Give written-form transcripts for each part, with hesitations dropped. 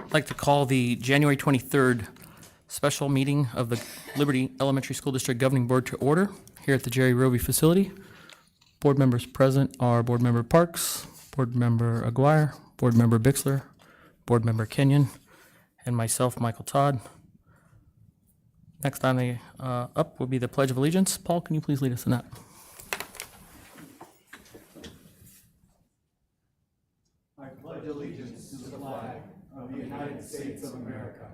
I'd like to call the January 23rd special meeting of the Liberty Elementary School District Governing Board to order here at the Jerry Roby facility. Board members present are Board Member Parks, Board Member Aguirre, Board Member Bixler, Board Member Kenyon, and myself, Michael Todd. Next on the up will be the Pledge of Allegiance. Paul, can you please lead us in that? I pledge allegiance to the flag of the United States of America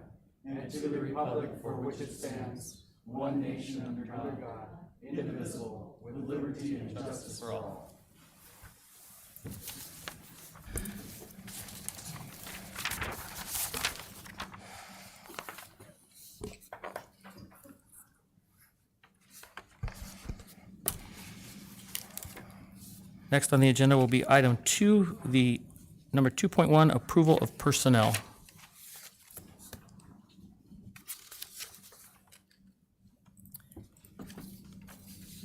and to the republic for which it stands, one nation under God, indivisible, with liberty and justice for all. Next on the agenda will be item 2, the number 2.1, approval of personnel.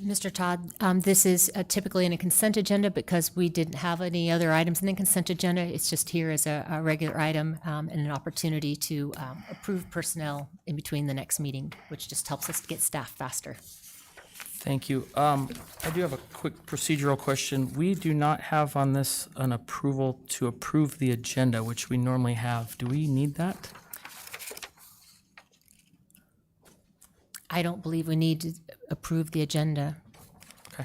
Mr. Todd, this is typically in a consent agenda because we didn't have any other items in the consent agenda. It's just here as a regular item and an opportunity to approve personnel in between the next meeting, which just helps us get staff faster. Thank you. I do have a quick procedural question. We do not have on this an approval to approve the agenda, which we normally have. Do we need that? I don't believe we need to approve the agenda. Okay.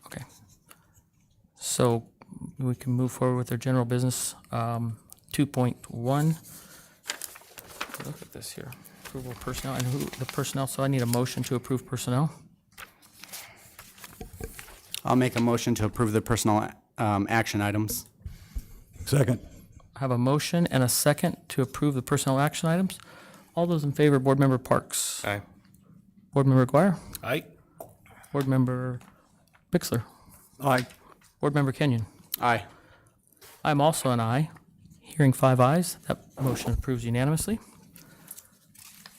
Okay. So we can move forward with our general business. 2.1. Look at this here. Approval of personnel and who the personnel. So I need a motion to approve personnel. I'll make a motion to approve the personnel action items. Second. I have a motion and a second to approve the personnel action items. All those in favor, Board Member Parks. Aye. Board Member Aguirre. Aye. Board Member Bixler. Aye. Board Member Kenyon. Aye. I'm also an aye. Hearing 5 ayes, that motion approves unanimously.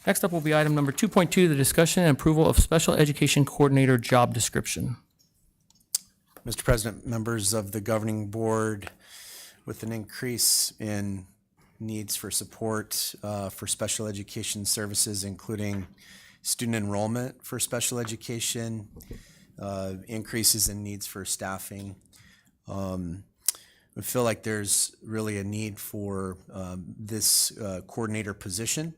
Next up will be item number 2.2, the discussion and approval of special education coordinator job description. Mr. President, members of the governing board, with an increase in needs for support for special education services, including student enrollment for special education, increases in needs for staffing. We feel like there's really a need for this coordinator position.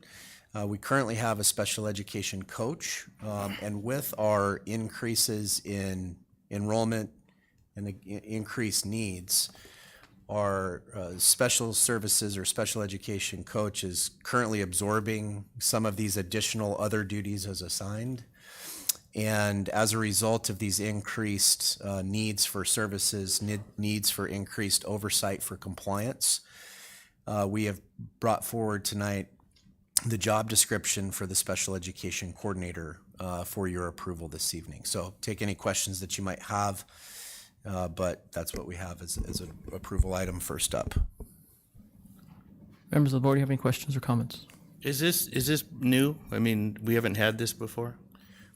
We currently have a special education coach, and with our increases in enrollment and the increased needs, our special services or special education coach is currently absorbing some of these additional other duties as assigned. And as a result of these increased needs for services, needs for increased oversight for compliance, we have brought forward tonight the job description for the special education coordinator for your approval this evening. So take any questions that you might have, but that's what we have as an approval item first up. Members of the board, do you have any questions or comments? Is this new? I mean, we haven't had this before?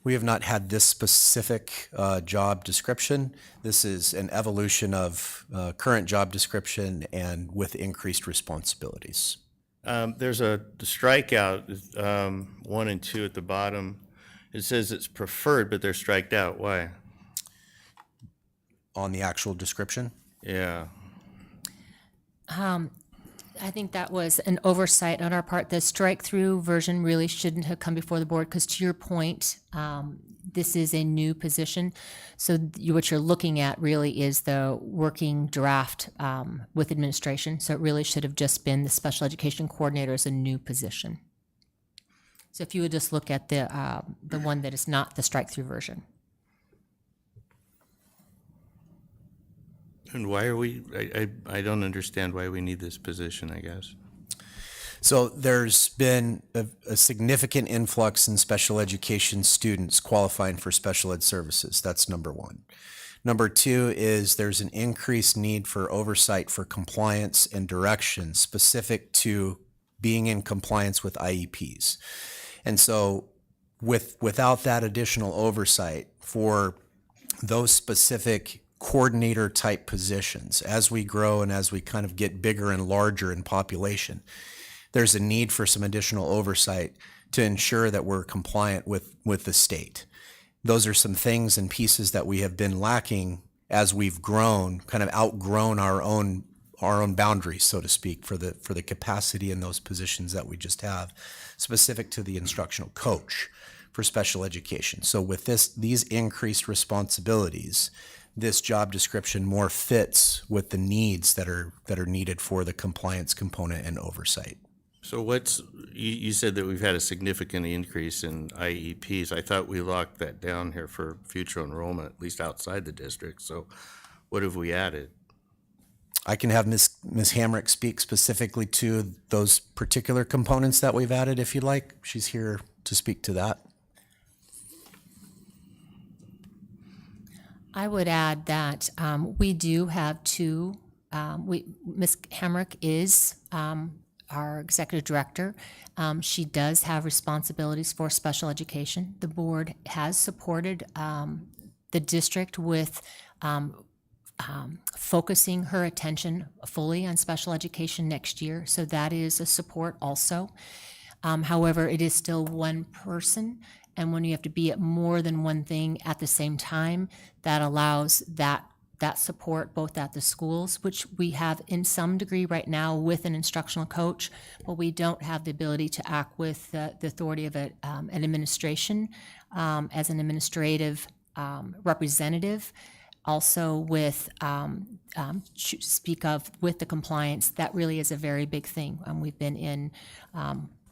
We have not had this specific job description. This is an evolution of current job description and with increased responsibilities. There's a strikeout, 1 and 2 at the bottom. It says it's preferred, but they're striked out. Why? On the actual description? Yeah. I think that was an oversight on our part. The strike-through version really shouldn't have come before the board because, to your point, this is a new position. So what you're looking at really is the working draft with administration. So it really should have just been the special education coordinator as a new position. So if you would just look at the one that is not the strike-through version. And why are we, I don't understand why we need this position, I guess. So there's been a significant influx in special education students qualifying for special ed services. That's number one. Number two is there's an increased need for oversight for compliance and direction specific to being in compliance with IEPs. And so without that additional oversight for those specific coordinator type positions. As we grow and as we kind of get bigger and larger in population, there's a need for some additional oversight to ensure that we're compliant with the state. Those are some things and pieces that we have been lacking as we've grown, kind of outgrown our own boundaries, so to speak, for the capacity in those positions that we just have, specific to the instructional coach for special education. So with these increased responsibilities, this job description more fits with the needs that are needed for the compliance component and oversight. So you said that we've had a significant increase in IEPs. I thought we locked that down here for future enrollment, at least outside the district. So what have we added? I can have Ms. Hamrick speak specifically to those particular components that we've added if you'd like. She's here to speak to that. I would add that we do have two. Ms. Hamrick is our executive director. She does have responsibilities for special education. The board has supported the district with focusing her attention fully on special education next year. So that is a support also. However, it is still one person. And when you have to be at more than one thing at the same time, that allows that support both at the schools, which we have in some degree right now with an instructional coach, but we don't have the ability to act with the authority of an administration as an administrative representative. Also with speak of with the compliance, that really is a very big thing. We've been in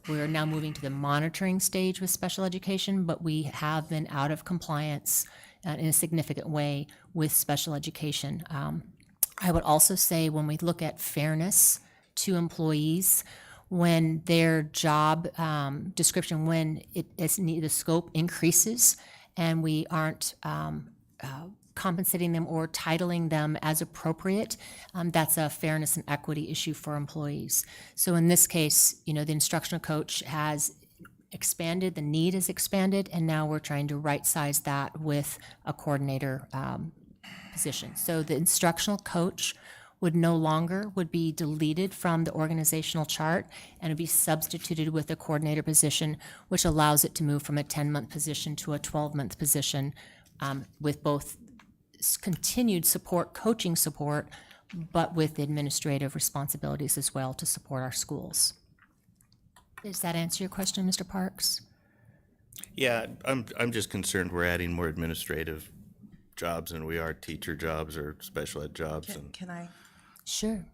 we're now moving to the monitoring stage with special education, but we have been out of compliance in a significant way with special education. I would also say when we look at fairness to employees, when their job description, when the scope increases and we aren't compensating them or titling them as appropriate, that's a fairness and equity issue for employees. So in this case, the instructional coach has expanded, the need is expanded, and now we're trying to right-size that with a coordinator position. So the instructional coach would be deleted from the organizational chart and would be substituted with a coordinator position, which allows it to move from a 10-month position to a 12-month position with both continued support, coaching support, but with administrative responsibilities as well to support our schools. Does that answer your question, Mr. Parks? Yeah, I'm just concerned we're adding more administrative jobs than we are teacher jobs or special ed jobs. Can I, Sure.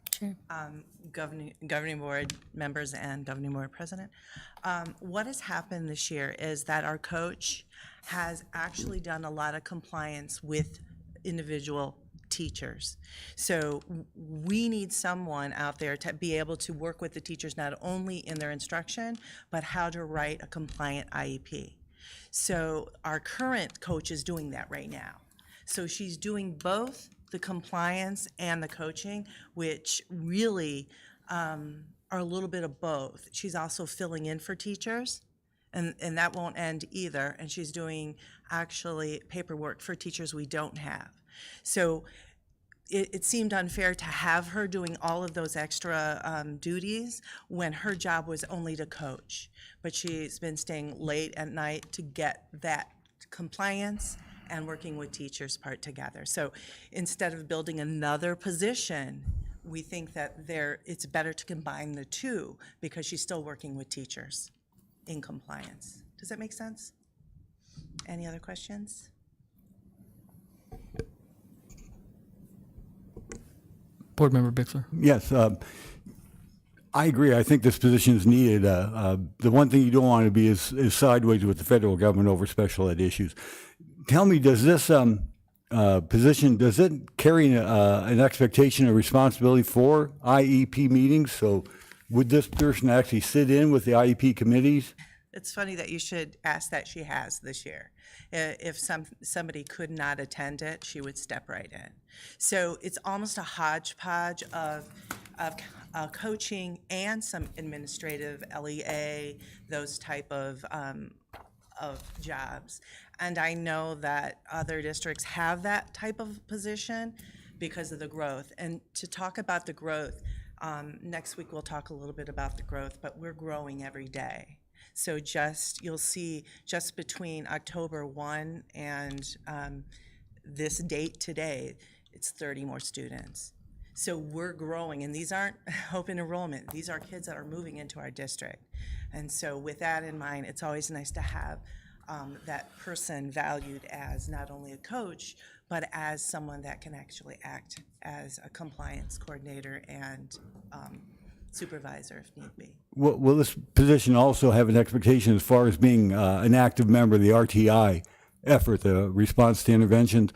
governing board members and governing board president, what has happened this year is that our coach has actually done a lot of compliance with individual teachers. So we need someone out there to be able to work with the teachers not only in their instruction, but how to write a compliant IEP. So our current coach is doing that right now. So she's doing both the compliance and the coaching, which really are a little bit of both. She's also filling in for teachers, and that won't end either. And she's doing actually paperwork for teachers we don't have. So it seemed unfair to have her doing all of those extra duties when her job was only to coach. But she's been staying late at night to get that compliance and working with teachers part together. So instead of building another position, we think that it's better to combine the two because she's still working with teachers in compliance. Does that make sense? Any other questions? Board Member Bixler. Yes, I agree. I think this position is needed. The one thing you don't want to be is sideways with the federal government over special ed issues. Tell me, does this position, does it carry an expectation or responsibility for IEP meetings? So would this person actually sit in with the IEP committees? It's funny that you should ask that. She has this year. If somebody could not attend it, she would step right in. So it's almost a hodgepodge of coaching and some administrative LEA, those type of of jobs. And I know that other districts have that type of position because of the growth. And to talk about the growth, next week we'll talk a little bit about the growth, but we're growing every day. So you'll see just between October 1 and this date today, it's 30 more students. So we're growing, and these aren't open enrollment. These are kids that are moving into our district. And so with that in mind, it's always nice to have that person valued as not only a coach, but as someone that can actually act as a compliance coordinator and supervisor if need be. Will this position also have an expectation as far as being an active member of the RTI effort, the response to interventions?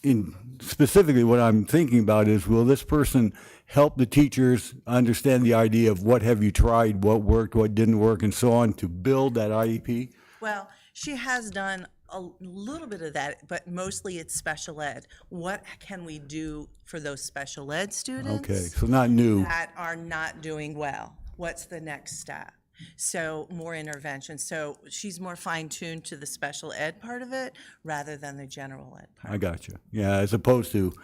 In specifically, what I'm thinking about is, will this person help the teachers understand the idea of what have you tried, what worked, what didn't work, and so on, to build that IEP? Well, she has done a little bit of that, but mostly it's special ed. What can we do for those special ed students? Okay, so not new. That are not doing well? What's the next step? So more intervention. So she's more fine-tuned to the special ed part of it rather than the general ed part. I got you. Yeah, as opposed to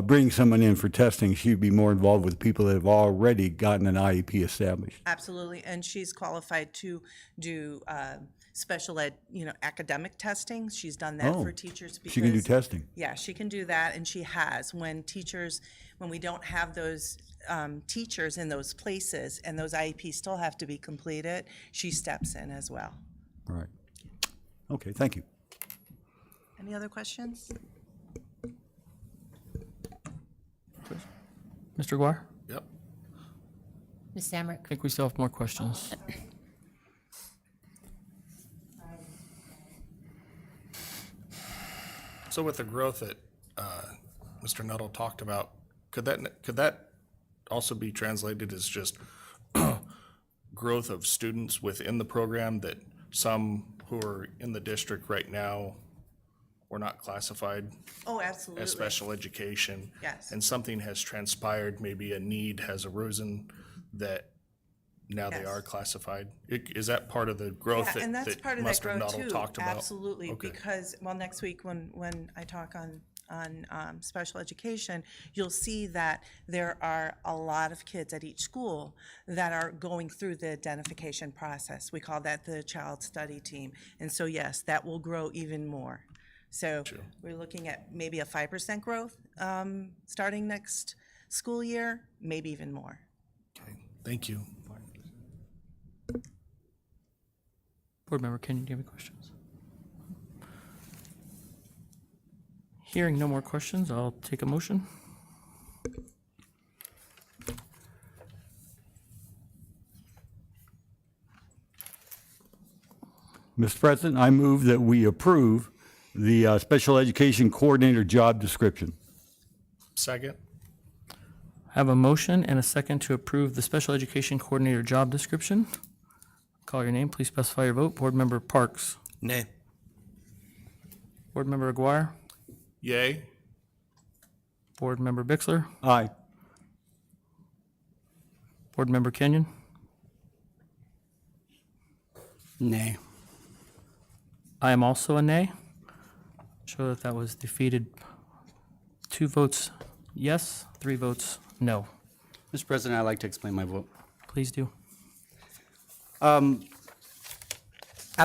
bringing someone in for testing, she'd be more involved with people that have already gotten an IEP established. Absolutely, and she's qualified to do special ed, academic testing. She's done that for teachers. She can do testing. Yeah, she can do that, and she has. When we don't have those teachers in those places and those IEPs still have to be completed, she steps in as well. Right. Okay, thank you. Any other questions? Mr. Guar? Yep. Ms. Samrick? I think we still have more questions. So with the growth that Mr. Nuttall talked about, could that also be translated as just growth of students within the program, that some who are in the district right now were not classified Oh, absolutely. as special education? Yes. And something has transpired, maybe a need has arisen that now they Yes. are classified? Is that part of the growth Yeah, and that's that part of that Mr. growth Nuttall too. talked about? Absolutely, Okay. because, well, next week when I talk on special education, you'll see that there are a lot of kids at each school that are going through the identification process. We call that the child study team. And so, yes, that will grow even more. So we're looking at maybe a 5% growth starting next school year, maybe even more. Okay, thank you. Board Member Kenyon, do you have any questions? Hearing no more questions, I'll take a motion. Mr. President, I move that we approve the special education coordinator job description. Second? I have a motion and a second to approve the special education coordinator job description. Call your name, please specify your vote. Board Member Parks. Nay. Board Member Aguirre. Yay? Board Member Bixler. Aye. Board Member Kenyon. Nay. I am also a nay. Show that that was defeated. 2 votes yes, 3 votes no. Mr. President, I'd like to explain my vote. Please do. At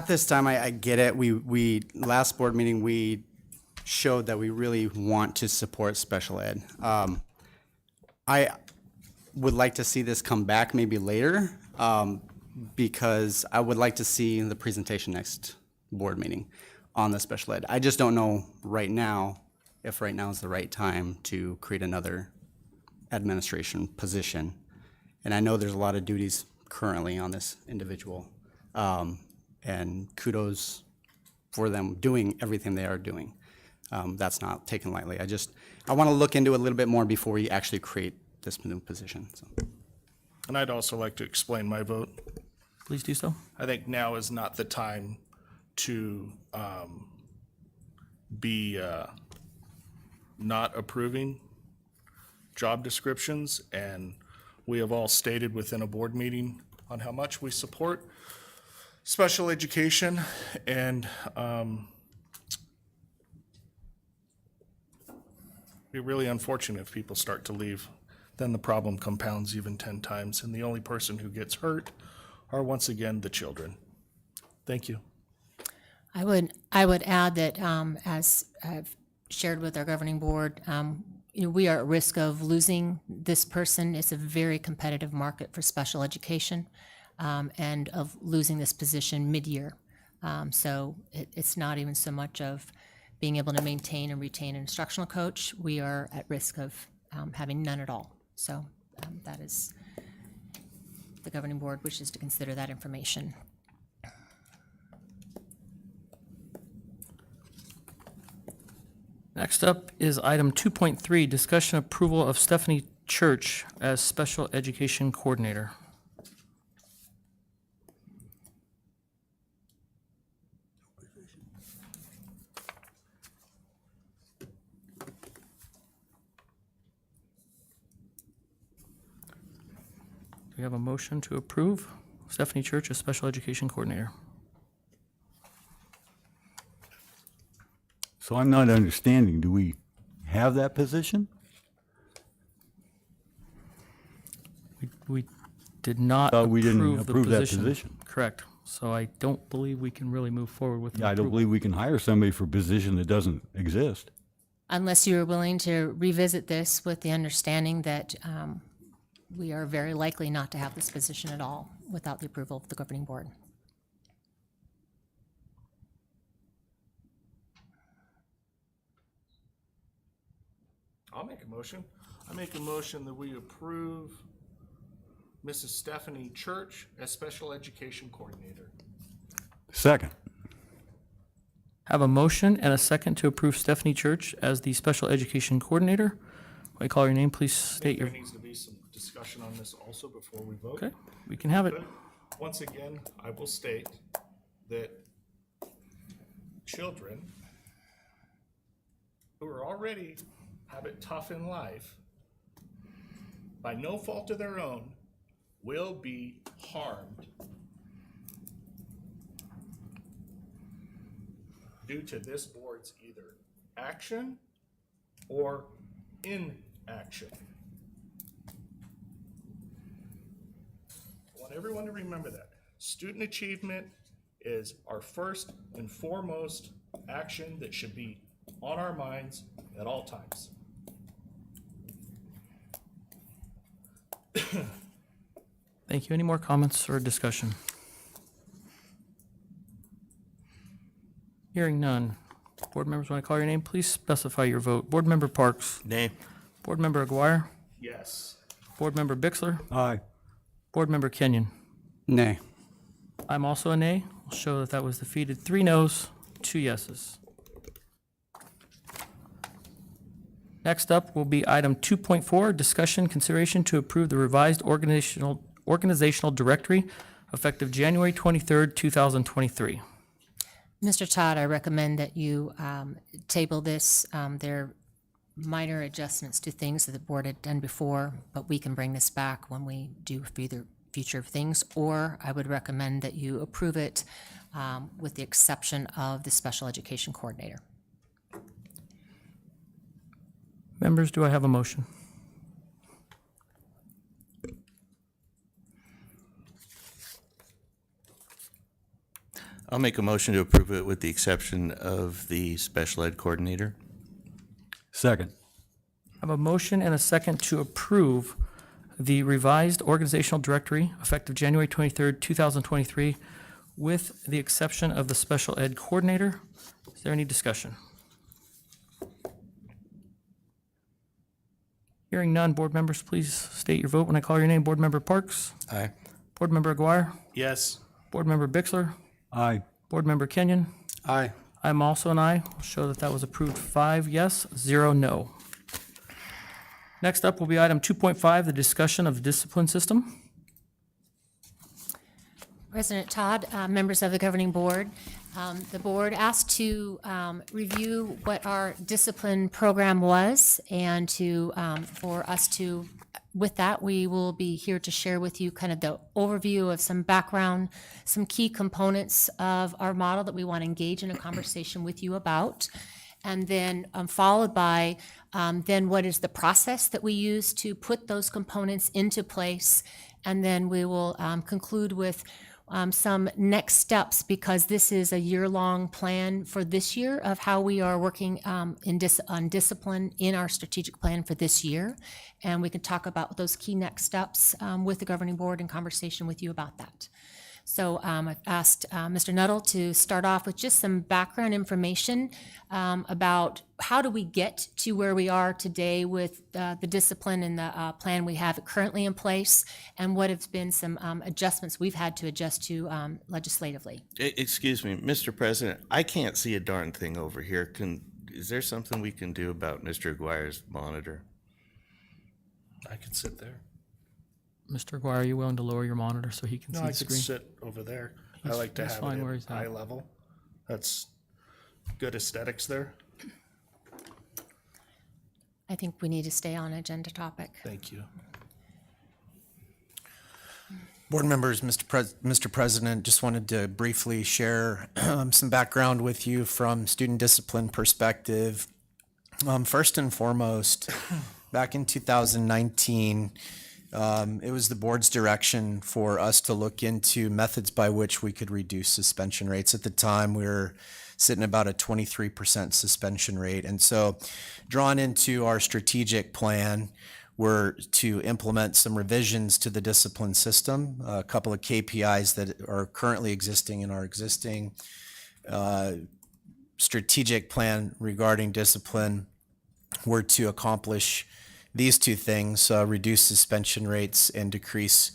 this time, I get it. We last board meeting, we showed that we really want to support special ed. I would like to see this come back maybe later, because I would like to see the presentation next board meeting on the special ed. I just don't know right now if right now is the right time to create another administration position. And I know there's a lot of duties currently on this individual. And kudos for them doing everything they are doing. That's not taken lightly. I want to look into it a little bit more before we actually create this new position. So. And I'd also like to explain my vote. Please do so. I think now is not the time to be not approving job descriptions, and we have all stated within a board meeting on how much we support special education, and be really unfortunate if people start to leave. Then the problem compounds even 10 times, and the only person who gets hurt are once again the children. Thank you. I would add that, as I've shared with our governing board, we are at risk of losing this person. It's a very competitive market for special education, and of losing this position mid-year. So it's not even so much of being able to maintain and retain an instructional coach. We are at risk of having none at all. So that is, the governing board wishes to consider that information. Next up is item 2.3, discussion approval of Stephanie Church as special education coordinator. Do we have a motion to approve Stephanie Church as special education coordinator? So I'm not understanding, do we have that position? We did not We didn't approve the approve that position. position. Correct. So I don't believe we can really move forward with the Yeah, I don't approval. believe we can hire somebody for a position that doesn't exist. Unless you are willing to revisit this with the understanding that we are very likely not to have this position at all without the approval of the governing board. I'll make a motion. I make a motion that we approve Mrs. Stephanie Church as special education coordinator. Second. Have a motion and a second to approve Stephanie Church as the special education coordinator. When I call your name, please state your, There needs to be some discussion on this also before we vote. okay, we can have it. Good. Once again, I will state that children who are already have it tough in life, by no fault of their own, will be harmed due to this board's either action or inaction. I want everyone to remember that. Student achievement is our first and foremost action that should be on our minds at all times. Thank you. Any more comments or discussion? Hearing none. Board members, when I call your name, please specify your vote. Board Member Parks. Nay. Board Member Aguirre. Yes. Board Member Bixler. Aye. Board Member Kenyon. Nay. I'm also a nay. I'll show that that was defeated. 3 noes, 2 yeses. Next up will be item 2.4, discussion consideration to approve the revised organizational directory effective January 23rd, 2023. Mr. Todd, I recommend that you table this. There are minor adjustments to things that the board had done before, but we can bring this back when we do future things, or I would recommend that you approve it with the exception of the special education coordinator. Members, do I have a motion? I'll make a motion to approve it with the exception of the special ed coordinator. Second. I have a motion and a second to approve the revised organizational directory effective January 23rd, 2023, with the exception of the special ed coordinator. Is there any discussion? Hearing none, board members, please state your vote when I call your name. Board Member Parks. Aye. Board Member Aguirre. Yes. Board Member Bixler. Aye. Board Member Kenyon. Aye. I'm also an aye. I'll show that that was approved 5 yes, 0 no. Next up will be item 2.5, the discussion of the discipline system. President Todd, members of the governing board, the board asked to review what our discipline program was and to for us to with that, we will be here to share with you kind of the overview of some background, some key components of our model that we want to engage in a conversation with you about. And then followed by then what is the process that we use to put those components into place. And then we will conclude with some next steps, because this is a year-long plan for this year of how we are working on discipline in our strategic plan for this year. And we can talk about those key next steps with the governing board in conversation with you about that. So I've asked Mr. Nuttall to start off with just some background information about how do we get to where we are today with the discipline and the plan we have currently in place, and what have been some adjustments we've had to adjust to legislatively. Excuse me, Mr. President, I can't see a darn thing over here. Is there something we can do about Mr. Aguirre's monitor? I could sit there. Mr. Aguirre, are you willing to lower your monitor so he can No, see I the could screen? sit over there. I He's- like to he's have fine it where at he's at. eye level. That's good aesthetics there. I think we need to stay on agenda topic. Thank you. Board members, Mr. President, just wanted to briefly share some background with you from student discipline perspective. First and foremost, back in 2019, it was the board's direction for us to look into methods by which we could reduce suspension rates. At the time, we were sitting about a 23% suspension rate. And so drawn into our strategic plan were to implement some revisions to the discipline system, a couple of KPIs that are currently existing in our existing strategic plan regarding discipline were to accomplish these two things, reduce suspension rates and decrease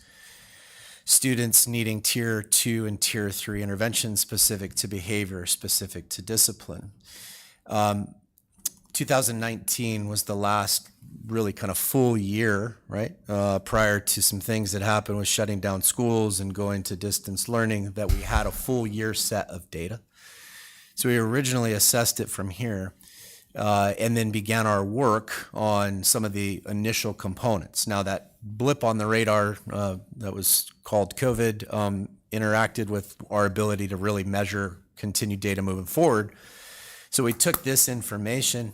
students needing tier 2 and tier 3 interventions specific to behavior, specific to discipline. 2019 was the last really kind of full year, right? Prior to some things that happened with shutting down schools and going to distance learning, that we had a full year set of data. So we originally assessed it from here. And then began our work on some of the initial components. Now, that blip on the radar that was called COVID interacted with our ability to really measure continued data moving forward. So we took this information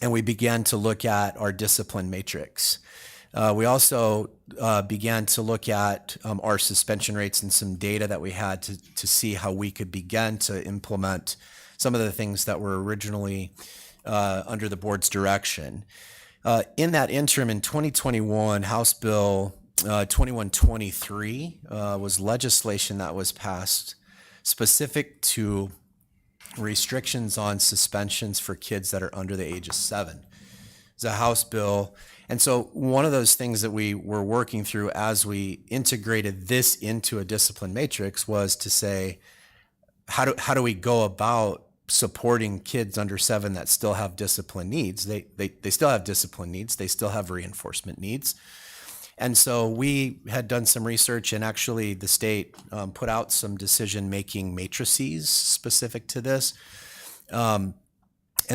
and we began to look at our discipline matrix. We also began to look at our suspension rates and some data that we had to see how we could begin to implement some of the things that were originally under the board's direction. In that interim, in 2021, House Bill 2123 was legislation that was passed specific to restrictions on suspensions for kids that are under the age of 7. It's a House bill. And so one of those things that we were working through as we integrated this into a discipline matrix was to say, how do we go about supporting kids under 7 that still have discipline needs? They still have discipline needs. They still have reinforcement needs. And so we had done some research, and actually the state put out some decision-making matrices specific to this. And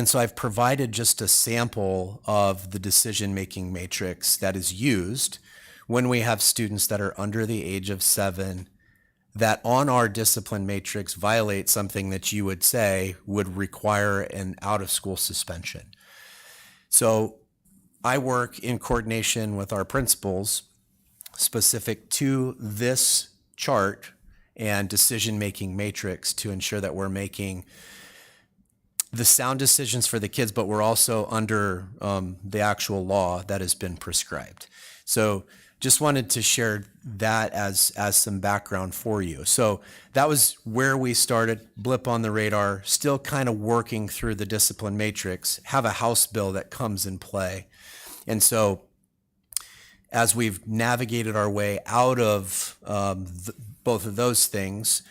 so I've provided just a sample of the decision-making matrix that is used when we have students that are under the age of 7 that on our discipline matrix violate something that you would say would require an out-of-school suspension. So I work in coordination with our principals specific to this chart and decision-making matrix to ensure that we're making the sound decisions for the kids, but we're also under the actual law that has been prescribed. So just wanted to share that as some background for you. So that was where we started, blip on the radar, still kind of working through the discipline matrix, have a House bill that comes in play. And so as we've navigated our way out of both of those things,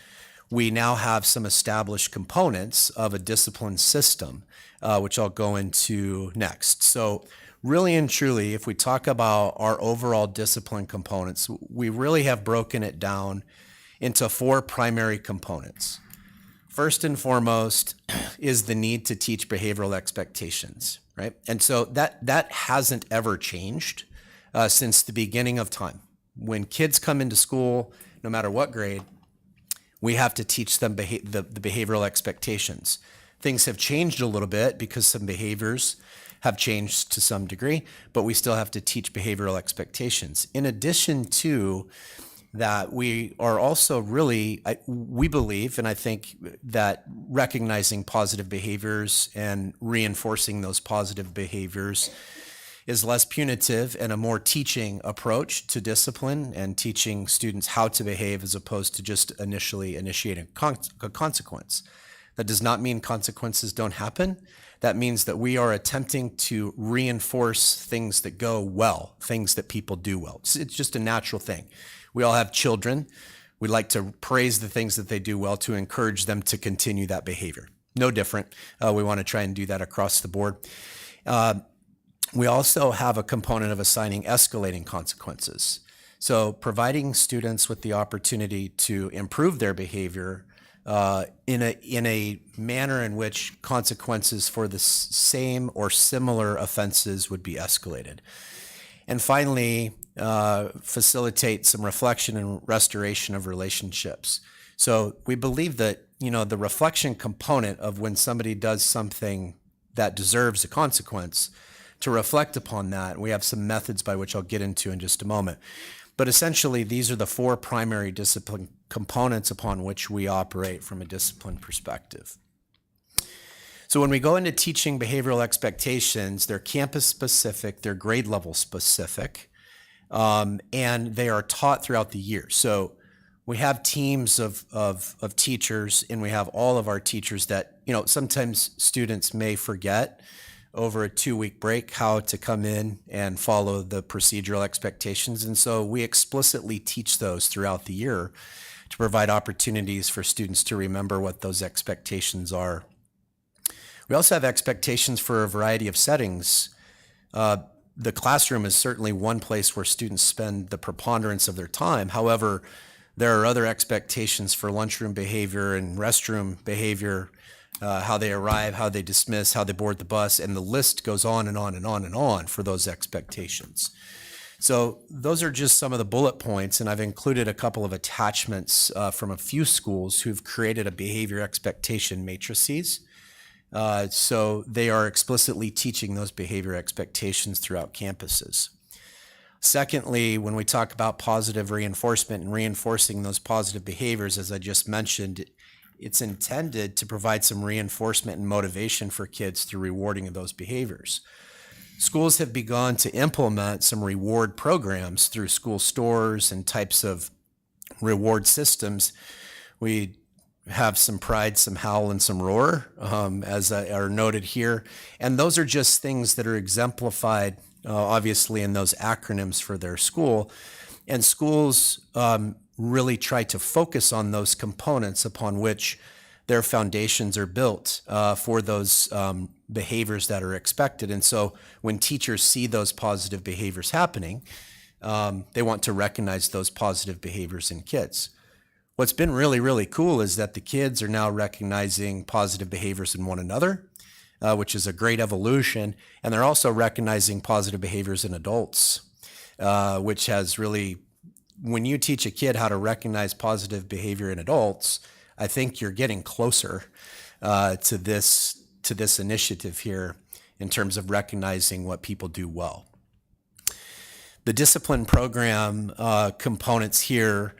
we now have some established components of a discipline system, which I'll go into next. So really and truly, if we talk about our overall discipline components, we really have broken it down into 4 primary components. First and foremost is the need to teach behavioral expectations, right? And so that hasn't ever changed. since the beginning of time. When kids come into school, no matter what grade, we have to teach them the behavioral expectations. Things have changed a little bit because some behaviors have changed to some degree, but we still have to teach behavioral expectations. In addition to that, we are also really, we believe, and I think that recognizing positive behaviors and reinforcing those positive behaviors is less punitive and a more teaching approach to discipline and teaching students how to behave as opposed to just initially initiating a consequence. That does not mean consequences don't happen. That means that we are attempting to reinforce things that go well, things that people do well. It's just a natural thing. We all have children. We like to praise the things that they do well to encourage them to continue that behavior. No different. We want to try and do that across the board. We also have a component of assigning escalating consequences. So providing students with the opportunity to improve their behavior in a manner in which consequences for the same or similar offenses would be escalated. And finally, facilitate some reflection and restoration of relationships. So we believe that, the reflection component of when somebody does something that deserves a consequence, to reflect upon that. We have some methods by which I'll get into in just a moment. But essentially, these are the four primary discipline components upon which we operate from a discipline perspective. So when we go into teaching behavioral expectations, they're campus specific, they're grade level specific, and they are taught throughout the year. So we have teams of teachers, and we have all of our teachers that, sometimes students may forget over a 2-week break how to come in and follow the procedural expectations. And so we explicitly teach those throughout the year to provide opportunities for students to remember what those expectations are. We also have expectations for a variety of settings. The classroom is certainly one place where students spend the preponderance of their time. However, there are other expectations for lunchroom behavior and restroom behavior, how they arrive, how they dismiss, how they board the bus, and the list goes on and on and on and on for those expectations. So those are just some of the bullet points, and I've included a couple of attachments from a few schools who've created a behavior expectation matrices. So they are explicitly teaching those behavior expectations throughout campuses. Secondly, when we talk about positive reinforcement and reinforcing those positive behaviors, as I just mentioned, it's intended to provide some reinforcement and motivation for kids through rewarding of those behaviors. Schools have begun to implement some reward programs through school stores and types of reward systems. We have some pride, some howl, and some roar, as are noted here. And those are just things that are exemplified, obviously, in those acronyms for their school. And schools really try to focus on those components upon which their foundations are built for those behaviors that are expected. And so when teachers see those positive behaviors happening, they want to recognize those positive behaviors in kids. What's been really, really cool is that the kids are now recognizing positive behaviors in one another, which is a great evolution. And they're also recognizing positive behaviors in adults, which has really, when you teach a kid how to recognize positive behavior in adults, I think you're getting closer to this initiative here in terms of recognizing what people do well. The discipline program components here,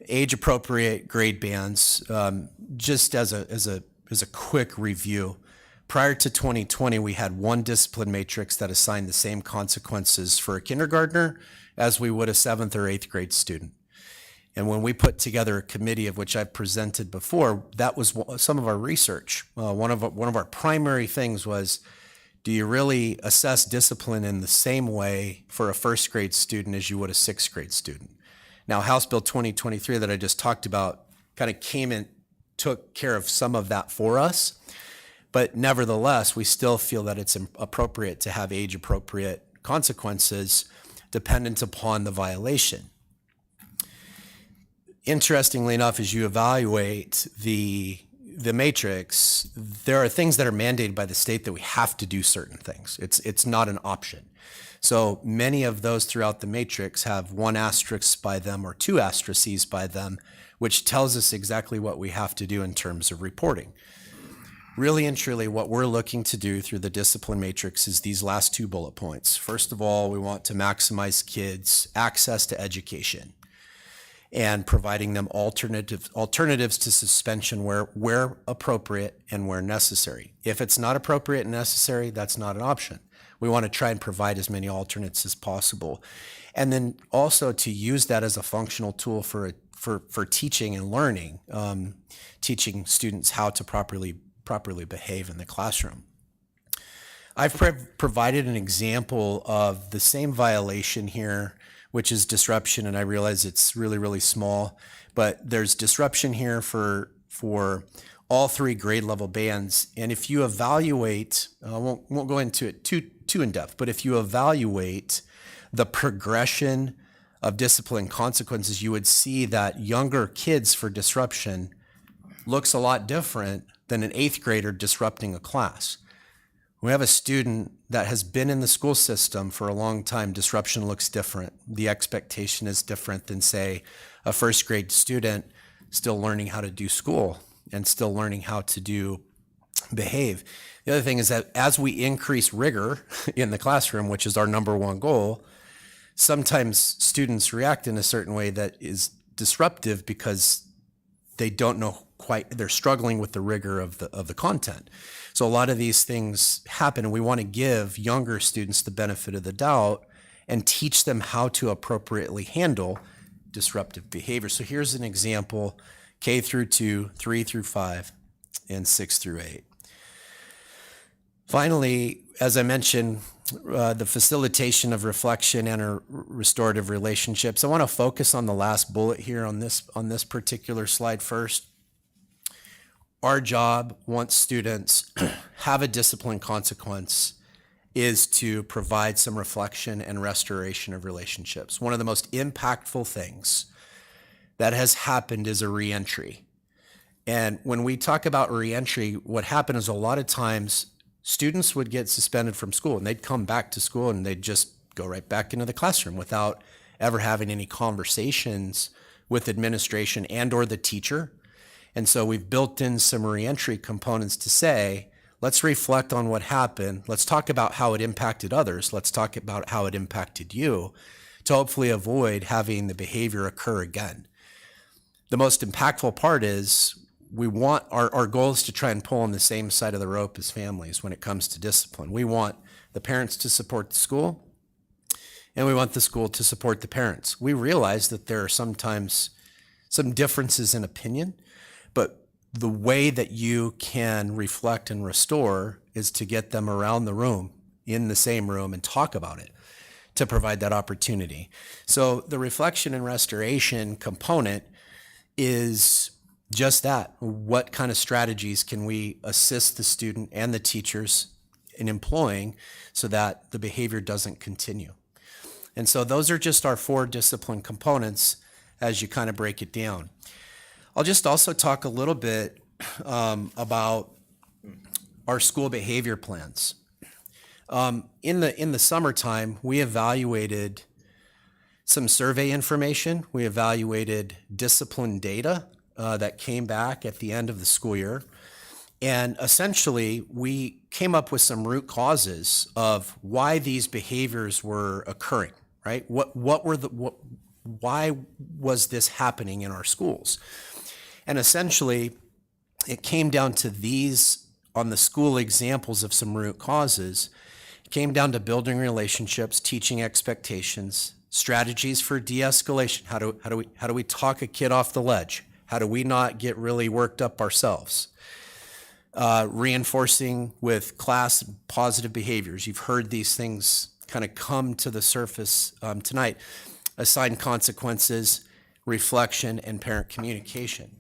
age-appropriate grade bands, just as a quick review. Prior to 2020, we had one discipline matrix that assigned the same consequences for a kindergartner as we would a 7th or 8th grade student. And when we put together a committee of which I've presented before, that was some of our research. One of our primary things was, do you really assess discipline in the same way for a 1st grade student as you would a 6th grade student? Now, House Bill 2023 that I just talked about kind of came and took care of some of that for us. But nevertheless, we still feel that it's appropriate to have age-appropriate consequences dependent upon the violation. Interestingly enough, as you evaluate the the matrix, there are things that are mandated by the state that we have to do certain things. It's not an option. So many of those throughout the matrix have 1 asterisk by them or 2 asterisks by them, which tells us exactly what we have to do in terms of reporting. Really and truly, what we're looking to do through the discipline matrix is these last 2 bullet points. First of all, we want to maximize kids' access to education and providing them alternatives to suspension where appropriate and where necessary. If it's not appropriate and necessary, that's not an option. We want to try and provide as many alternates as possible. And then also to use that as a functional tool for teaching and learning, teaching students how to properly behave in the classroom. I've provided an example of the same violation here, which is disruption, and I realize it's really, really small, but there's disruption here for all 3 grade level bands. And if you evaluate, I won't go into it too in depth, but if you evaluate the progression of discipline consequences, you would see that younger kids for disruption looks a lot different than an 8th grader disrupting a class. We have a student that has been in the school system for a long time. Disruption looks different. The expectation is different than, say, a 1st grade student still learning how to do school and still learning how to behave. The other thing is that as we increase rigor in the classroom, which is our number 1 goal, sometimes students react in a certain way that is disruptive because they don't know they're struggling with the rigor of the content. So a lot of these things happen, and we want to give younger students the benefit of the doubt and teach them how to appropriately handle disruptive behavior. So here's an example, K through 2, 3 through 5, and 6 through 8. Finally, as I mentioned, the facilitation of reflection and restorative relationships. I want to focus on the last bullet here on this particular slide first. Our job, once students have a discipline consequence, is to provide some reflection and restoration of relationships. One of the most impactful things that has happened is a reentry. And when we talk about reentry, what happened is a lot of times students would get suspended from school and they'd come back to school and they'd just go right back into the classroom without ever having any conversations with administration and or the teacher. And so we've built in some reentry components to say, let's reflect on what happened. Let's talk about how it impacted others. Let's talk about how it impacted you to hopefully avoid having the behavior occur again. The most impactful part is we want our goal is to try and pull on the same side of the rope as families when it comes to discipline. We want the parents to support the school, and we want the school to support the parents. We realize that there are sometimes some differences in opinion, but the way that you can reflect and restore is to get them around the room, in the same room, and talk about it to provide that opportunity. So the reflection and restoration component is just that. What kind of strategies can we assist the student and the teachers in employing so that the behavior doesn't continue? And so those are just our 4 discipline components as you kind of break it down. I'll just also talk a little bit about our school behavior plans. In the summertime, we evaluated some survey information. We evaluated discipline data that came back at the end of the school year. And essentially, we came up with some root causes of why these behaviors were occurring, right? Why was this happening in our schools? And essentially, it came down to these, on the school examples of some root causes, it came down to building relationships, teaching expectations, strategies for de-escalation. How do we talk a kid off the ledge? How do we not get really worked up ourselves? Reinforcing with class positive behaviors. You've heard these things kind of come to the surface tonight. Assigned consequences, reflection, and parent communication.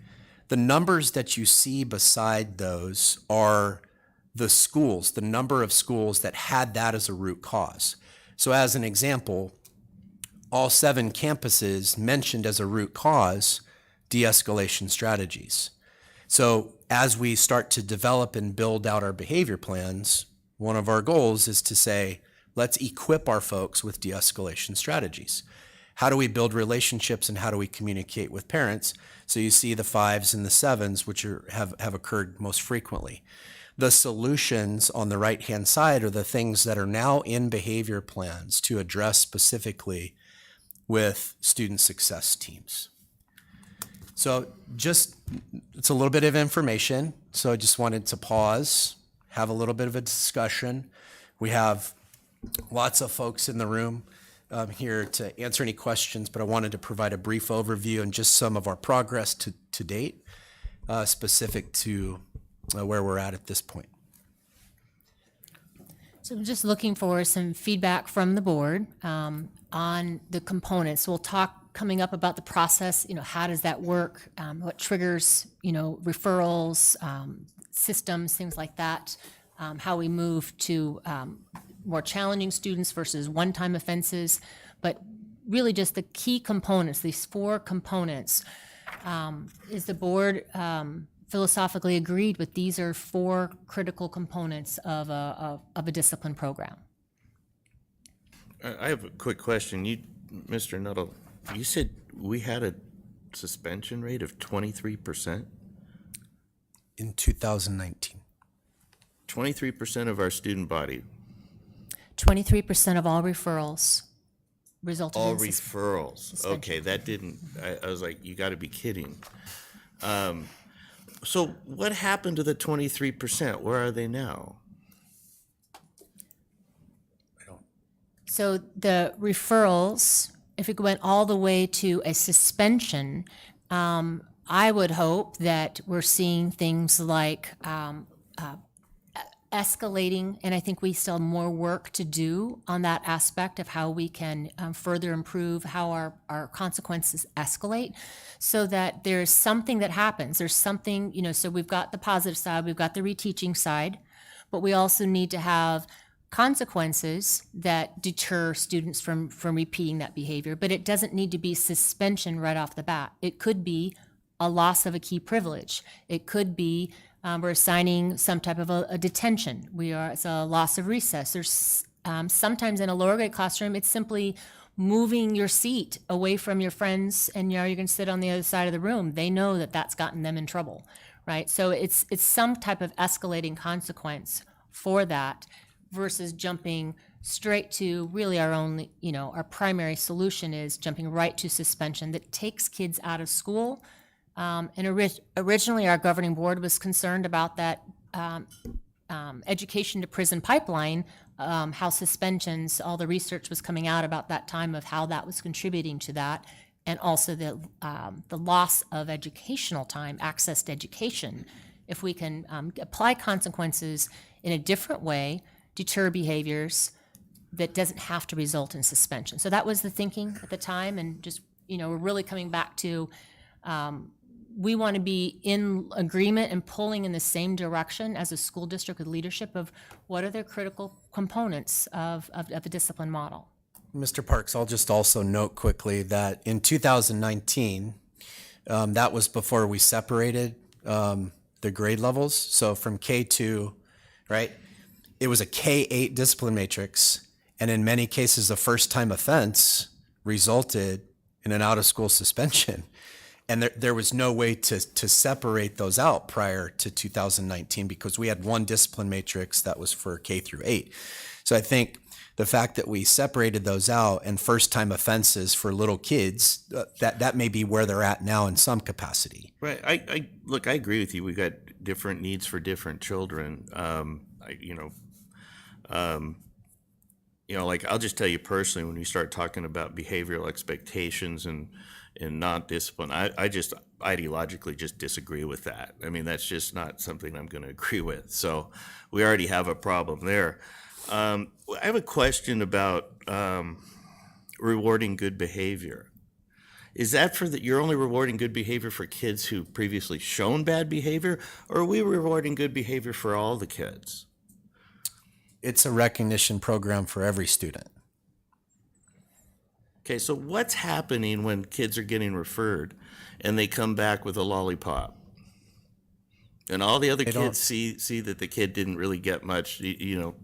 The numbers that you see beside those are the schools, the number of schools that had that as a root cause. So as an example, all 7 campuses mentioned as a root cause de-escalation strategies. So as we start to develop and build out our behavior plans, one of our goals is to say, let's equip our folks with de-escalation strategies. How do we build relationships and how do we communicate with parents? So you see the 5s and the 7s, which have occurred most frequently. The solutions on the right-hand side are the things that are now in behavior plans to address specifically with student success teams. So it's a little bit of information. So I just wanted to pause, have a little bit of a discussion. We have lots of folks in the room here to answer any questions, but I wanted to provide a brief overview and just some of our progress to date, specific to where we're at this point. So I'm just looking for some feedback from the board on the components. We'll talk coming up about the process, how does that work? What triggers, referrals, systems, things like that. How we move to more challenging students versus one-time offenses. But really just the key components, these 4 components. Is the board philosophically agreed with these are 4 critical components of a discipline program? I have a quick question. Mr. Nuttall, you said we had a suspension rate of 23%? In 2019. 23% of our student body. 23% of all referrals resulted All in referrals. suspension. Okay, that didn't, I was like, you got to be kidding. So what happened to the 23%? Where are they now? So the referrals, if it went all the way to a suspension, I would hope that we're seeing things like escalating, and I think we still have more work to do on that aspect of how we can further improve how our consequences escalate, so that there's something that happens. There's something, so we've got the positive side, we've got the reteaching side, but we also need to have consequences that deter students from repeating that behavior. But it doesn't need to be suspension right off the bat. It could be a loss of a key privilege. It could be we're assigning some type of a detention. It's a loss of recess. There's sometimes in a lower grade classroom, it's simply moving your seat away from your friends, and you're going to sit on the other side of the room. They know that that's gotten them in trouble, right? So it's some type of escalating consequence for that, versus jumping straight to really our only, our primary solution is jumping right to suspension that takes kids out of school. And originally, our governing board was concerned about that education to prison pipeline, how suspensions, all the research was coming out about that time of how that was contributing to that, and also the loss of educational time, access to education. If we can apply consequences in a different way, deter behaviors, that doesn't have to result in suspension. So that was the thinking at the time, and just, we're really coming back to we want to be in agreement and pulling in the same direction as a school district with leadership of what are the critical components of a discipline model. Mr. Parks, I'll just also note quickly that in 2019, that was before we separated the grade levels. So from K2, right, it was a K8 discipline matrix, and in many cases, the first-time offense resulted in an out-of-school suspension. And there was no way to separate those out prior to 2019 because we had one discipline matrix that was for K through 8. So I think the fact that we separated those out and first-time offenses for little kids, that may be where they're at now in some capacity. Right. I agree with you. We've got different needs for different children. Like I'll just tell you personally, when we start talking about behavioral expectations and not discipline, I just ideologically just disagree with that. I mean, that's just not something I'm going to agree with. So we already have a problem there. I have a question about rewarding good behavior. Is that you're only rewarding good behavior for kids who previously shown bad behavior, or are we rewarding good behavior for all the kids? It's a recognition program for every student. Okay, so what's happening when kids are getting referred and they come back with a lollipop? And all the other don't- kids see that the kid didn't really get much, you know.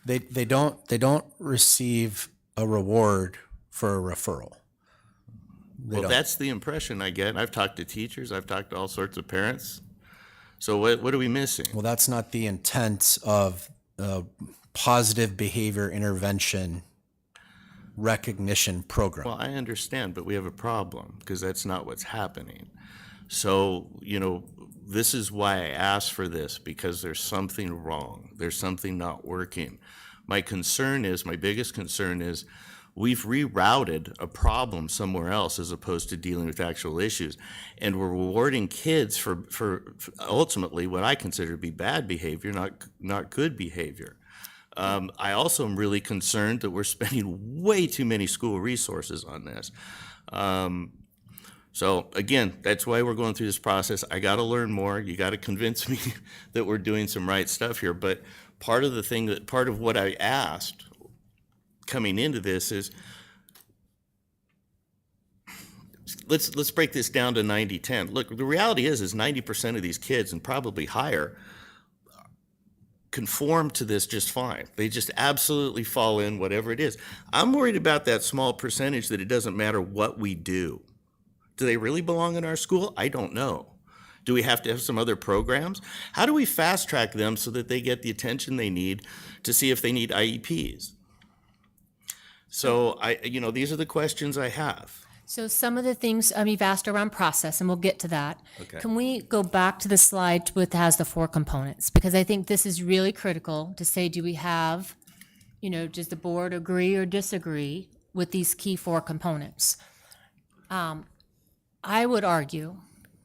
They don't receive a reward for a referral. Well, don't. that's the impression I get. I've talked to teachers, I've talked to all sorts of parents. So what are we missing? Well, that's not the intent of positive behavior intervention recognition program. Well, I understand, but we have a problem because that's not what's happening. So, you know, this is why I asked for this, because there's something wrong. There's something not working. My biggest concern is we've rerouted a problem somewhere else as opposed to dealing with actual issues. And we're rewarding kids for ultimately what I consider to be bad behavior, not good behavior. I also am really concerned that we're spending way too many school resources on this. So again, that's why we're going through this process. I got to learn more. You got to convince me that we're doing some right stuff here. But part of what I asked coming into this is, let's break this down to 90-10. Look, the reality is 90% of these kids, and probably higher, conform to this just fine. They just absolutely fall in, whatever it is. I'm worried about that small percentage that it doesn't matter what we do. Do they really belong in our school? I don't know. Do we have to have some other programs? How do we fast track them so that they get the attention they need to see if they need IEPs? So these are the questions I have. So some of the things you've asked around process, and we'll get to that. Okay. Can we go back to the slide with has the 4 components? Because I think this is really critical to say, do we have, does the board agree or disagree with these key 4 components? I would argue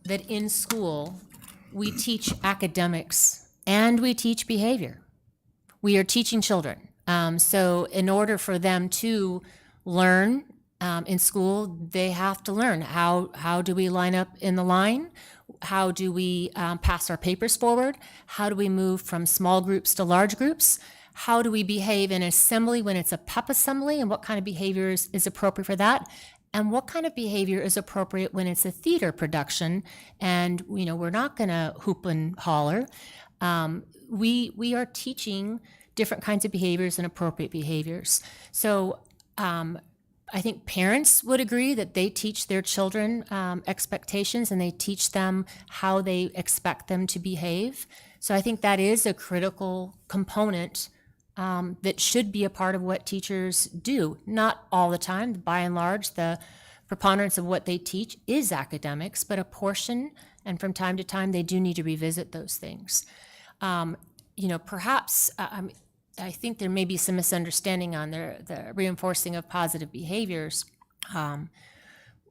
that in school, we teach academics and we teach behavior. We are teaching children. So in order for them to learn in school, they have to learn how do we line up in the line? How do we pass our papers forward? How do we move from small groups to large groups? How do we behave in assembly when it's a pep assembly, and what kind of behavior is appropriate for that? And what kind of behavior is appropriate when it's a theater production and we're not going to hoop and holler. We are teaching different kinds of behaviors and appropriate behaviors. So I think parents would agree that they teach their children expectations and they teach them how they expect them to behave. So I think that is a critical component that should be a part of what teachers do. Not all the time. By and large, the preponderance of what they teach is academics, but a portion, and from time to time, they do need to revisit those things. Perhaps I think there may be some misunderstanding on the reinforcing of positive behaviors.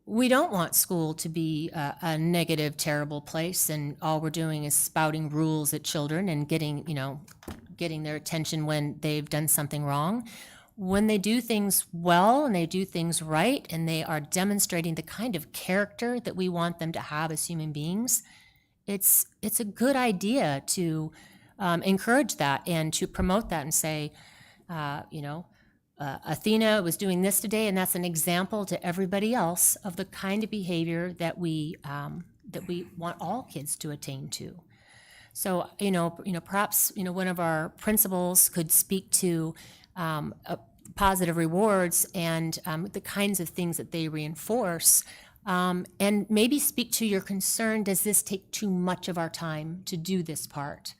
We don't want school to be a negative, terrible place, and all we're doing is spouting rules at children and getting their attention when they've done something wrong. When they do things well and they do things right and they are demonstrating the kind of character that we want them to have as human beings, it's a good idea to encourage that and to promote that and say, Athena was doing this today, and that's an example to everybody else of the kind of behavior that we want all kids to attain to. So, perhaps, one of our principals could speak to positive rewards and the kinds of things that they reinforce, and maybe speak to your concern, does this take too much of our time to do this part?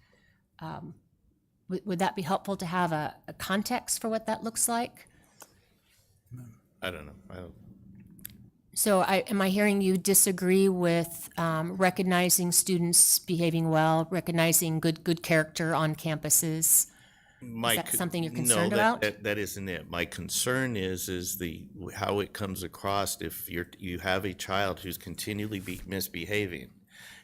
Would that be helpful to have a context for what that looks like? I don't know. So am I hearing you disagree with recognizing students behaving well, recognizing good character on campuses? Is that something you're concerned about? That isn't it. My concern is how it comes across if you have a child who's continually misbehaving,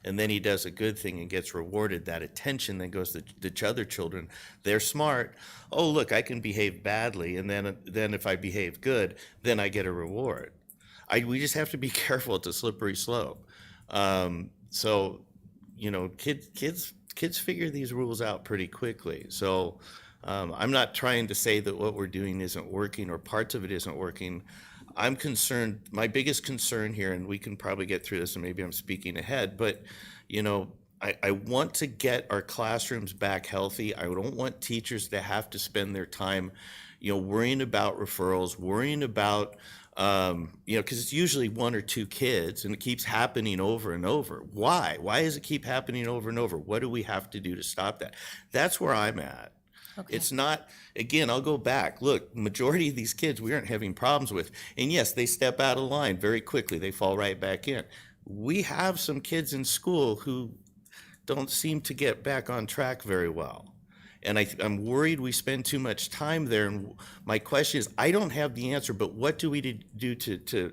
and then he does a good thing and gets rewarded. That attention then goes to the other children. They're smart. Oh, look, I can behave badly, and then if I behave good, then I get a reward. We just have to be careful. It's a slippery slope. So, kids figure these rules out pretty quickly. So I'm not trying to say that what we're doing isn't working or parts of it isn't working. I'm concerned, my biggest concern here, and we can probably get through this and maybe I'm speaking ahead, but, I want to get our classrooms back healthy. I don't want teachers to have to spend their time, worrying about referrals, worrying about, because it's usually one or two kids and it keeps happening over and over. Why? Why does it keep happening over and over? What do we have to do to stop that? That's where I'm at. It's not, again, I'll go back. Look, majority of these kids we aren't having problems with. And yes, they step out of line very quickly. They fall right back in. We have some kids in school who don't seem to get back on track very well. And I'm worried we spend too much time there. And my question is, I don't have the answer, but what do we do to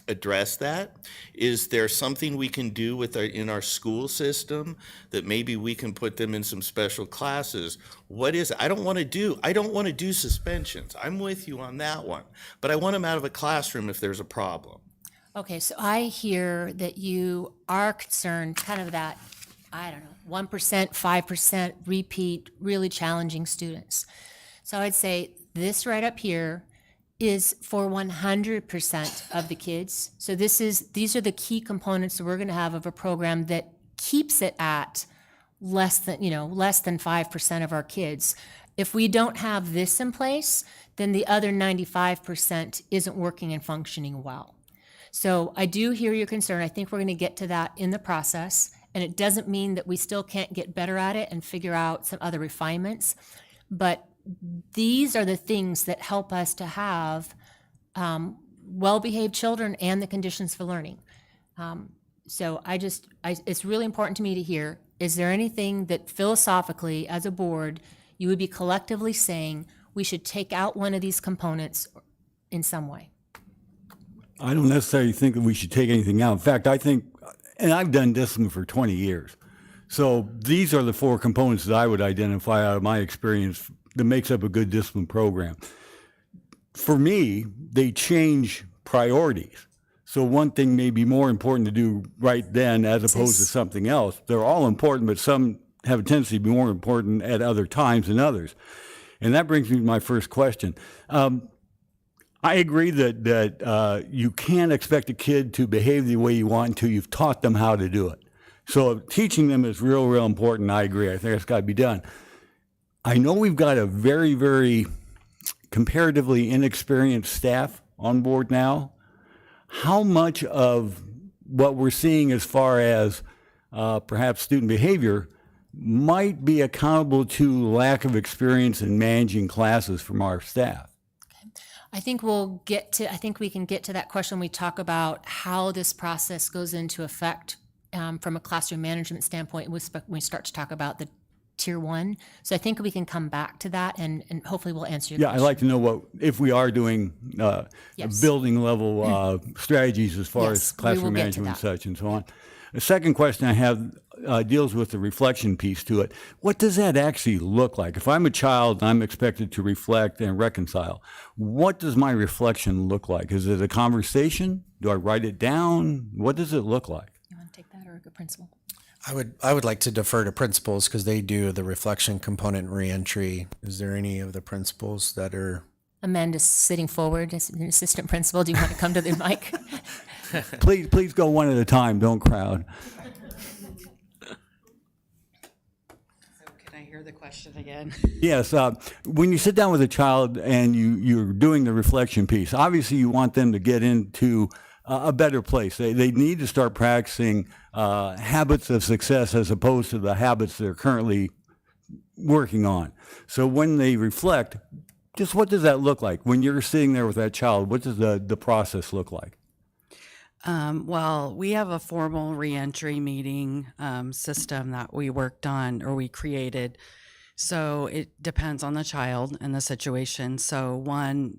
address that? Is there something we can do in our school system that maybe we can put them in some special classes? What is it? I don't want to do suspensions. I'm with you on that one, but I want them out of a classroom if there's a problem. Okay, so I hear that you are concerned kind of that, I don't know, 1%, 5% repeat, really challenging students. So I'd say this right up here is for 100% of the kids. So these are the key components that we're going to have of a program that keeps it at less than 5% of our kids. If we don't have this in place, then the other 95% isn't working and functioning well. So I do hear your concern. I think we're going to get to that in the process. And it doesn't mean that we still can't get better at it and figure out some other refinements. But these are the things that help us to have well-behaved children and the conditions for learning. So it's really important to me to hear, is there anything that philosophically, as a board, you would be collectively saying we should take out one of these components in some way? I don't necessarily think that we should take anything out. In fact, I think, and I've done discipline for 20 years. So these are the four components that I would identify out of my experience that makes up a good discipline program. For me, they change priorities. So one thing may be more important to do right then as opposed to something else. They're all important, but some have a tendency to be more important at other times than others. And that brings me to my first question. I agree that you can't expect a kid to behave the way you want until you've taught them how to do it. So teaching them is real important. I agree. I think it's got to be done. I know we've got a very, very comparatively inexperienced staff on board now. How much of what we're seeing as far as perhaps student behavior might be accountable to lack of experience in managing classes from our staff? I think we can get to that question when we talk about how this process goes into effect from a classroom management standpoint when we start to talk about the tier one. So I think we can come back to that and hopefully we'll answer your question. I'd like to know if we are doing building level strategies as far as classroom management and such and so on. The second question I have deals with the reflection piece to it. What does that actually look like? If I'm a child and I'm expected to reflect and reconcile, what does my reflection look like? Is it a conversation? Do I write it down? What does it look like? You want to take that or a principal? I would like to defer to principals because they do the reflection component and reentry. Is there any of the principals that are? Amanda's sitting forward as an assistant principal. Do you want to come to the mic? Please go one at a time. Don't crowd. Can I hear the question again? Yes. When you sit down with a child and you're doing the reflection piece, obviously you want them to get into a better place. They need to start practicing habits of success as opposed to the habits they're currently working on. So when they reflect, just what does that look like? When you're sitting there with that child, what does the process look like? Well, we have a formal reentry meeting system that we worked on or we created. So it depends on the child and the situation. So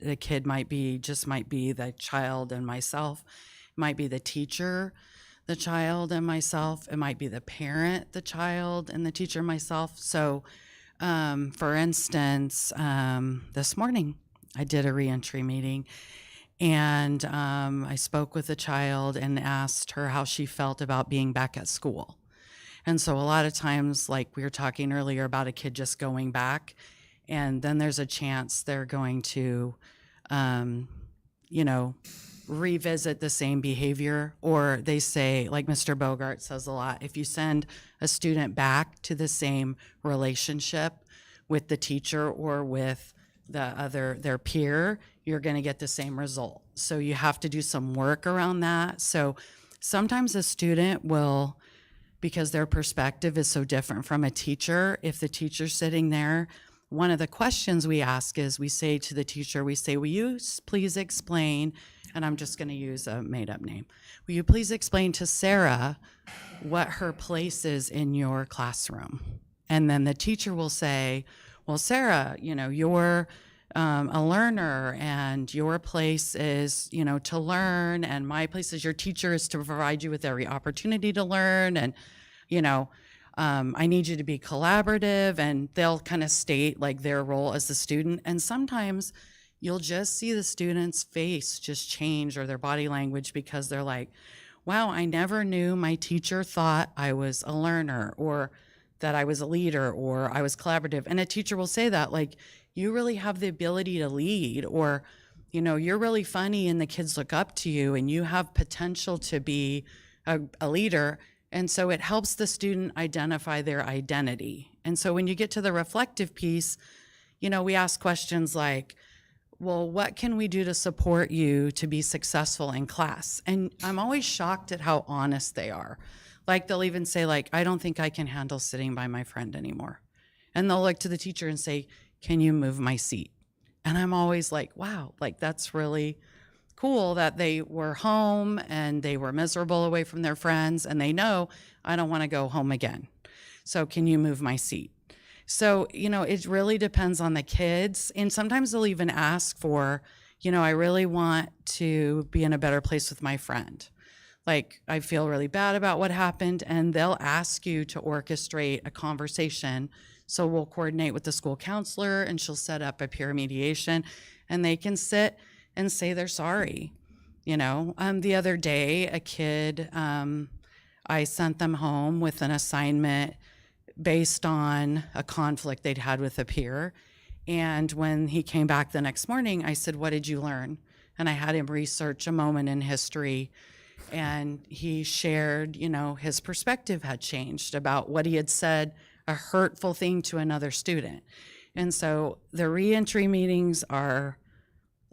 the kid might be the child and myself. It might be the teacher, the child and myself. It might be the parent, the child and the teacher, myself. So for instance, this morning I did a reentry meeting. And I spoke with the child and asked her how she felt about being back at school. And so a lot of times, like we were talking earlier about a kid just going back, and then there's a chance they're going to, revisit the same behavior, or they say, like Mr. Bogart says a lot, if you send a student back to the same relationship with the teacher or with their peer, you're going to get the same result. So you have to do some work around that. So sometimes a student will, because their perspective is so different from a teacher, if the teacher's sitting there, one of the questions we ask is, we say to the teacher, we say, will you please explain, and I'm just going to use a made-up name, will you please explain to Sarah what her place is in your classroom? And then the teacher will say, well, Sarah, you're a learner, and your place is, to learn, and my place as your teacher is to provide you with every opportunity to learn, and, I need you to be collaborative, and they'll kind of state like their role as the student. And sometimes you'll just see the student's face just change, or their body language, because they're like, wow, I never knew my teacher thought I was a learner, or that I was a leader, or I was collaborative. And a teacher will say that, like, you really have the ability to lead, or, you're really funny and the kids look up to you, and you have potential to be a leader. And so it helps the student identify their identity. And so when you get to the reflective piece, we ask questions like, well, what can we do to support you to be successful in class? And I'm always shocked at how honest they are. Like, they'll even say, like, I don't think I can handle sitting by my friend anymore. And they'll look to the teacher and say, can you move my seat? And I'm always like, wow, like, that's really cool that they were home and they were miserable away from their friends, and they know, I don't want to go home again. So can you move my seat? So, it really depends on the kids. And sometimes they'll even ask for, I really want to be in a better place with my friend. Like, I feel really bad about what happened, and they'll ask you to orchestrate a conversation. So we'll coordinate with the school counselor, and she'll set up a peer mediation, and they can sit and say they're sorry. The other day, a kid, I sent them home with an assignment based on a conflict they'd had with a peer. And when he came back the next morning, I said, what did you learn? And I had him research a moment in history. And he shared, his perspective had changed about what he had said, a hurtful thing to another student. And so the reentry meetings are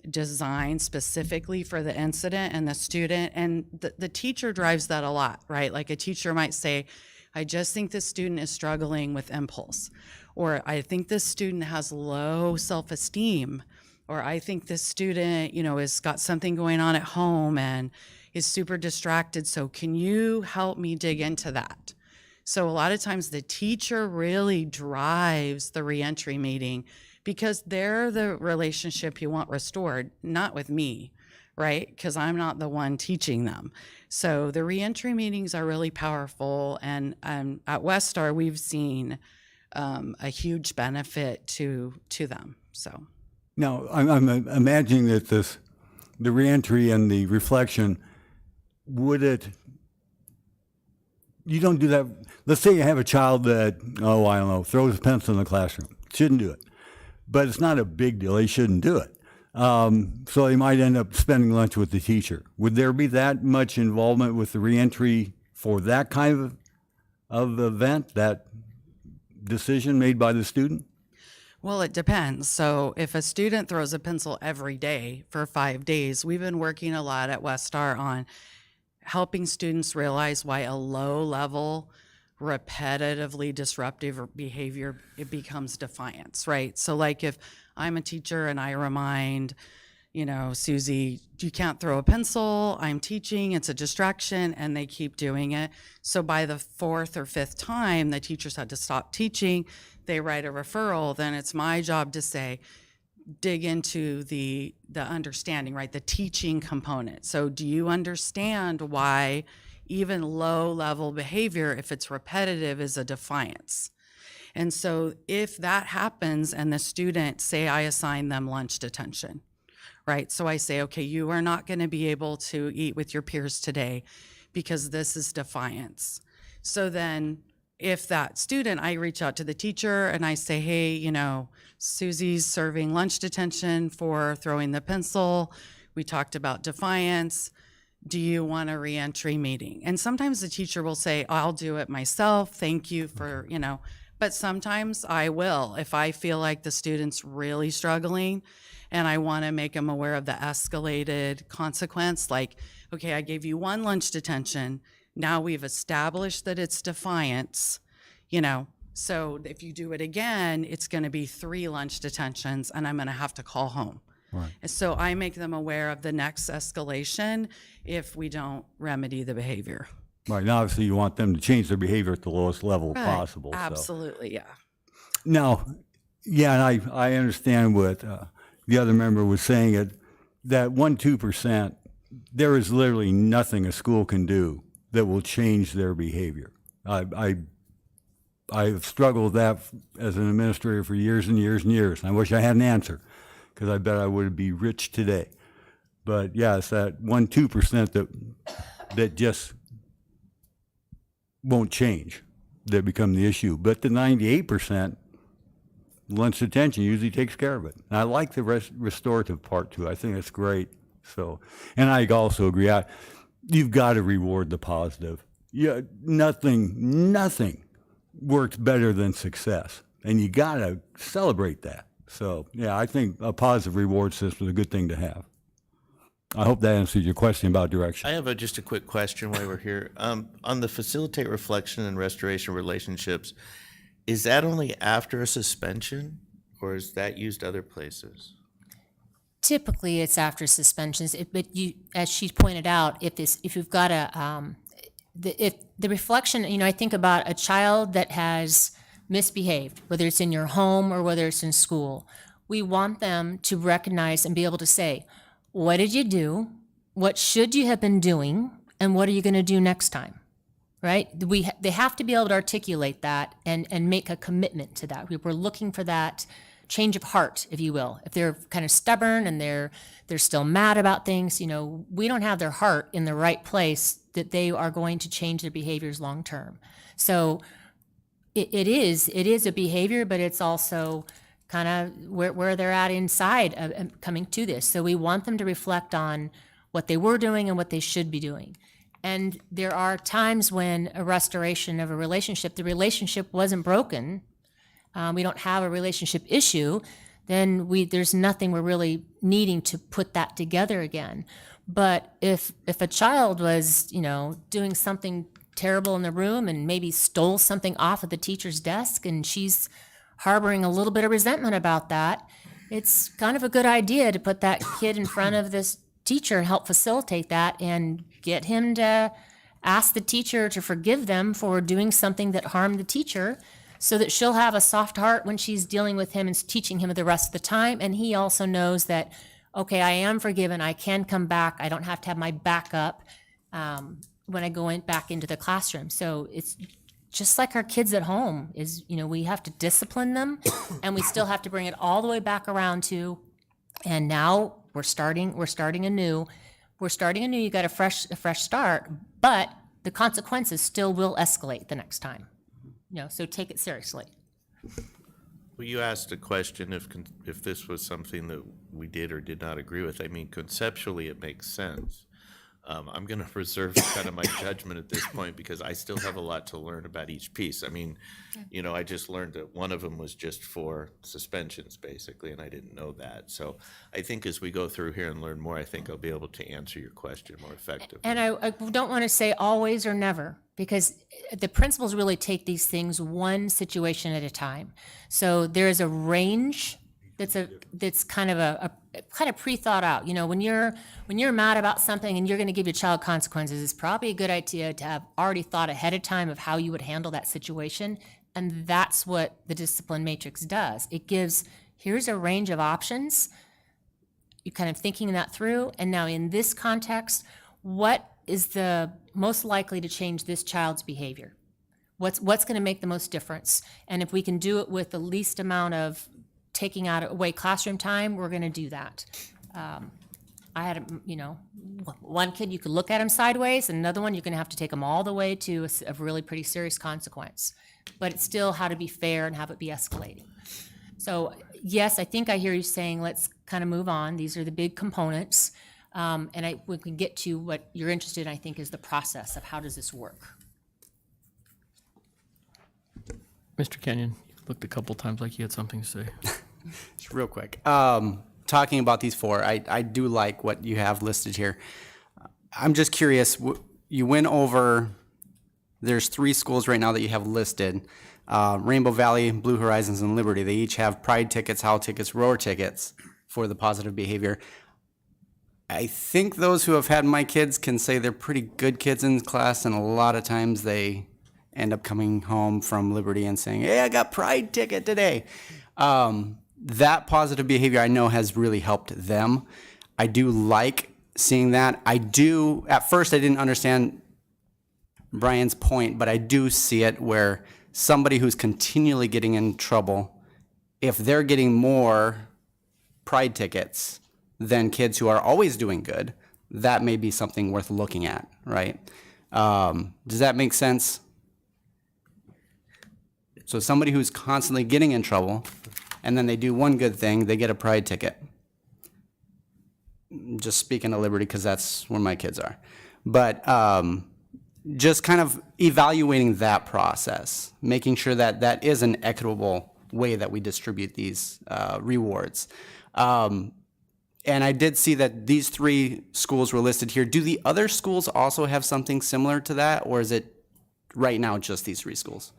designed specifically for the incident and the student, and the teacher drives that a lot, right? Like, a teacher might say, I just think this student is struggling with impulse, or I think this student has low self-esteem, or I think this student, has got something going on at home and is super distracted. So can you help me dig into that? So a lot of times the teacher really drives the reentry meeting, because they're the relationship you want restored, not with me, right? Because I'm not the one teaching them. So the reentry meetings are really powerful. And at Westar, we've seen a huge benefit to them. So Now, I'm imagining that the reentry and the reflection, you don't do that. Let's say you have a child that, I don't know, throws a pencil in the classroom. Shouldn't do it. But it's not a big deal. They shouldn't do it. So they might end up spending lunch with the teacher. Would there be that much involvement with the reentry for that kind of event, that decision made by the student? Well, it depends. So if a student throws a pencil every day for 5 days, we've been working a lot at Westar on helping students realize why a low-level, repetitively disruptive behavior, it becomes defiance, right? So like, if I'm a teacher and I remind, Susie, you can't throw a pencil, I'm teaching, it's a distraction, and they keep doing it. So by the 4th or 5th time the teachers had to stop teaching, they write a referral, then it's my job to say, dig into the understanding, right? The teaching component. So do you understand why even low-level behavior, if it's repetitive, is a defiance? And so if that happens and the student, say I assign them lunch detention, right? So I say, okay, you are not going to be able to eat with your peers today because this is defiance. So then if that student, I reach out to the teacher and I say, hey, Susie's serving lunch detention for throwing the pencil. We talked about defiance. Do you want a reentry meeting? And sometimes the teacher will say, I'll do it myself. Thank you for, but sometimes I will. If I feel like the student's really struggling and I want to make them aware of the escalated consequence, like, okay, I gave you 1 lunch detention. Now we've established that it's defiance, so if you do it again, it's going to be 3 lunch detentions and I'm going to have to call home. Right. And so I make them aware of the next escalation if we don't remedy the behavior. Right, and obviously you want them to change their behavior at the lowest level possible. So. Absolutely, yeah. Now, yeah, and I understand what the other member was saying, that 2%, there is literally nothing a school can do that will change their behavior. I've struggled with that as an administrator for years and years and years. I wish I had an answer, because I bet I would be rich today. But yeah, it's that 2% that just won't change, that become the issue. But the 98%, lunch detention usually takes care of it. And I like the restorative part too. I think it's great. So, and I also agree. You've got to reward the positive. Yeah, nothing works better than success, and you got to celebrate that. So, yeah, I think a positive reward system is a good thing to have. I hope that answers your question about direction. I have just a quick question while we're here. On the facilitate reflection and restoration relationships, is that only after a suspension, or is that used other places? Typically, it's after suspensions, but as she pointed out, if you've got if the reflection, I think about a child that has misbehaved, whether it's in your home or whether it's in school. We want them to recognize and be able to say, what did you do? What should you have been doing? And what are you going to do next time? Right? They have to be able to articulate that and make a commitment to that. We're looking for that change of heart, if you will. If they're kind of stubborn and they're still mad about things, we don't have their heart in the right place that they are going to change their behaviors long term. So it is a behavior, but it's also kind of where they're at inside of coming to this. So we want them to reflect on what they were doing and what they should be doing. And there are times when a restoration of a relationship, the relationship wasn't broken, we don't have a relationship issue, then there's nothing we're really needing to put that together again. But if a child was, doing something terrible in the room and maybe stole something off of the teacher's desk and she's harboring a little bit of resentment about that, it's kind of a good idea to put that kid in front of this teacher and help facilitate that and get him to ask the teacher to forgive them for doing something that harmed the teacher, so that she'll have a soft heart when she's dealing with him and teaching him the rest of the time. And he also knows that, okay, I am forgiven. I can come back. I don't have to have my backup when I go back into the classroom. So it's just like our kids at home is, we have to discipline them and we still have to bring it all the way back around to, and now we're starting anew. You got a fresh start, but the consequences still will escalate the next time. So take it seriously. Well, you asked a question if this was something that we did or did not agree with. I mean, conceptually, it makes sense. I'm going to reserve kind of my judgment at this point because I still have a lot to learn about each piece. I mean, I just learned that one of them was just for suspensions, basically, and I didn't know that. So I think as we go through here and learn more, I think I'll be able to answer your question more effectively. And I don't want to say always or never, because the principals really take these things one situation at a time. So there is a range that's kind of pre-thought out. When you're mad about something and you're going to give your child consequences, it's probably a good idea to have already thought ahead of time of how you would handle that situation. And that's what the discipline matrix does. It gives, here's a range of options. You're kind of thinking that through. And now in this context, what is the most likely to change this child's behavior? What's going to make the most difference? And if we can do it with the least amount of taking away classroom time, we're going to do that. I had, one kid you could look at him sideways, and another one you're going to have to take him all the way to a really pretty serious consequence. But it's still how to be fair and have it be escalating. So yes, I think I hear you saying let's kind of move on. These are the big components. And we can get to what you're interested in, I think, is the process of how does this work? Mr. Kenyon, you looked a couple times like you had something to say. Just real quick. Talking about these four, I do like what you have listed here. I'm just curious, you went over, there's 3 schools right now that you have listed. Rainbow Valley, Blue Horizons, and Liberty. They each have pride tickets, HOW tickets, rower tickets for the positive behavior. I think those who have had my kids can say they're pretty good kids in class, and a lot of times they end up coming home from Liberty and saying, hey, I got pride ticket today. That positive behavior I know has really helped them. I do like seeing that. At first I didn't understand Brian's point, but I do see it where somebody who's continually getting in trouble, if they're getting more pride tickets than kids who are always doing good, that may be something worth looking at, right? Does that make sense? So somebody who's constantly getting in trouble, and then they do one good thing, they get a pride ticket. Just speaking of Liberty, because that's where my kids are. But just kind of evaluating that process, making sure that that is an equitable way that we distribute these rewards. And I did see that these 3 schools were listed here. Do the other schools also have something similar to that, or is it right now just these 3 schools?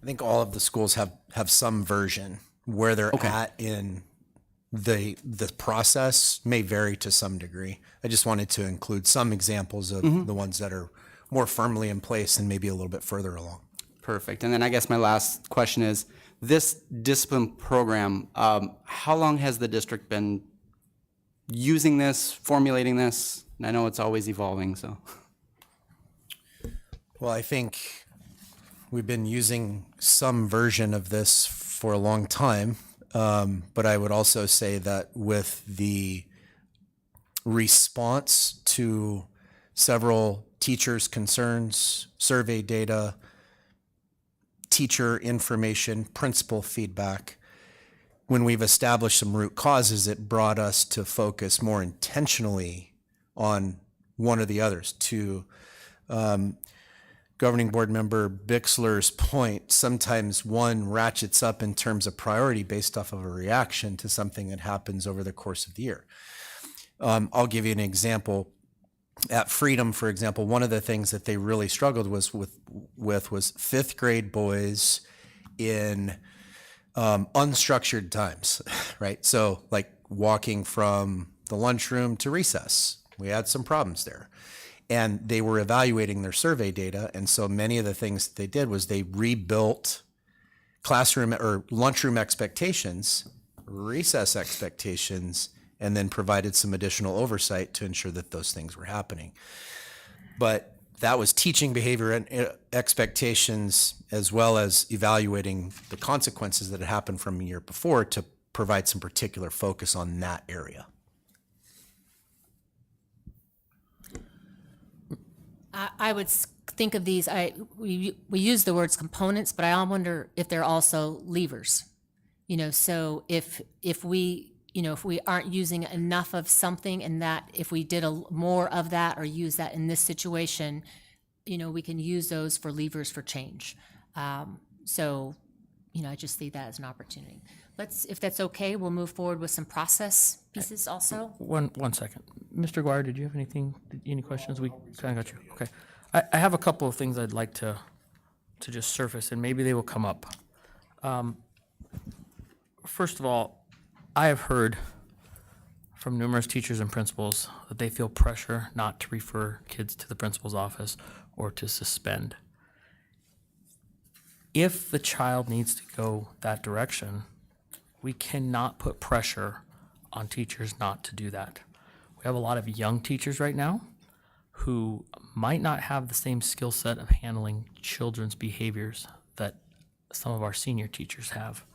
I think all of the schools have some version. Where they're at in the process may vary to some degree. I just wanted to include some examples of the ones that are more firmly in place and maybe a little bit further along. Perfect. And then I guess my last question is, this discipline program, how long has the district been using this, formulating this? And I know it's always evolving, so. Well, I think we've been using some version of this for a long time, but I would also say that with the response to several teachers' concerns, survey data, teacher information, principal feedback, when we've established some root causes, it brought us to focus more intentionally on one or the others. To Governing Board Member Bixler's point, sometimes one ratchets up in terms of priority based off of a reaction to something that happens over the course of the year. I'll give you an example. At Freedom, for example, one of the things that they really struggled was 5th grade boys in unstructured times, right? So like walking from the lunchroom to recess, we had some problems there. And they were evaluating their survey data, and so many of the things they did was they rebuilt classroom or lunchroom expectations, recess expectations, and then provided some additional oversight to ensure that those things were happening. But that was teaching behavior and expectations, as well as evaluating the consequences that had happened from a year before to provide some particular focus on that area. I would think of these, we use the words components, but I wonder if they're also levers. So if we aren't using enough of something, and that if we did more of that or use that in this situation, we can use those for levers for change. I just see that as an opportunity. If that's okay, we'll move forward with some process pieces also. One second. Mr. Guire, did you have any questions? We kind of got you. Okay. I have a couple of things I'd like to just surface, and maybe they will come up. First of all, I have heard from numerous teachers and principals that they feel pressure not to refer kids to the principal's office or to suspend. If the child needs to go that direction, we cannot put pressure on teachers not to do that. We have a lot of young teachers right now who might not have the same skill set of handling children's behaviors that some of our senior teachers have.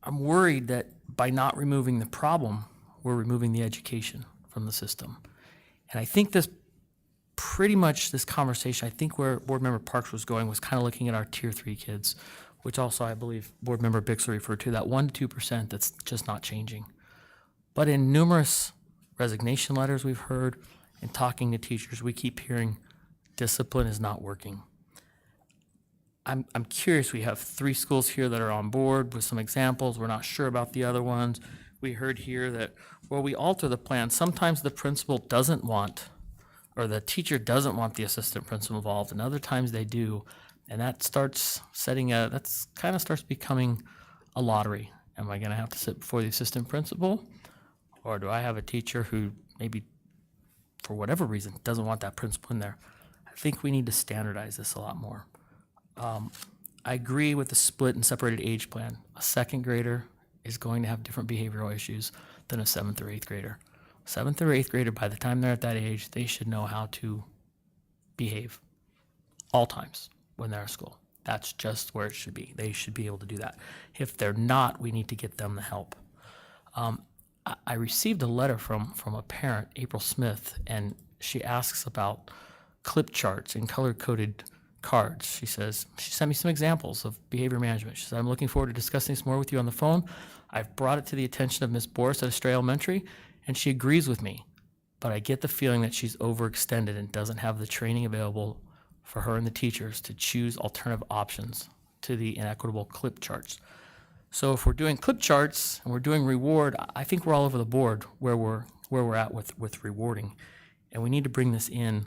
I'm worried that by not removing the problem, we're removing the education from the system. And I think this conversation, I think where Board Member Parks was going was kind of looking at our Tier 3 kids, which also I believe Board Member Bixler referred to, that 1% to 2% that's just not changing. But in numerous resignation letters we've heard and talking to teachers, we keep hearing discipline is not working. I'm curious, we have 3 schools here that are on board with some examples. We're not sure about the other ones. We heard here that, well, we alter the plan. Sometimes the principal doesn't want, or the teacher doesn't want the assistant principal involved, and other times they do. And that starts starts becoming a lottery. Am I gonna have to sit before the assistant principal? Or do I have a teacher who maybe, for whatever reason, doesn't want that principal in there? I think we need to standardize this a lot more. I agree with the split and separated age plan. A 2nd grader is going to have different behavioral issues than a 7th or 8th grader. 7th or 8th grader, by the time they're at that age, they should know how to behave all times when they're at school. That's just where it should be. They should be able to do that. If they're not, we need to get them the help. I received a letter from a parent, April Smith, and she asks about clip charts and color-coded cards. She sent me some examples of behavior management. She said, I'm looking forward to discussing this more with you on the phone. I've brought it to the attention of Ms. Boris at Estrella Elementary, and she agrees with me. But I get the feeling that she's overextended and doesn't have the training available for her and the teachers to choose alternative options to the inequitable clip charts. So if we're doing clip charts and we're doing reward, I think we're all over the board where we're at with rewarding. And we need to bring this in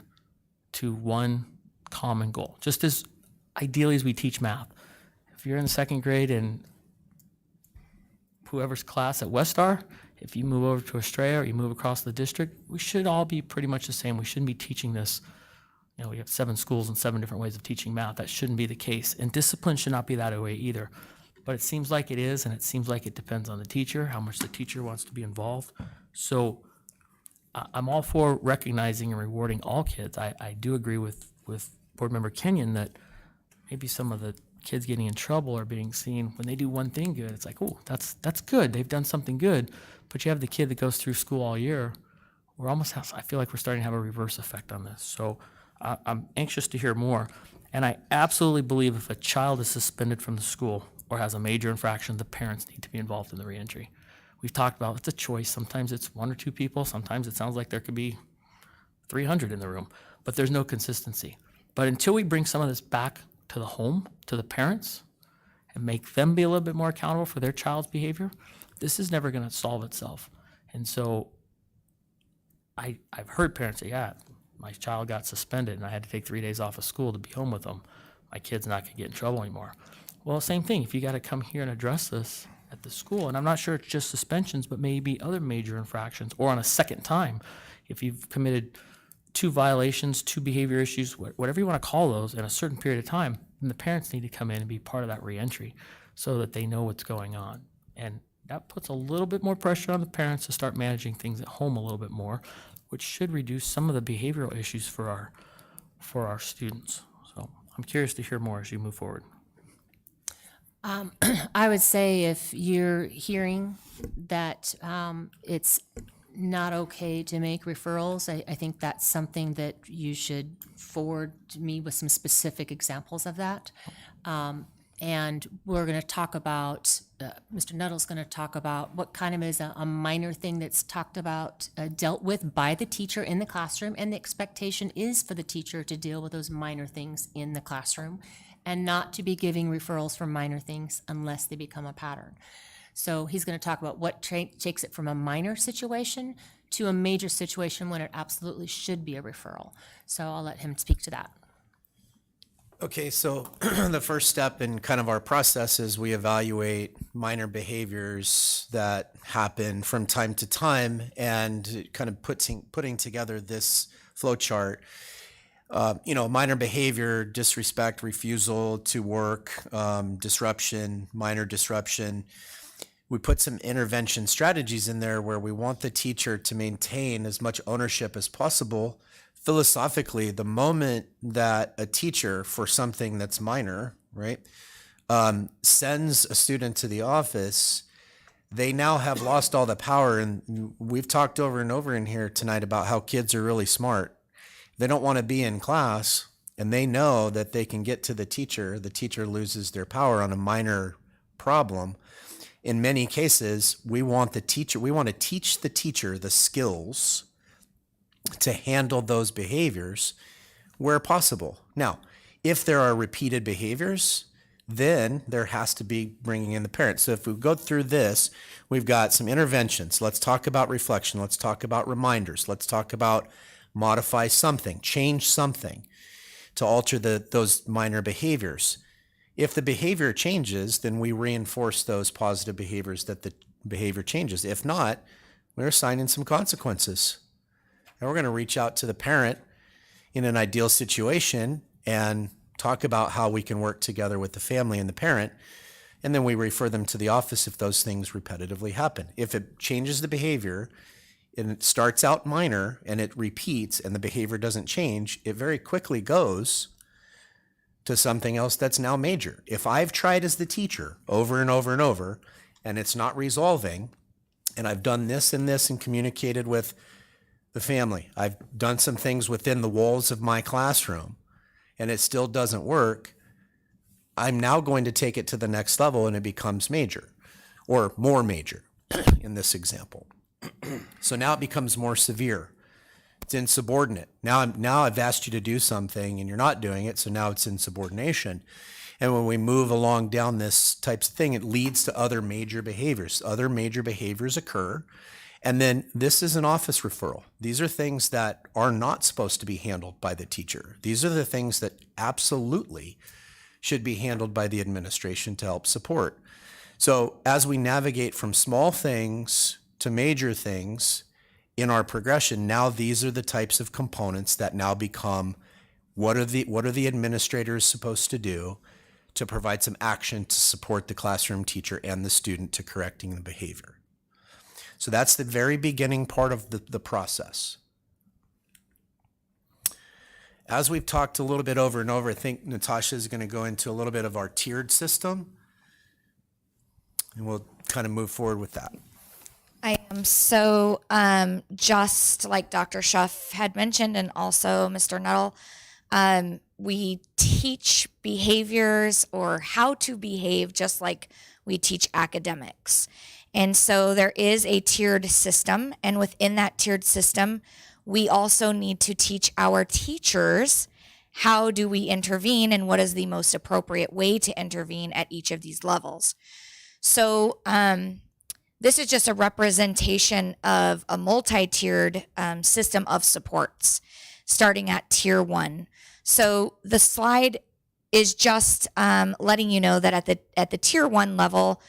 to one common goal, just as ideally as we teach math. If you're in the 2nd grade and whoever's class at Westar, if you move over to Estrella or you move across the district, we should all be pretty much the same. We shouldn't be teaching this. We have 7 schools and 7 different ways of teaching math. That shouldn't be the case. And discipline should not be that way either. But it seems like it is, and it seems like it depends on the teacher, how much the teacher wants to be involved. So I'm all for recognizing and rewarding all kids. I do agree with Board Member Kenyon that maybe some of the kids getting in trouble are being seen when they do one thing good. It's like, oh, that's good. They've done something good. But you have the kid that goes through school all year. I feel like we're starting to have a reverse effect on this. So I'm anxious to hear more. And I absolutely believe if a child is suspended from the school or has a major infraction, the parents need to be involved in the reentry. We've talked about it's a choice. Sometimes it's 1 or 2 people. Sometimes it sounds like there could be 300 in the room, but there's no consistency. But until we bring some of this back to the home, to the parents, and make them be a little bit more accountable for their child's behavior, this is never going to solve itself. And so I've heard parents say, yeah, my child got suspended and I had to take 3 days off of school to be home with them. My kid's not going to get in trouble anymore. Well, same thing. If you got to come here and address this at the school, and I'm not sure it's just suspensions, but maybe other major infractions, or on a second time, if you've committed 2 violations, 2 behavior issues, whatever you want to call those, in a certain period of time, then the parents need to come in and be part of that reentry so that they know what's going on. And that puts a little bit more pressure on the parents to start managing things at home a little bit more, which should reduce some of the behavioral issues for our students. So I'm curious to hear more as you move forward. I would say if you're hearing that it's not okay to make referrals, I think that's something that you should forward to me with some specific examples of that. And we're going to talk about, Mr. Nuttall's going to talk about what kind of is a minor thing that's talked about, dealt with by the teacher in the classroom, and the expectation is for the teacher to deal with those minor things in the classroom and not to be giving referrals for minor things unless they become a pattern. So he's going to talk about what takes it from a minor situation to a major situation when it absolutely should be a referral. So I'll let him speak to that. Okay, so the first step in kind of our process is we evaluate minor behaviors that happen from time to time and kind of putting together this flow chart. Minor behavior, disrespect, refusal to work, disruption, minor disruption. We put some intervention strategies in there where we want the teacher to maintain as much ownership as possible. Philosophically, the moment that a teacher for something that's minor, right, sends a student to the office, they now have lost all the power. And we've talked over and over in here tonight about how kids are really smart. They don't want to be in class, and they know that they can get to the teacher loses their power on a minor problem. in many cases, we want to teach the teacher the skills to handle those behaviors where possible. Now, if there are repeated behaviors, then there has to be bringing in the parent. So if we go through this, we've got some interventions. Let's talk about reflection. Let's talk about reminders. Let's talk about modify something, change something to alter those minor behaviors. If the behavior changes, then we reinforce those positive behaviors that the behavior changes. If not, we're assigning some consequences. And we're going to reach out to the parent in an ideal situation and talk about how we can work together with the family and the parent. And then we refer them to the office if those things repetitively happen. If it changes the behavior and it starts out minor and it repeats and the behavior doesn't change, it very quickly goes to something else that's now major. If I've tried as the teacher over and over and over and it's not resolving, and I've done this and this and communicated with the family, I've done some things within the walls of my classroom, and it still doesn't work, I'm now going to take it to the next level and it becomes major or more major in this example. So now it becomes more severe. It's insubordinate. Now I've asked you to do something and you're not doing it, so now it's insubordination. And when we move along down this types of thing, it leads to other major behaviors. Other major behaviors occur. And then this is an office referral. These are things that are not supposed to be handled by the teacher. These are the things that absolutely should be handled by the administration to help support. So as we navigate from small things to major things in our progression, now these are the types of components that now become what are the administrators supposed to do to provide some action to support the classroom teacher and the student to correcting the behavior. So that's the very beginning part of the process. As we've talked a little bit over and over, I think Natasha is going to go into a little bit of our tiered system, and we'll kind of move forward with that. I am. So just like Dr. Schuff had mentioned, and also Mr. Nuttall, we teach behaviors or how to behave just like we teach academics. And so there is a tiered system, and within that tiered system, we also need to teach our teachers how do we intervene and what is the most appropriate way to intervene at each of these levels. So this is just a representation of a multi-tiered system of supports, starting at tier 1. So the slide is just letting you know that at the tier 1 level,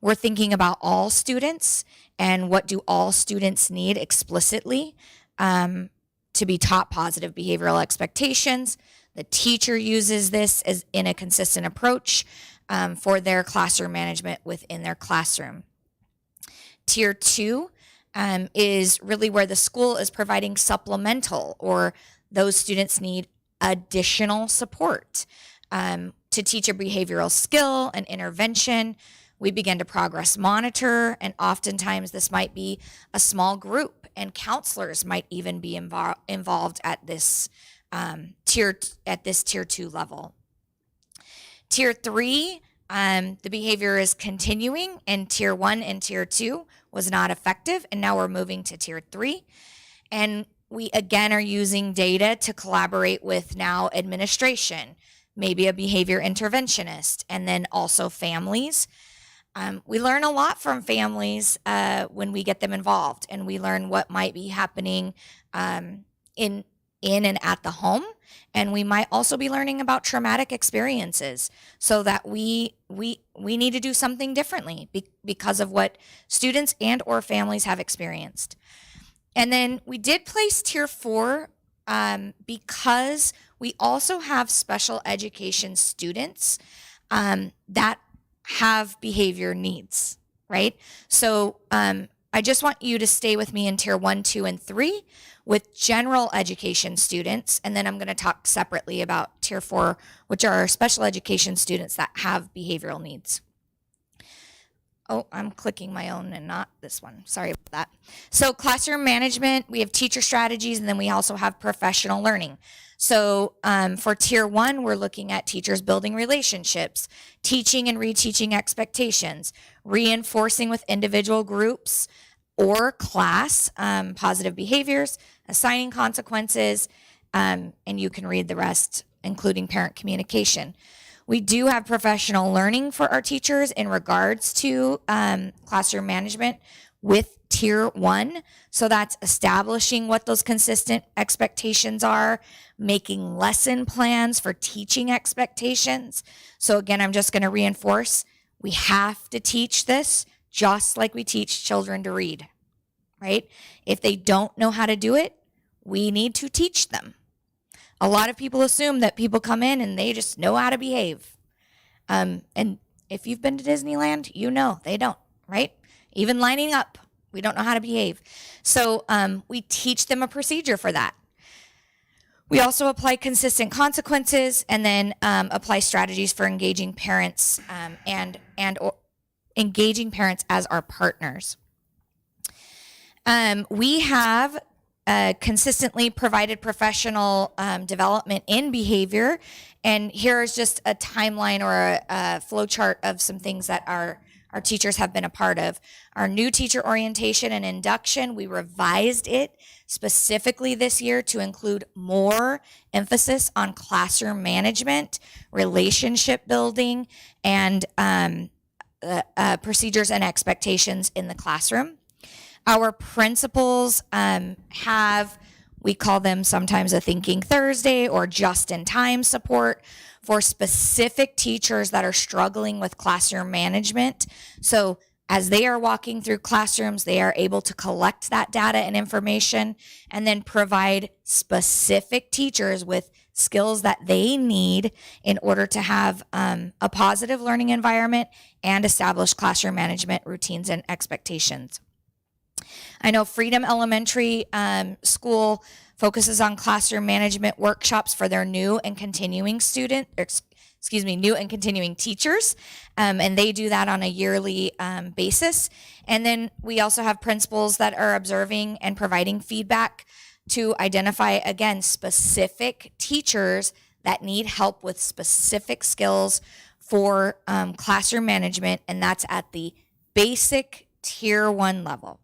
we're thinking about all students and what do all students need explicitly to be taught positive behavioral expectations. The teacher uses this as in a consistent approach for their classroom management within their classroom. Tier 2 is really where the school is providing supplemental, or those students need additional support to teach a behavioral skill and intervention. We begin to progress monitor, and oftentimes this might be a small group, and counselors might even be involved at this tier 2 level. Tier 3, the behavior is continuing, and tier 1 and tier 2 was not effective, and now we're moving to tier 3. And we again are using data to collaborate with now administration, maybe a behavior interventionist, and then also families. We learn a lot from families when we get them involved, and we learn what might be happening in and at the home, and we might also be learning about traumatic experiences, so that we need to do something differently because of what students and or families have experienced. And then we did place tier 4 because we also have special education students that have behavior needs, right? So I just want you to stay with me in tier 1, 2, and 3 with general education students, and then I'm going to talk separately about tier 4, which are our special education students that have behavioral needs. Oh, I'm clicking my own and not this one. Sorry about that. So classroom management, we have teacher strategies, and then we also have professional learning. So for tier 1, we're looking at teachers building relationships, teaching and reteaching expectations, reinforcing with individual groups or class positive behaviors, assigning consequences, and you can read the rest, including parent communication. We do have professional learning for our teachers in regards to classroom management with tier 1. So that's establishing what those consistent expectations are, making lesson plans for teaching expectations. So again, I'm just going to reinforce, we have to teach this just like we teach children to read, right? If they don't know how to do it, we need to teach them. A lot of people assume that people come in and they just know how to behave. And if you've been to Disneyland, you know they don't, right? Even lining up, we don't know how to behave. So we teach them a procedure for that. We also apply consistent consequences and then apply strategies for engaging parents and engaging parents as our partners. We have consistently provided professional development in behavior. And here is just a timeline or a flow chart of some things that our teachers have been a part of. Our new teacher orientation and induction, we revised it specifically this year to include more emphasis on classroom management, relationship building, and procedures and expectations in the classroom. Our principals have, we call them sometimes a Thinking Thursday or just-in-time support for specific teachers that are struggling with classroom management. So as they are walking through classrooms, they are able to collect that data and information and then provide specific teachers with skills that they need in order to have a positive learning environment and establish classroom management routines and expectations. I know Freedom Elementary School focuses on classroom management workshops for their new and continuing new and continuing teachers, and they do that on a yearly basis. And then we also have principals that are observing and providing feedback to identify, again, specific teachers that need help with specific skills for classroom management, and that's at the basic tier 1 level.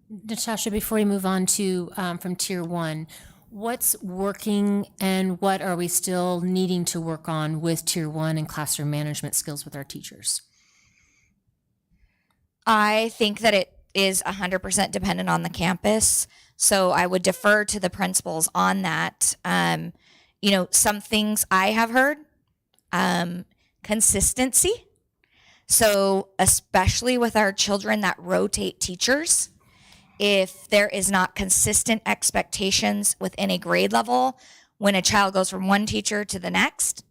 Natasha, before we move on to from tier 1, what's working and what are we still needing to work on with tier 1 and classroom management skills with our teachers? I think that it is 100% dependent on the campus. So I would defer to the principals on that. Some things I have heard, consistency. So especially with our children that rotate teachers, if there is not consistent expectations within a grade level, when a child goes from one teacher to the next,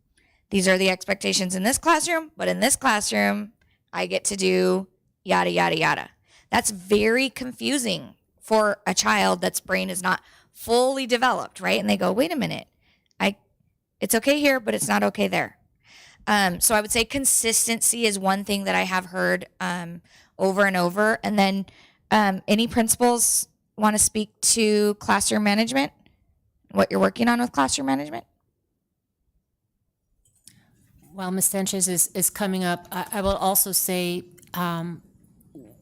these are the expectations in this classroom, but in this classroom, I get to do yada, yada, yada. That's very confusing for a child that's brain is not fully developed, right? And they go, wait a minute, it's okay here, but it's not okay there. So I would say consistency is one thing that I have heard over and over. And then any principals want to speak to classroom management, what you're working on with classroom management? While Ms. Sanchez is coming up, I will also say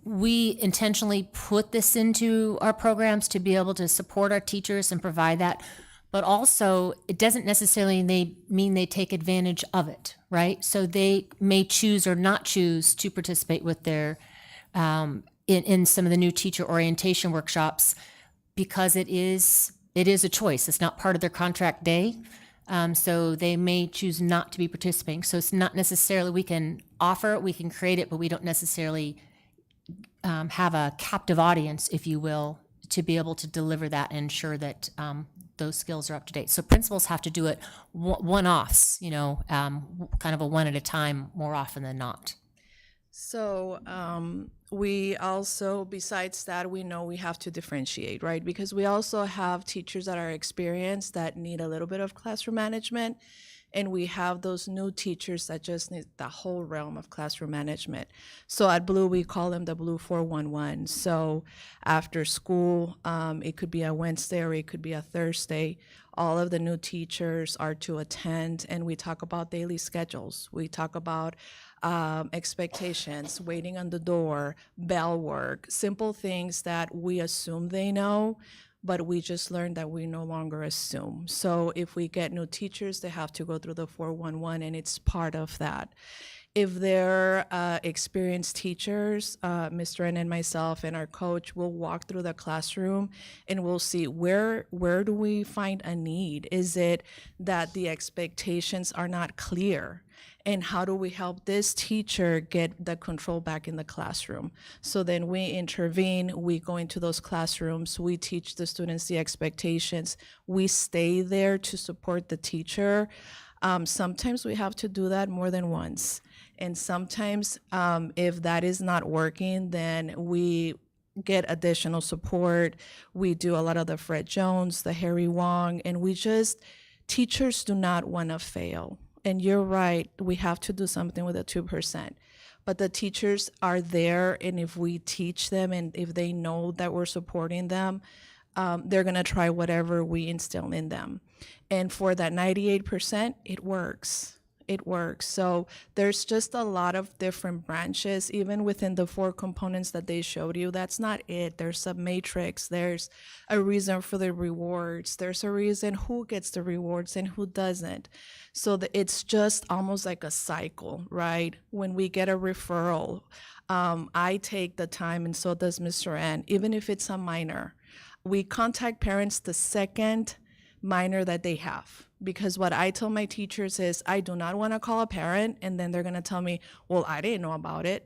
we intentionally put this into our programs to be able to support our teachers and provide that, but also it doesn't necessarily mean they take advantage of it, right? So they may choose or not choose to participate with their in some of the new teacher orientation workshops because it is a choice. It's not part of their contract day. So they may choose not to be participating. So it's not necessarily, we can offer it, we can create it, but we don't necessarily have a captive audience, if you will, to be able to deliver that and ensure that those skills are up to date. So principals have to do it one-offs, kind of a one at a time more often than not. So we also, besides that, we know we have to differentiate, right? Because we also have teachers that are experienced that need a little bit of classroom management, And we have those new teachers that just need the whole realm of classroom management. So at Blue, we call them the Blue 411. So after school, it could be a Wednesday or it could be a Thursday. All of the new teachers are to attend, and we talk about daily schedules. We talk about expectations, waiting on the door, bell work, simple things that we assume they know, but we just learned that we no longer assume. So if we get new teachers, they have to go through the 411, and it's part of that. If they're experienced teachers, Mr. N and myself and our coach will walk through the classroom and we'll see where do we find a need? Is it that the expectations are not clear? And how do we help this teacher get the control back in the classroom? So then we intervene, we go into those classrooms, we teach the students the expectations, we stay there to support the teacher. Sometimes we have to do that more than once. And sometimes if that is not working, then we get additional support. We do a lot of the Fred Jones, the Harry Wong, and teachers do not want to fail. And you're right, we have to do something with the 2%. But the teachers are there, and if we teach them and if they know that we're supporting them, they're going to try whatever we instill in them. And for that 98%, it works. It works. So there's just a lot of different branches, even within the 4 components that they showed you. That's not it. There's a matrix. There's a reason for the rewards. There's a reason who gets the rewards and who doesn't. So it's just almost like a cycle, right? When we get a referral, I take the time, and so does Mr. N, even if it's a minor. We contact parents the second minor that they have, because what I tell my teachers is I do not want to call a parent and then they're going to tell me, well, I didn't know about it.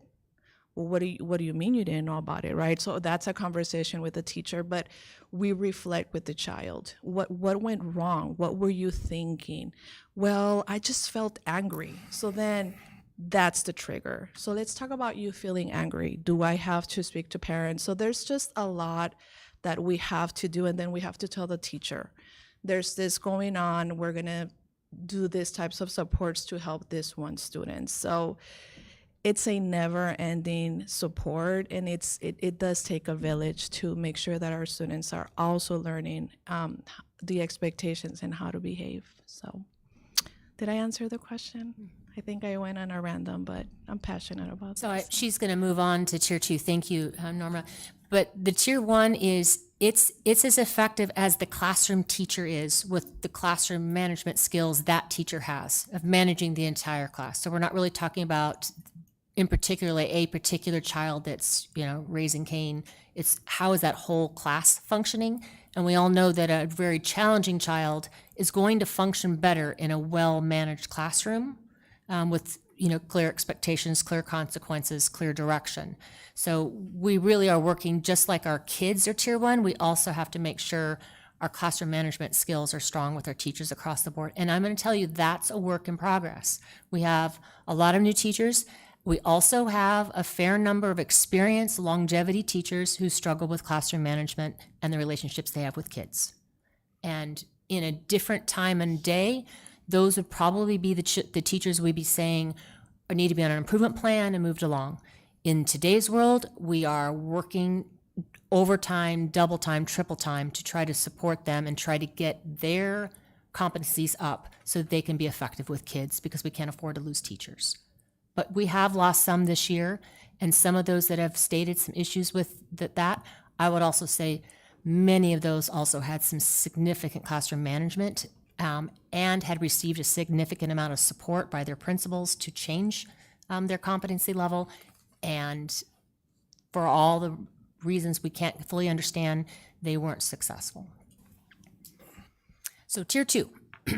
Well, what do you mean you didn't know about it, right? So that's a conversation with the teacher, but we reflect with the child. What went wrong? What were you thinking? Well, I just felt angry. So then that's the trigger. So let's talk about you feeling angry. Do I have to speak to parents? So there's just a lot that we have to do, and then we have to tell the teacher, there's this going on, we're gonna do these types of supports to help this one student. So it's a never-ending support, and it does take a village to make sure that our students are also learning the expectations and how to behave. So did I answer the question? I think I went on a random, but I'm passionate about So this. she's going to move on to tier 2. Thank you, Norma. But the tier 1 is, it's as effective as the classroom teacher is with the classroom management skills that teacher has of managing the entire class. So we're not really talking about, in particular, a particular child that's, raising Cain. It's how is that whole class functioning? And we all know that a very challenging child is going to function better in a well-managed classroom with clear expectations, clear consequences, clear direction. So we really are working just like our kids are tier 1. We also have to make sure our classroom management skills are strong with our teachers across the board. And I'm going to tell you, that's a work in progress. We have a lot of new teachers. We also have a fair number of experienced longevity teachers who struggle with classroom management and the relationships they have with kids. And in a different time and day, those would probably be the teachers we'd be saying need to be on an improvement plan and moved along. In today's world, we are working overtime, double time, triple time to try to support them and try to get their competencies up so that they can be effective with kids, because we can't afford to lose teachers. But we have lost some this year, and some of those that have stated some issues with that, I would also say many of those also had some significant classroom management and had received a significant amount of support by their principals to change their competency level. And for all the reasons we can't fully understand, they weren't successful. So tier 2.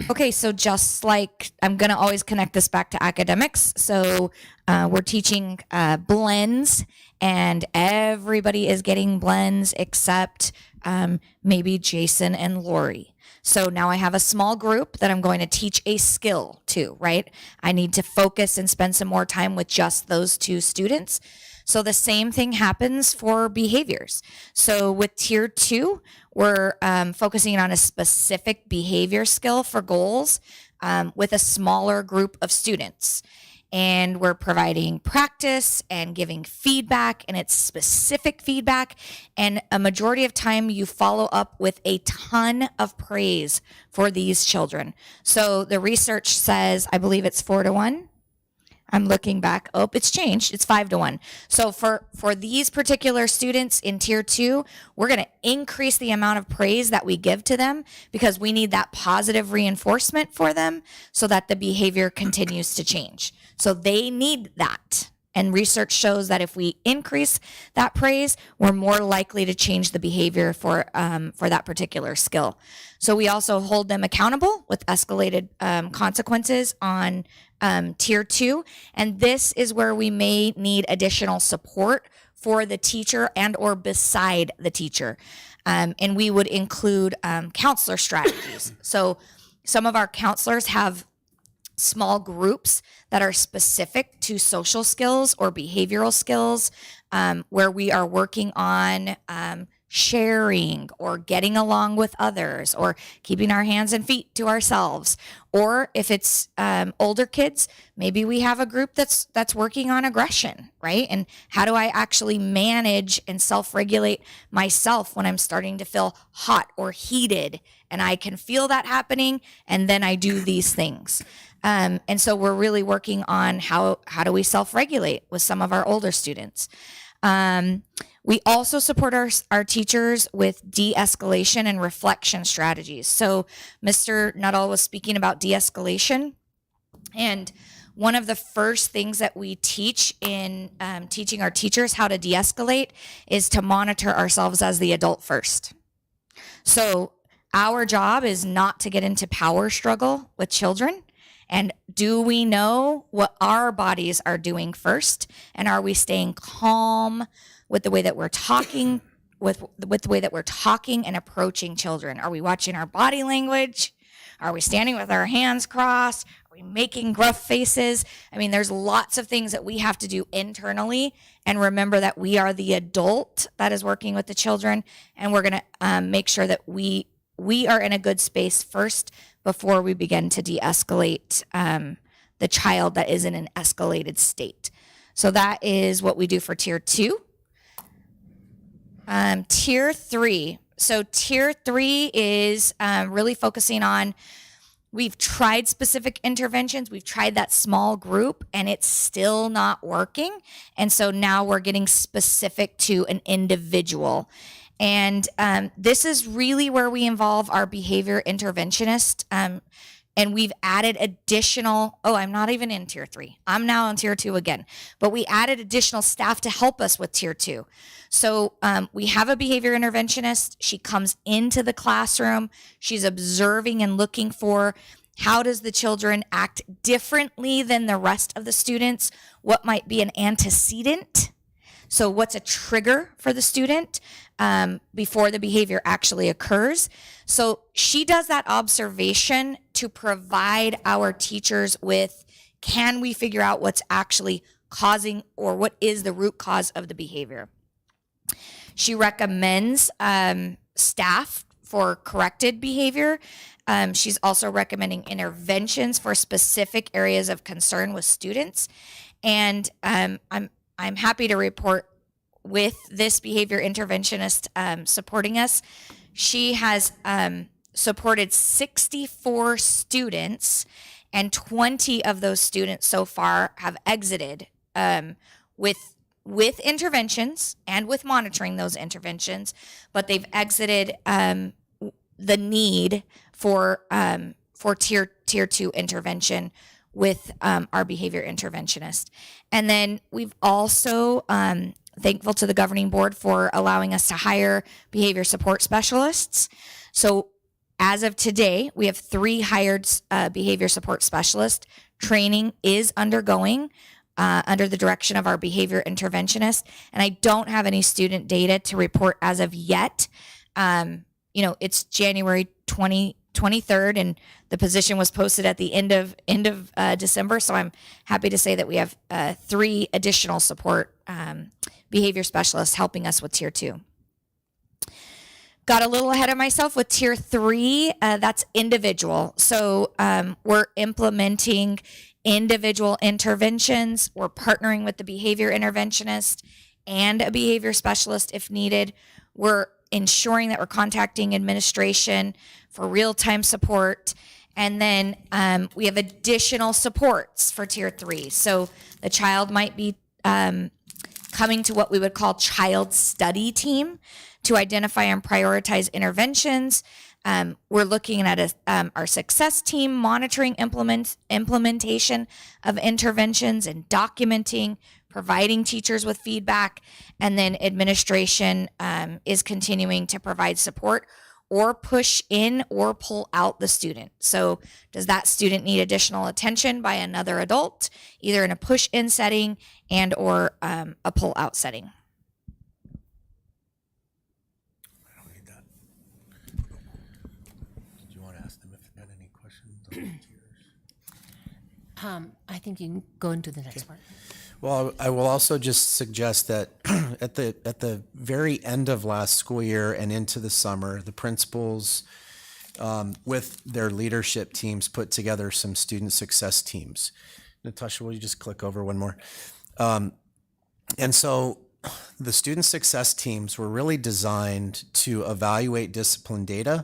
Okay, so just like I'm going to always connect this back to academics. So we're teaching blends, and everybody is getting blends except maybe Jason and Lori. So now I have a small group that I'm going to teach a skill to, right? I need to focus and spend some more time with just those 2 students. So the same thing happens for behaviors. So with tier 2, we're focusing on a specific behavior skill for goals. with a smaller group of students. And we're providing practice and giving feedback, and it's specific feedback. And a majority of time you follow up with a ton of praise for these children. So the research says, I believe it's 4-1. I'm looking back. Oh, it's changed. It's 5-1. So for these particular students in tier 2, we're going to increase the amount of praise that we give to them because we need that positive reinforcement for them so that the behavior continues to change. So they need that. And research shows that if we increase that praise, we're more likely to change the behavior for that particular skill. So we also hold them accountable with escalated consequences on tier 2. And this is where we may need additional support for the teacher and or beside the teacher. And we would include counselor strategies. So some of our counselors have small groups that are specific to social skills or behavioral skills, where we are working on sharing or getting along with others or keeping our hands and feet to ourselves. Or if it's older kids, maybe we have a group that's working on aggression, right? And how do I actually manage and self-regulate myself when I'm starting to feel hot or heated and I can feel that happening and then I do these things. And so we're really working on how do we self-regulate with some of our older students. We also support our teachers with de-escalation and reflection strategies. So Mr. Nuttall was speaking about de-escalation, and one of the first things that we teach in teaching our teachers how to de-escalate is to monitor ourselves as the adult first. So our job is not to get into power struggle with children. And do we know what our bodies are doing first? And are we staying calm with the way that we're talking, with the way that we're talking and approaching children? Are we watching our body language? Are we standing with our hands crossed? Are we making gruff faces? I mean, there's lots of things that we have to do internally, and remember that we are the adult that is working with the children, and we're going to make sure that we are in a good space first before we begin to de-escalate the child that is in an escalated state. So that is what we do for tier 2. Tier 3. So tier 3 is really focusing on, we've tried specific interventions, we've tried that small group, and it's still not working. And so now we're getting specific to an individual. And this is really where we involve our behavior interventionist. And we've added additional, I'm not even in tier 3. I'm now on tier 2 again. But we added additional staff to help us with tier 2. So we have a behavior interventionist. She comes into the classroom. She's observing and looking for, how does the children act differently than the rest of the students? What might be an antecedent? So what's a trigger for the student before the behavior actually occurs? So she does that observation to provide our teachers with, can we figure out what's actually causing, or what is the root cause of the behavior? She recommends staff for corrected behavior. She's also recommending interventions for specific areas of concern with students. And I'm happy to report, with this behavior interventionist supporting us, she has supported 64 students, and 20 of those students so far have exited with interventions and with monitoring those interventions, but they've exited the need for tier 2 intervention with our behavior interventionist. And then we've also thankful to the governing board for allowing us to hire behavior support specialists. So as of today, we have 3 hired behavior support specialists. Training is undergoing under the direction of our behavior interventionist. And I don't have any student data to report as of yet. It's January 23rd, and the position was posted at the end of December. So I'm happy to say that we have 3 additional support behavior specialists helping us with tier 2. got a little ahead of myself with tier 3. That's individual. So we're implementing individual interventions. We're partnering with the behavior interventionist and a behavior specialist if needed. We're ensuring that we're contacting administration for real-time support. And then we have additional supports for tier 3. So the child might be coming to what we would call child study team to identify and prioritize interventions. We're looking at our success team monitoring implementation of interventions and documenting, providing teachers with feedback, and then administration is continuing to provide support or push in or pull out the student. So does that student need additional attention by another adult, either in a push-in setting and or a pull-out setting? I don't need that. Do you want to ask them if they had any questions on the tiers? I think you can go into the next part. Well, I will also just suggest that at the very end of last school year and into the summer, the principals with their leadership teams put together some student success teams. Natasha, will you just click over one more? And so the student success teams were really designed to evaluate discipline data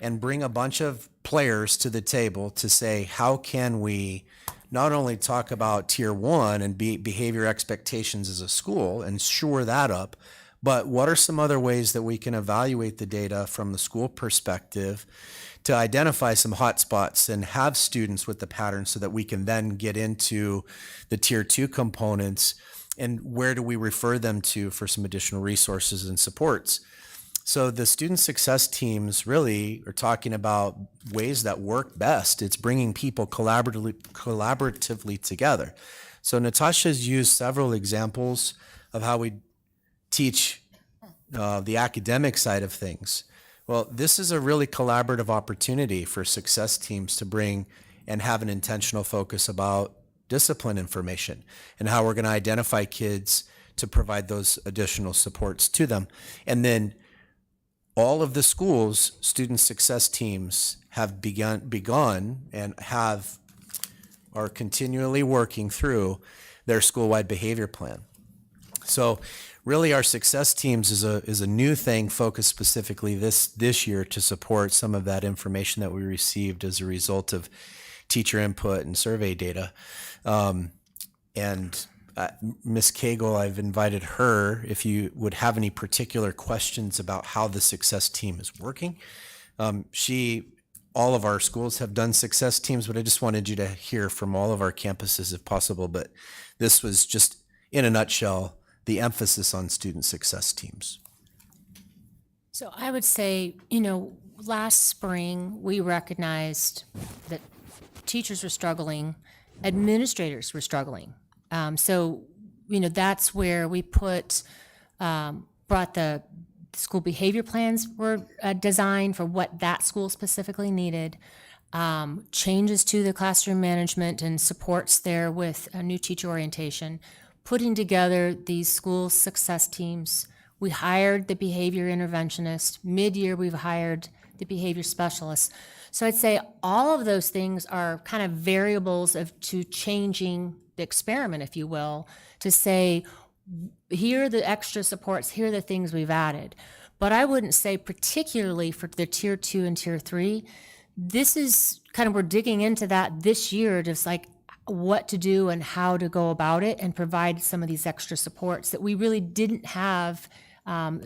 and bring a bunch of players to the table to say, how can we not only talk about tier 1 and behavior expectations as a school and shore that up, but what are some other ways that we can evaluate the data from the school perspective to identify some hot spots and have students with the patterns so that we can then get into the tier 2 components and where do we refer them to for some additional resources and supports. So the student success teams really are talking about ways that work best. It's bringing people collaboratively together. So Natasha's used several examples of how we teach the academic side of things. Well, this is a really collaborative opportunity for success teams to bring and have an intentional focus about discipline information and how we're going to identify kids to provide those additional supports to them. And then all of the schools' student success teams have begun and are continually working through their school-wide behavior plan. So really our success teams is a new thing focused specifically this year to support some of that information that we received as a result of teacher input and survey data. Ms. Cagle, I've invited her if you would have any particular questions about how the success team is working. All of our schools have done success teams, but I just wanted you to hear from all of our campuses if possible. But this was just, in a nutshell, the emphasis on student success teams. So I would say, last spring, we recognized that teachers were struggling, administrators were struggling. That's where we brought the school behavior plans were designed for what that school specifically needed. Changes to the classroom management and supports there with a new teacher orientation, putting together these school success teams. We hired the behavior interventionist. Mid-year, we've hired the behavior specialist. So I'd say all of those things are kind of variables to changing the experiment, if you will, to say, here are the extra supports, here are the things we've added. But I wouldn't say particularly for the tier 2 and tier 3, this is kind of, we're digging into that this year, just like what to do and how to go about it and provide some of these extra supports that we really didn't have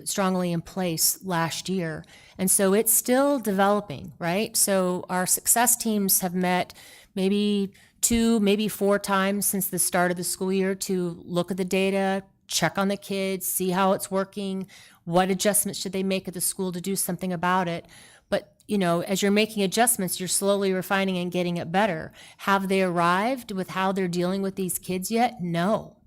strongly in place last year. And so it's still developing, right? So our success teams have met maybe 2, maybe 4 times since the start of the school year to look at the data, check on the kids, see how it's working, what adjustments should they make at the school to do something about it. But, as you're making adjustments, you're slowly refining and getting it better. Have they arrived with how they're dealing with these kids yet? No.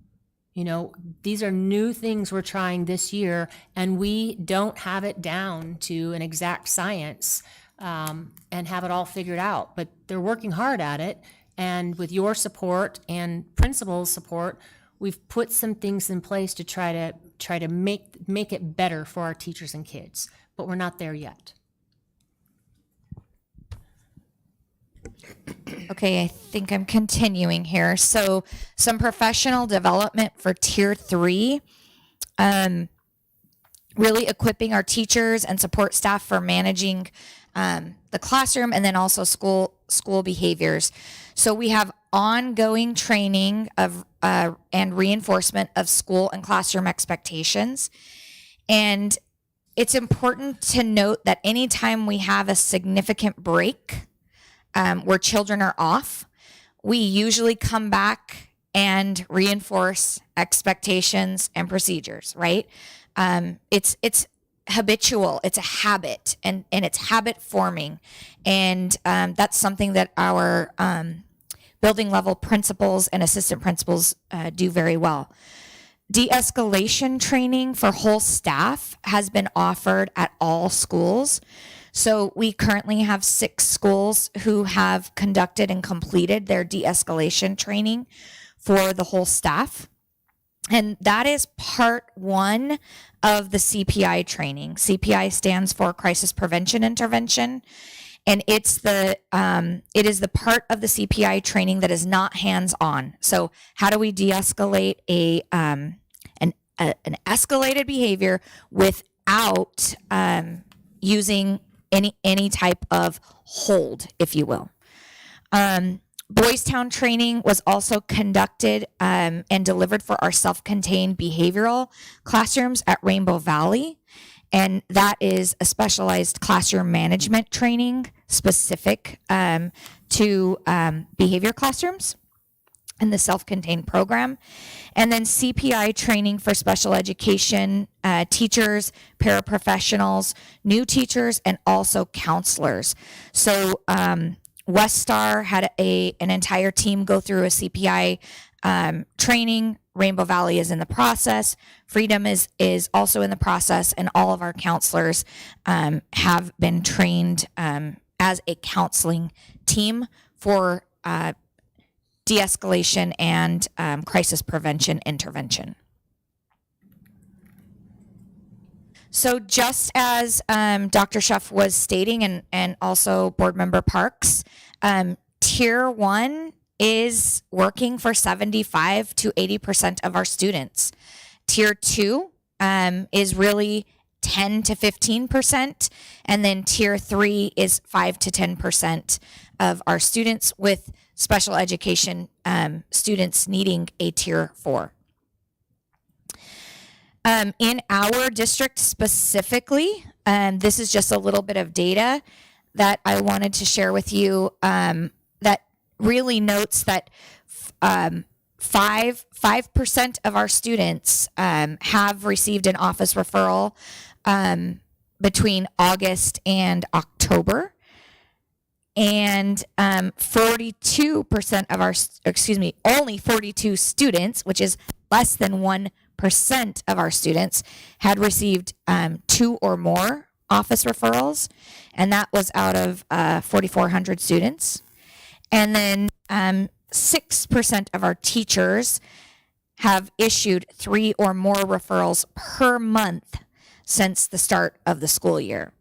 These are new things we're trying this year, and we don't have it down to an exact science and have it all figured out. But they're working hard at it. And with your support and principals' support, we've put some things in place to try to make it better for our teachers and kids, but we're not there yet. Okay, I think I'm continuing here. So some professional development for Tier 3, really equipping our teachers and support staff for managing the classroom, and then also school behaviors. So we have ongoing training of and reinforcement of school and classroom expectations. And it's important to note that anytime we have a significant break where children are off, we usually come back and reinforce expectations and procedures, right? It's habitual, it's a habit, and it's habit forming. And that's something that our building level principals and assistant principals do very well. De-escalation training for whole staff has been offered at all schools. So we currently have 6 schools who have conducted and completed their de-escalation training for the whole staff. And that is part 1 of the CPI training. CPI stands for Crisis Prevention Intervention. And it is the part of the CPI training that is not hands-on. So how do we de-escalate an escalated behavior without using any type of hold, if you will? Boys Town training was also conducted and delivered for our self-contained behavioral classrooms at Rainbow Valley. And that is a specialized classroom management training specific to behavior classrooms in the self-contained program. And then CPI training for special education teachers, paraprofessionals, new teachers, and also counselors. So West Star had an entire team go through a CPI training. Rainbow Valley is in the process. Freedom is also in the process, and all of our counselors have been trained as a counseling team for de-escalation and crisis prevention intervention. So just as Dr. Schuff was stating, and also Board Member Parks, Tier 1 is working for 75 to 80% of our students. Tier 2 is really 10 to 15%, and then Tier 3 is 5 to 10% of our students, with special education students needing a Tier 4. In our district specifically, this is just a little bit of data that I wanted to share with you that really notes that 5% of our students have received an office referral between August and October. And 42% of our, only 42 students, which is less than 1% of our students, had received 2 or more office referrals, and that was out of 4,400 students. And then 6% of our teachers have issued 3 or more referrals per month since the start of the school year.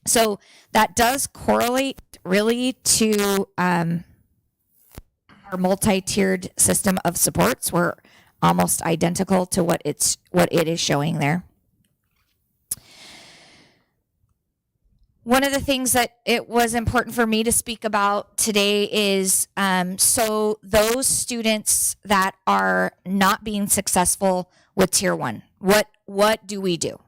So that does correlate really to our multi-tiered system of supports. We're almost identical to what it is showing there. One of the things that it was important for me to speak about today is so those students that are not being successful with Tier 1, what do we do?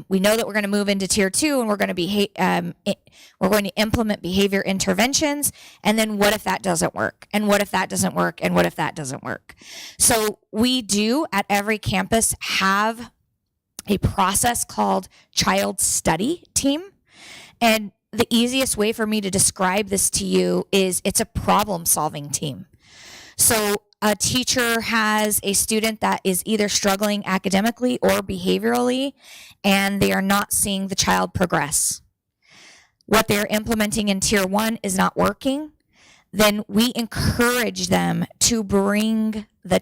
We know that we're going to move into Tier 2, and we're going to implement behavior interventions. And then what if that doesn't work? And what if that doesn't work? And what if that doesn't work? So we do at every campus have a process called Child Study Team. And the easiest way for me to describe this to you is it's a problem-solving team. So a teacher has a student that is either struggling academically or behaviorally, and they are not seeing the child progress. What they're implementing in Tier 1 is not working. then we encourage them to bring the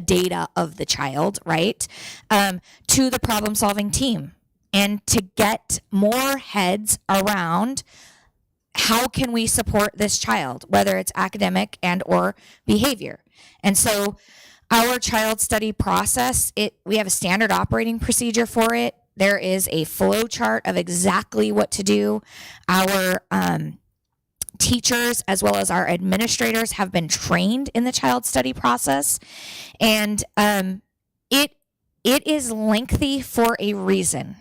data of the child, right, to the problem solving team and to get more heads around how can we support this child, whether it's academic and or behavior. And so our child study process, we have a standard operating procedure for it. There is a flow chart of exactly what to do. Our teachers as well as our administrators have been trained in the child study process. And it is lengthy for a reason,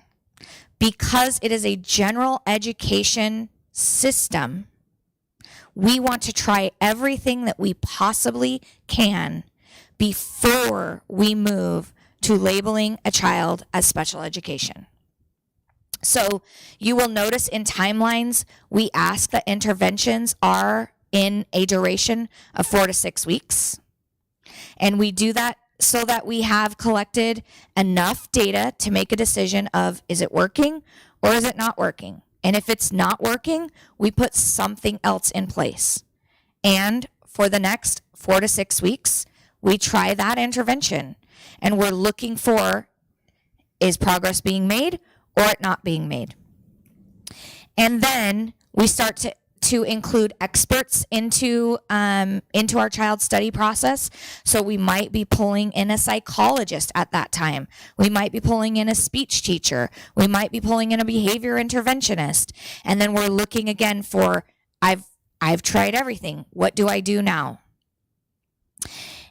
because it is a general education system. We want to try everything that we possibly can before we move to labeling a child as special education. So you will notice in timelines, we ask that interventions are in a duration of 4 to 6 weeks. And we do that so that we have collected enough data to make a decision of, is it working or is it not working? And if it's not working, we put something else in place. And for the next 4 to 6 weeks, we try that intervention. And we're looking for, is progress being made or it not being made? And then we start to include experts into our child study process. So we might be pulling in a psychologist at that time. We might be pulling in a speech teacher. We might be pulling in a behavior interventionist. And then we're looking again for, I've tried everything. What do I do now?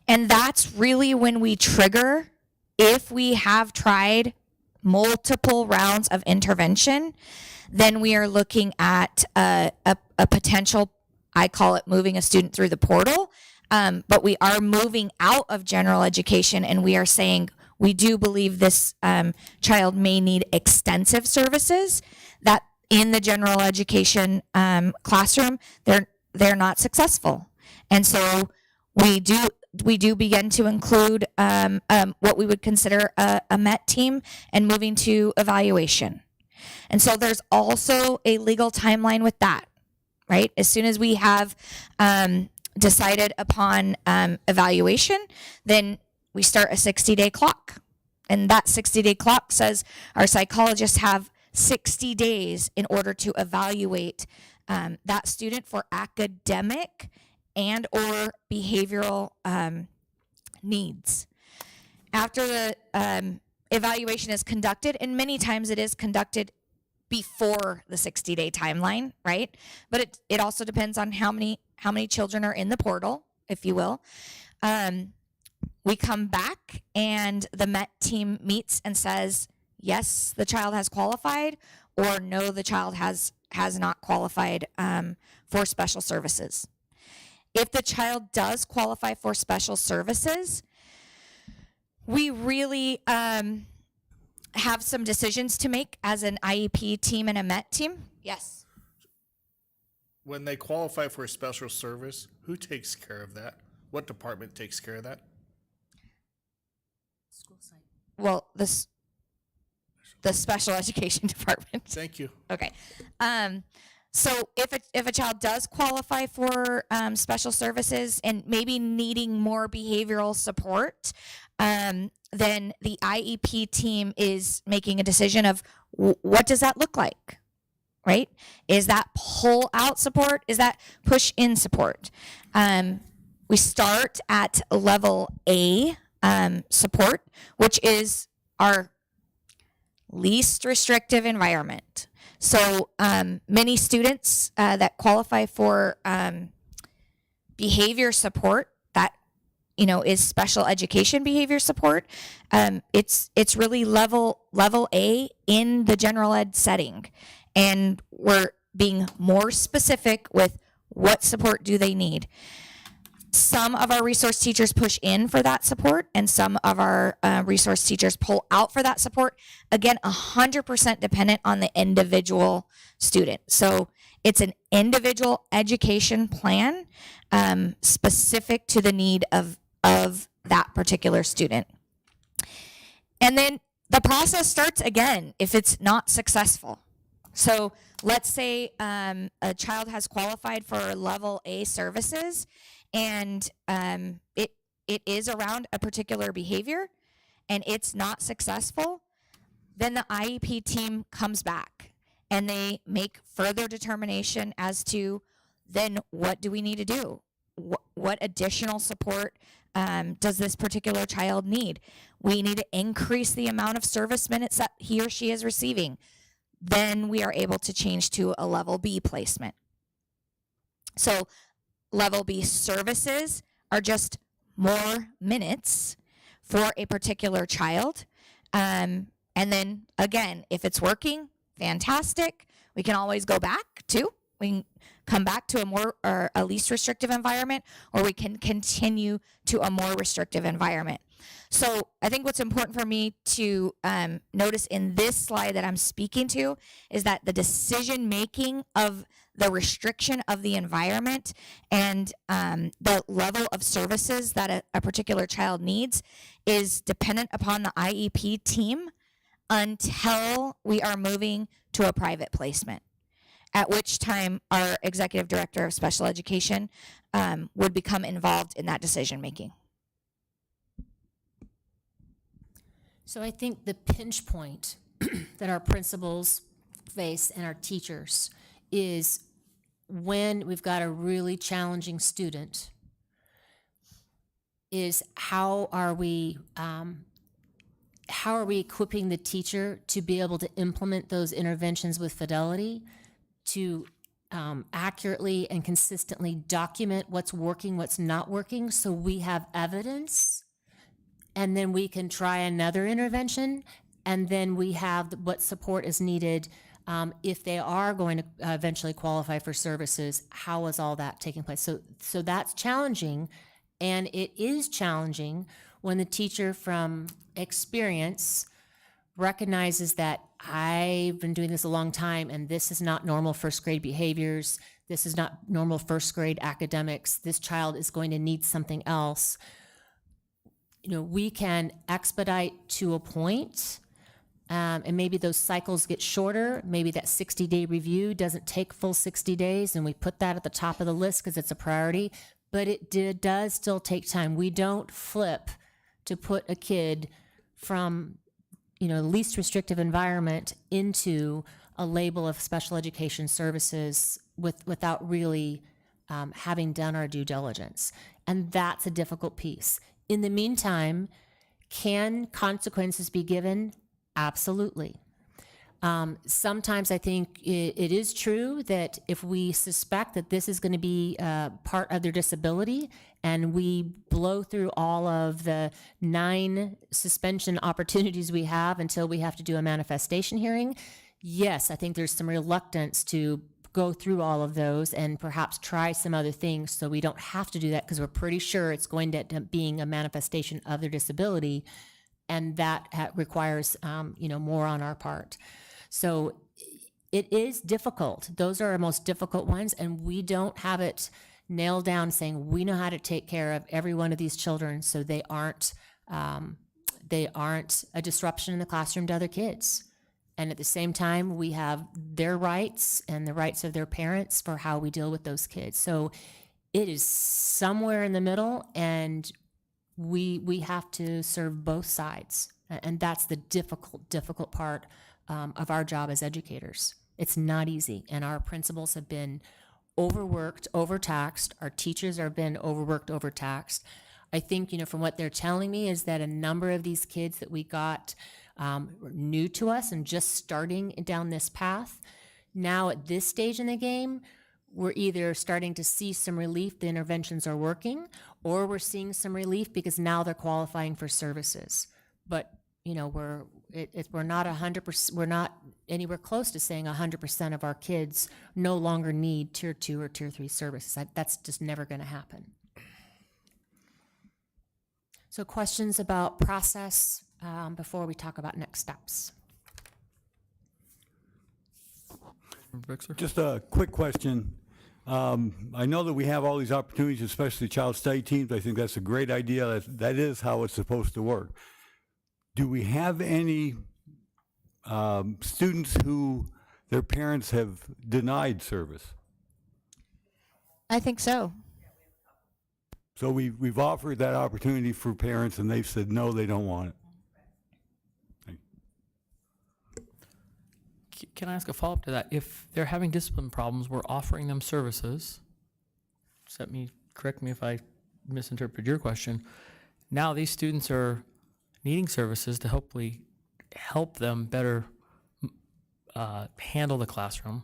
And that's really when we trigger, if we have tried multiple rounds of intervention, then we are looking at a potential, I call it moving a student through the portal, but we are moving out of general education, and we are saying we do believe this child may need extensive services that in the general education classroom, they're not successful. And so we do begin to include what we would consider a MET team and moving to evaluation. And so there's also a legal timeline with that, right? As soon as we have decided upon evaluation, then we start a 60-day clock. And that 60-day clock says our psychologists have 60 days in order to evaluate that student for academic and or behavioral needs. After the evaluation is conducted, and many times it is conducted before the 60-day timeline, right? But it also depends on how many children are in the portal, if you will. We come back and the MET team meets and says, yes, the child has qualified, or no, the child has not qualified for special services. If the child does qualify for special services, we really have some decisions to make as an IEP team and a MET team. Yes. When they qualify for a special service, who takes care of that? What department takes care of that? School site. Well, the special education department. Thank you. Okay. So if a child does qualify for special services and maybe needing more behavioral support, then the IEP team is making a decision of what does that look like, right? Is that pull out support? Is that push in support? We start at level A support, which is our least restrictive environment. So many students that qualify for behavior support, that is special education behavior support. It's really level A in the general ed setting, and we're being more specific with what support do they need. Some of our resource teachers push in for that support, and some of our resource teachers pull out for that support. Again, 100% dependent on the individual student. So it's an individual education plan specific to the need of that particular student. And then the process starts again if it's not successful. So let's say a child has qualified for level A services, and it is around a particular behavior, and it's not successful, then the IEP team comes back and they make further determination as to then what do we need to do? What additional support does this particular child need? We need to increase the amount of service minutes that he or she is receiving. Then we are able to change to a level B placement. So level B services are just more minutes for a particular child. And then again, if it's working, fantastic. We can always go back to. We can come back to a more or a least restrictive environment, or we can continue to a more restrictive environment. So I think what's important for me to notice in this slide that I'm speaking to is that the decision making of the restriction of the environment and the level of services that a particular child needs is dependent upon the IEP team until we are moving to a private placement, at which time our executive director of special education would become involved in that decision making. So I think the pinch point that our principals face and our teachers is when we've got a really challenging student is how are we equipping the teacher to be able to implement those interventions with fidelity, to accurately and consistently document what's working, what's not working, so we have evidence, and then we can try another intervention, and then we have what support is needed if they are going to eventually qualify for services. How is all that taking place? So that's challenging, and it is challenging when the teacher from experience recognizes that I've been doing this a long time and this is not normal first grade behaviors. This is not normal first grade academics. This child is going to need something else. You know, we can expedite to a point, and maybe those cycles get shorter. Maybe that 60-day review doesn't take full 60 days, and we put that at the top of the list because it's a priority, but it does still take time. We don't flip to put a kid from, you know, least restrictive environment into a label of special education services without really having done our due diligence. And that's a difficult piece. In the meantime, can consequences be given? Absolutely. Sometimes I think it is true that if we suspect that this is going to be part of their disability and we blow through all of the 9 suspension opportunities we have until we have to do a manifestation hearing, yes, I think there's some reluctance to go through all of those and perhaps try some other things so we don't have to do that because we're pretty sure it's going to end up being a manifestation of their disability, and that requires more on our part. So it is difficult. Those are our most difficult ones, and we don't have it nailed down saying we know how to take care of every one of these children so they aren't a disruption in the classroom to other kids. And at the same time, we have their rights and the rights of their parents for how we deal with those kids. So it is somewhere in the middle, and we have to serve both sides. And that's the difficult part of our job as educators. It's not easy, and our principals have been overworked, overtaxed. Our teachers have been overworked, overtaxed. I think, from what they're telling me is that a number of these kids that we got new to us and just starting down this path, now at this stage in the game, we're either starting to see some relief, the interventions are working, or we're seeing some relief because now they're qualifying for services. But we're not 100%. We're not anywhere close to saying 100% of our kids no longer need tier 2 or tier 3 services. That's just never going to happen. So questions about process before we talk about next steps? Bixler? Just a quick question. I know that we have all these opportunities, especially child study teams. I think that's a great idea. That is how it's supposed to work. Do we have any students who their parents have denied service. I think so. So we've offered that opportunity for parents, and they've said, no, they don't want it. Can I ask a follow-up to that? If they're having discipline problems, we're offering them services. Correct me if I misinterpret your question. Now these students are needing services to hopefully help them better handle the classroom.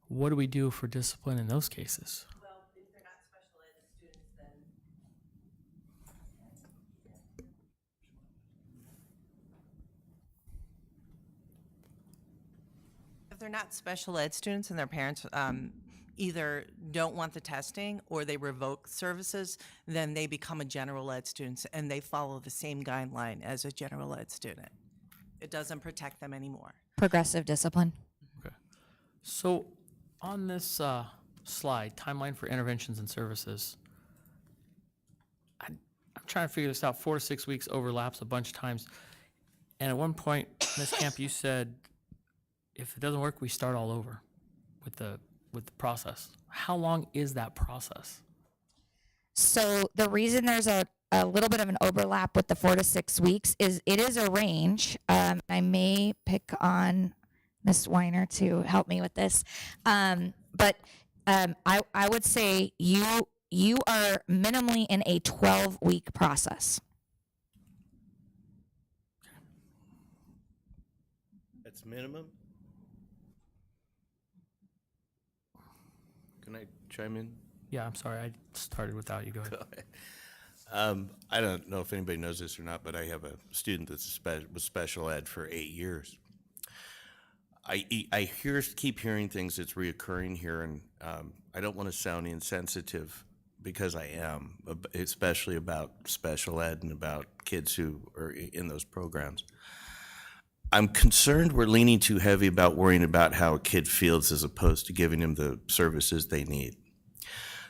What do we do for discipline in those cases? Well, if they're not special ed students, then if they're not special ed students and their parents either don't want the testing or they revoke services, then they become a general ed student and they follow the same guideline as a general ed student. It doesn't protect them anymore. Progressive discipline. Okay. So on this slide, timeline for interventions and services, I'm trying to figure this out. 4 to 6 weeks overlaps a bunch of times. And at one point, Ms. Camp, you said, if it doesn't work, we start all over with the process. How long is that process? So the reason there's a little bit of an overlap with the 4 to 6 weeks is it is a range. I may pick on Ms. Weiner to help me with this. But I would say you are minimally in a 12-week process. That's minimum? Can I chime in? Yeah, I'm sorry, I started without you. Go ahead. I don't know if anybody knows this or not, but I have a student that's was special ed for 8 years. I keep hearing things that's reoccurring here, and I don't want to sound insensitive because I am, especially about special ed and about kids who are in those programs. I'm concerned we're leaning too heavy about worrying about how a kid feels as opposed to giving them the services they need.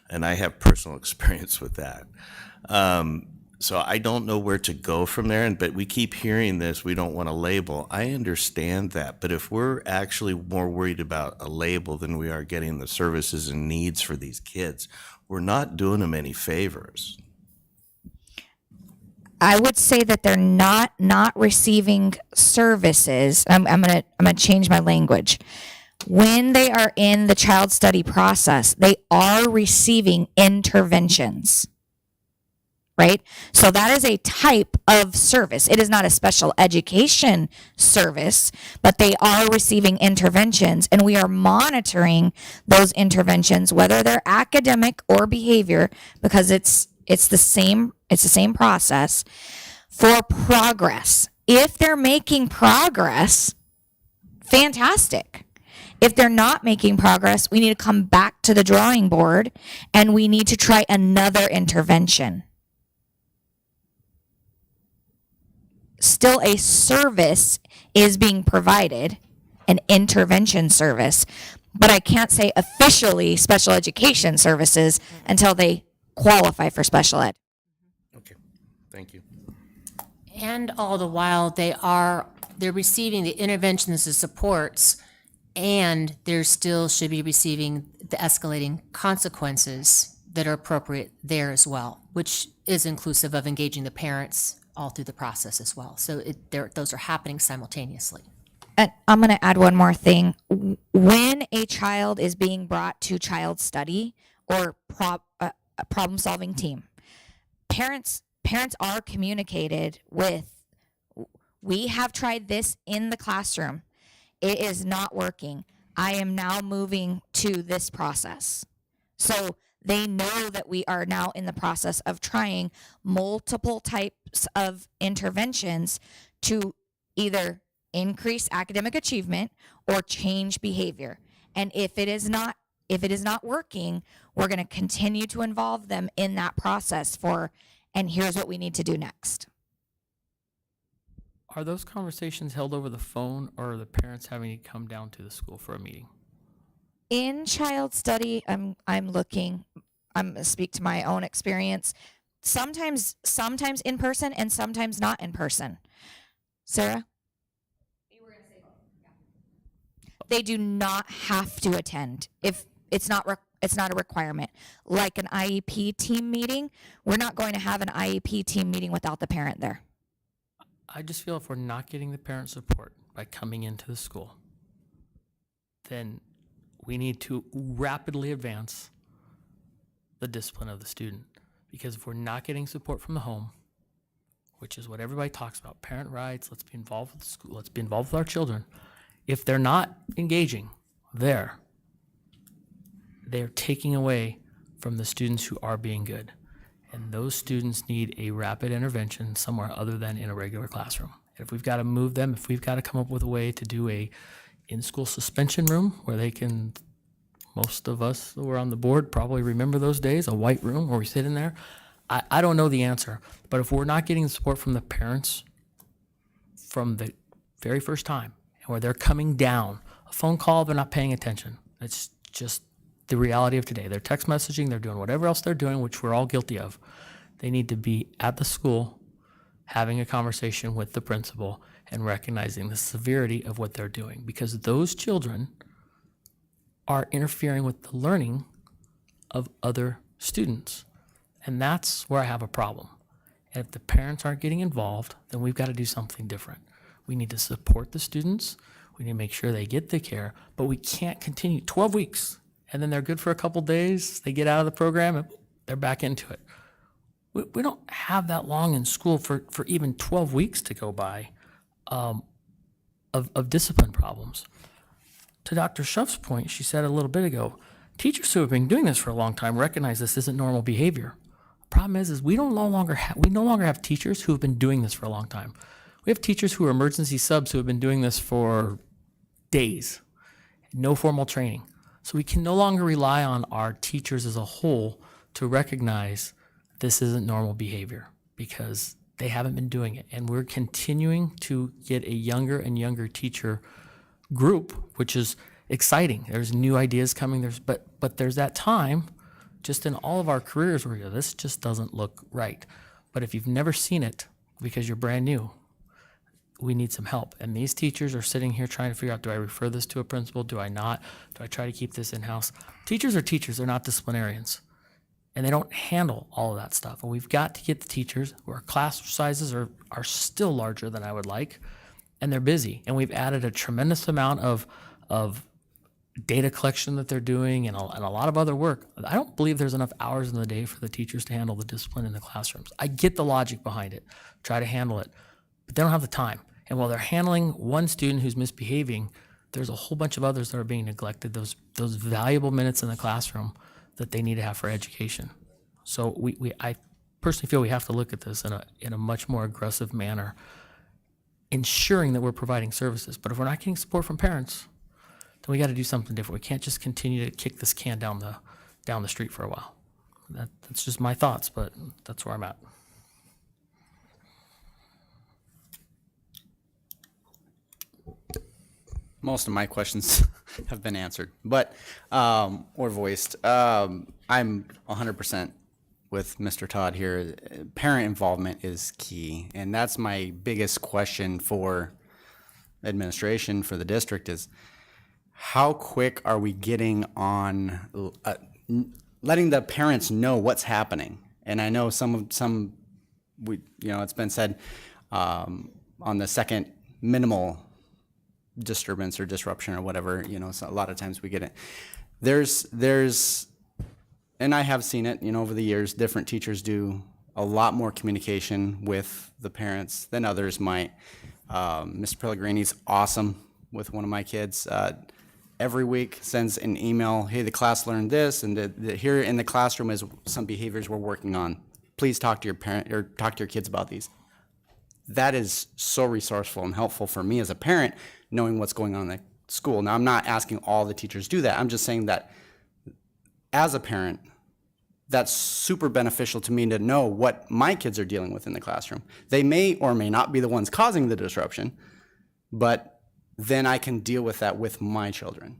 And I have personal experience with that. So I don't know where to go from there, but we keep hearing this, we don't want a label. I understand that, but if we're actually more worried about a label than we are getting the services and needs for these kids, we're not doing them any favors. I would say that they're not receiving services. I'm gonna change my language. When they are in the child study process, they are receiving interventions. Right? So that is a type of service. It is not a special education service, but they are receiving interventions, and we are monitoring those interventions, whether they're academic or behavior, because it's the same process for progress. If they're making progress, fantastic. If they're not making progress, we need to come back to the drawing board and we need to try another intervention. Still, a service is being provided, an intervention service, but I can't say officially special education services until they qualify for special ed. Okay, thank you. And all the while, they're receiving the interventions and supports, and they still should be receiving the escalating consequences that are appropriate there as well, which is inclusive of engaging the parents all through the process as well. So those are happening simultaneously. And I'm going to add one more thing. When a child is being brought to child study or problem-solving team, parents are communicated with, we have tried this in the classroom. It is not working. I am now moving to this process. So they know that we are now in the process of trying multiple types of interventions to either increase academic achievement or change behavior. And if it is not working, we're going to continue to involve them in that process and here's what we need to do next. Are those conversations held over the phone, or are the parents having to come down to the school for a meeting? In child study, I'm going to speak to my own experience. Sometimes in person and sometimes not in person. Sarah? They do not have to attend if it's not it's not a requirement. Like an IEP team meeting, we're not going to have an IEP team meeting without the parent there. I just feel if we're not getting the parent support by coming into the school, then we need to rapidly advance the discipline of the student. Because if we're not getting support from the home, which is what everybody talks about, parent rights, let's be involved with the school, let's be involved with our children. If they're not engaging there, they're taking away from the students who are being good. And those students need a rapid intervention somewhere other than in a regular classroom. If we've got to move them, if we've got to come up with a way to do a in-school suspension room where they can, most of us who were on the board probably remember those days, a white room where we sit in there. I don't know the answer, but if we're not getting the support from the parents from the very first time, and where they're coming down, a phone call, they're not paying attention. It's just the reality of today. They're text messaging, they're doing whatever else they're doing, which we're all guilty of. They need to be at the school having a conversation with the principal and recognizing the severity of what they're doing, because those children are interfering with the learning of other students. And that's where I have a problem. And if the parents aren't getting involved, then we've got to do something different. We need to support the students. We need to make sure they get the care, but we can't continue 12 weeks and then they're good for a couple days. They get out of the program and they're back into it. We don't have that long in school for even 12 weeks to go by of discipline problems. To Dr. Schuff's point, she said a little bit ago, teachers who have been doing this for a long time recognize this isn't normal behavior. Problem is we no longer have teachers who have been doing this for a long time. We have teachers who are emergency subs who have been doing this for days, no formal training. So we can no longer rely on our teachers as a whole to recognize this isn't normal behavior because they haven't been doing it. And we're continuing to get a younger and younger teacher group, which is exciting. There's new ideas coming. But there's that time just in all of our careers where this just doesn't look right. But if you've never seen it because you're brand new, we need some help. And these teachers are sitting here trying to figure out, do I refer this to a principal? Do I not? Do I try to keep this in-house? Teachers are teachers. They're not disciplinarians. And they don't handle all of that stuff. And we've got to get the teachers where class sizes are still larger than I would like, and they're busy. And we've added a tremendous amount of data collection that they're doing and a lot of other work. I don't believe there's enough hours in the day for the teachers to handle the discipline in the classrooms. I get the logic behind it, try to handle it, but they don't have the time. And while they're handling one student who's misbehaving, there's a whole bunch of others that are being neglected, those valuable minutes in the classroom that they need to have for education. So I personally feel we have to look at this in a much more aggressive manner, ensuring that we're providing services. But if we're not getting support from parents, then we got to do something different. We can't just continue to kick this can down the street for a while. That's just my thoughts, but that's where I'm at. Most of my questions have been answered, but or voiced. I'm 100% with Mr. Todd here. Parent involvement is key, and that's my biggest question for administration, for the district, is how quick are we getting on letting the parents know what's happening? And I know it's been said on the second minimal disturbance or disruption or whatever, so a lot of times we get it. There's, and I have seen it, over the years, different teachers do a lot more communication with the parents than others might. Mr. Pellegrini's awesome with one of my kids. Every week sends an email, hey, the class learned this, and here in the classroom is some behaviors we're working on. Please talk to your parent or talk to your kids about these. That is so resourceful and helpful for me as a parent, knowing what's going on in the school. Now, I'm not asking all the teachers do that. I'm just saying that as a parent, that's super beneficial to me to know what my kids are dealing with in the classroom. They may or may not be the ones causing the disruption, but then I can deal with that with my children.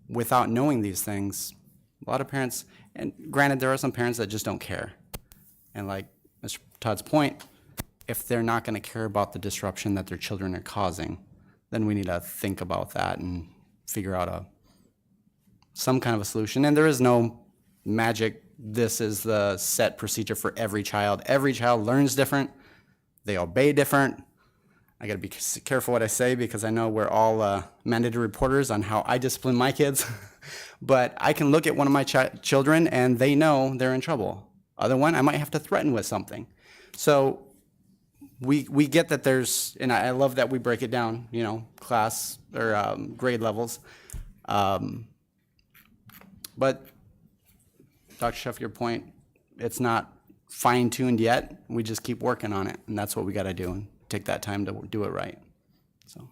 Without knowing these things, a lot of parents, and granted, there are some parents that just don't care. And like Mr. Todd's point, if they're not going to care about the disruption that their children are causing, then we need to think about that and figure out some kind of a solution. And there is no magic, this is the set procedure for every child. Every child learns different, they obey different. I gotta be careful what I say because I know we're all mandated reporters on how I discipline my kids. But I can look at one of my children and they know they're in trouble. Other one, I might have to threaten with something. So we get that there's, and I love that we break it down, you know, class or grade levels. But Dr. Schuff, your point, it's not fine-tuned yet. We just keep working on it, and that's what we got to do, and take that time to do it right. So,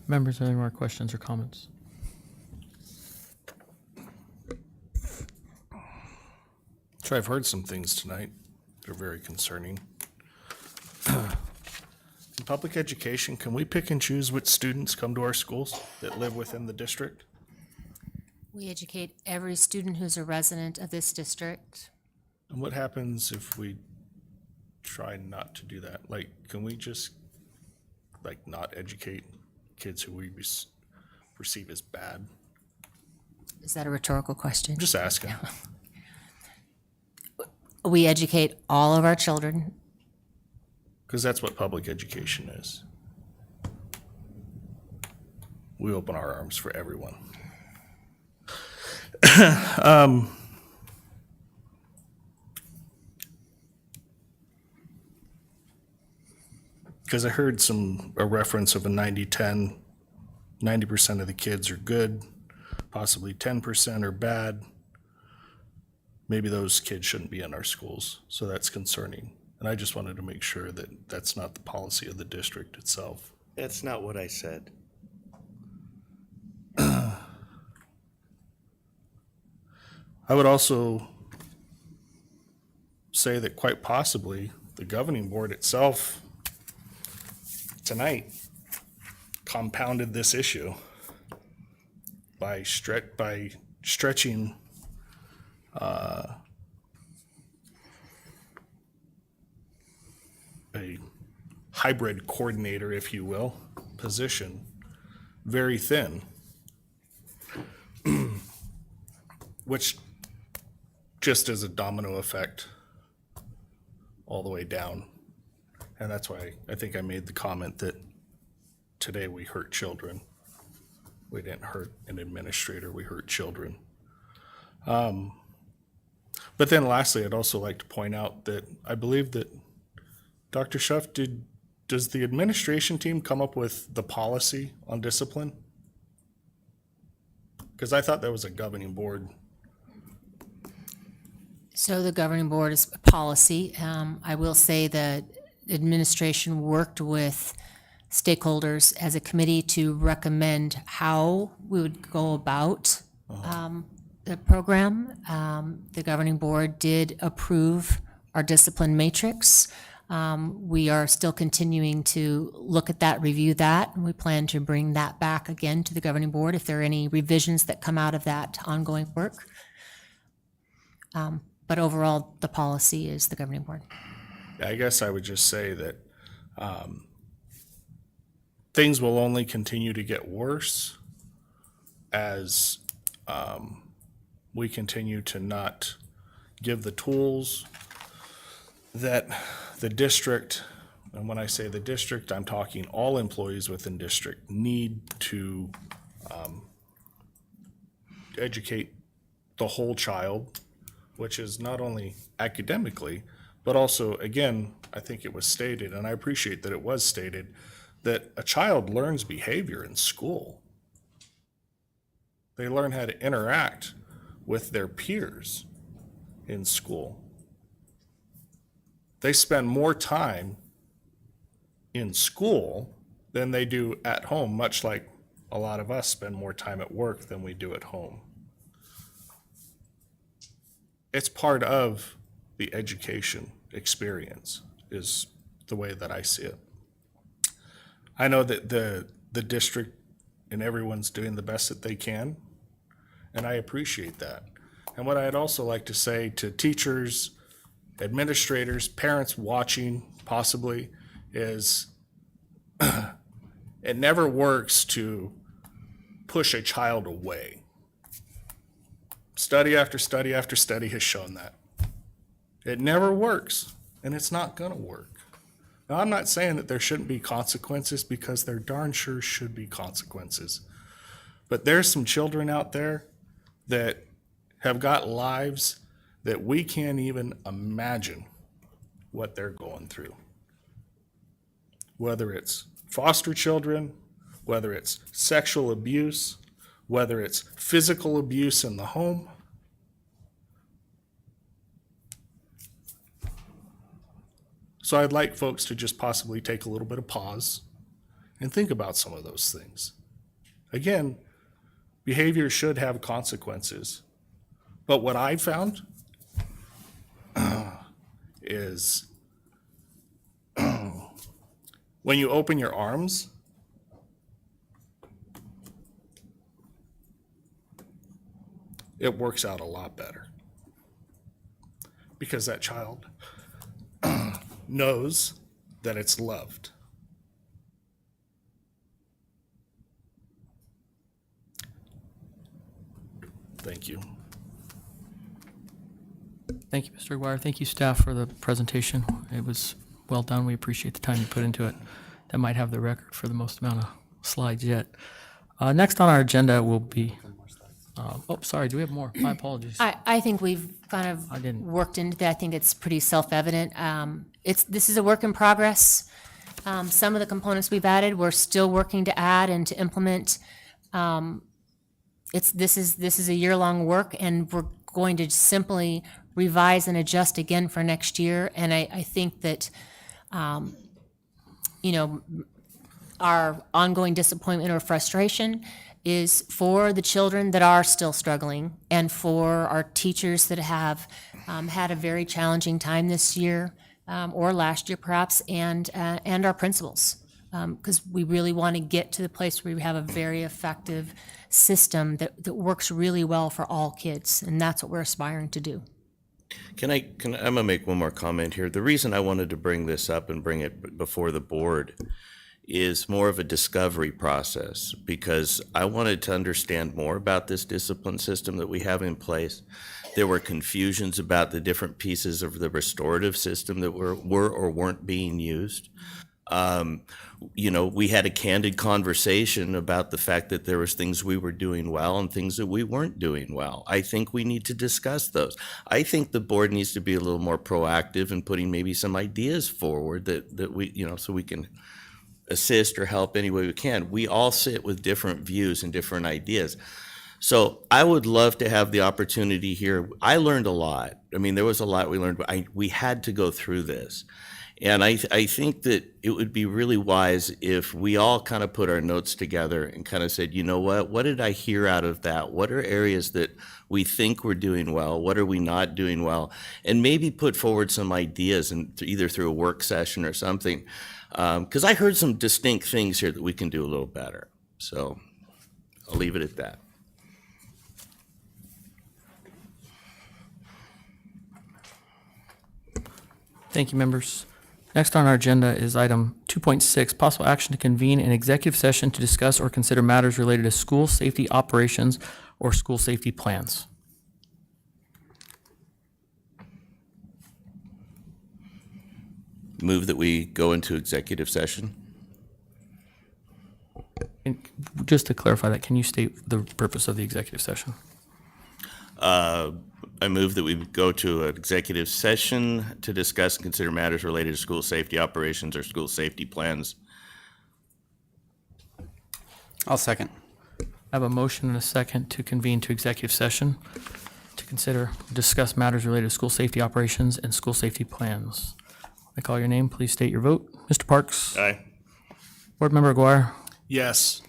Members, any more questions or comments? So I've heard some things tonight that are very concerning. In public education, can we pick and choose which students come to our schools that live within the district? We educate every student who's a resident of this district. And what happens if we try not to do that? Like, can we just, like, not educate kids who we perceive as bad? Is that a rhetorical question? I'm just asking. We educate all of our children. Because that's what public education is. We open our arms for everyone. Because I heard a reference of a 90-10. 90% of the kids are good, possibly 10% are bad. Maybe those kids shouldn't be in our schools, so that's concerning. And I just wanted to make sure that that's not the policy of the district itself. That's not what I said. I would also say that quite possibly the governing board itself tonight compounded this issue by stretching a hybrid coordinator, if you will, position very thin, which just is a domino effect all the way down. And that's why I think I made the comment that today we hurt children. We didn't hurt an administrator, we hurt children. But then lastly, I'd also like to point out that I believe that Dr. Schuff, does the administration team come up with the policy on discipline? Because I thought that was a governing board. So the governing board is a policy. I will say that administration worked with stakeholders as a committee to recommend how we would go about the program. The governing board did approve our discipline matrix. We are still continuing to look at that, review that, and we plan to bring that back again to the governing board if there are any revisions that come out of that ongoing work. But overall, the policy is the governing board. I guess I would just say that things will only continue to get worse as we continue to not give the tools that the district, and when I say the district, I'm talking all employees within district, need to educate the whole child, which is not only academically, but also, again, I think it was stated, and I appreciate that it was stated, that a child learns behavior in school. They learn how to interact with their peers in school. They spend more time in school than they do at home, much like a lot of us spend more time at work than we do at home. It's part of the education experience, is the way that I see it. I know that the district and everyone's doing the best that they can, and I appreciate that. And what I'd also like to say to teachers administrators, parents watching possibly, is it never works to push a child away. Study after study after study has shown that. It never works, and it's not going to work. Now, I'm not saying that there shouldn't be consequences, because there darn sure should be consequences. But there's some children out there that have got lives that we can't even imagine what they're going through. Whether it's foster children, whether it's sexual abuse, whether it's physical abuse in the home. So I'd like folks to just possibly take a little bit of pause and think about some of those things. Again, behavior should have consequences. But what I found is when you open your arms, it works out a lot better. Because that child knows that it's loved. Thank you. Thank you, Mr. Aguirre. Thank you, staff, for the presentation. It was well done. We appreciate the time you put into it. That might have the record for the most amount of slides yet. Next on our agenda will be, sorry, do we have more? My apologies. I think we've kind of worked into that. I think it's pretty self-evident. This is a work in progress. Some of the components we've added, we're still working to add and to implement. This is a year-long work, and we're going to simply revise and adjust again for next year. And I think that, our ongoing disappointment or frustration is for the children that are still struggling, and for our teachers that have had a very challenging time this year, or last year perhaps, and our principals. Because we really want to get to the place where we have a very effective system that works really well for all kids, and that's what we're aspiring to do. I'm gonna make one more comment here. The reason I wanted to bring this up and bring it before the board is more of a discovery process, because I wanted to understand more about this discipline system that we have in place. There were confusions about the different pieces of the restorative system that were or weren't being used. We had a candid conversation about the fact that there was things we were doing well and things that we weren't doing well. I think we need to discuss those. I think the board needs to be a little more proactive in putting maybe some ideas forward that we, so we can assist or help any way we can. We all sit with different views and different ideas. So I would love to have the opportunity here. I learned a lot. I mean, there was a lot we learned, but we had to go through this. And I think that it would be really wise if we all kind of put our notes together and kind of said, you know what did I hear out of that? What are areas that we think we're doing well? What are we not doing well? And maybe put forward some ideas, and either through a work session or something. Because I heard some distinct things here that we can do a little better. So I'll leave it at that. Thank you, members. Next on our agenda is item 2.6, possible action to convene an executive session to discuss or consider matters related to school safety operations or school safety plans. Move that we go into executive session. And just to clarify that, can you state the purpose of the executive session? I move that we go to an executive session to discuss and consider matters related to school safety operations or school safety plans. I'll second. I have a motion and a second to convene to executive session to consider, discuss matters related to school safety operations and school safety plans. I call your name, please state your vote. Mr. Parks? Aye. Board Member Aguirre? Yes.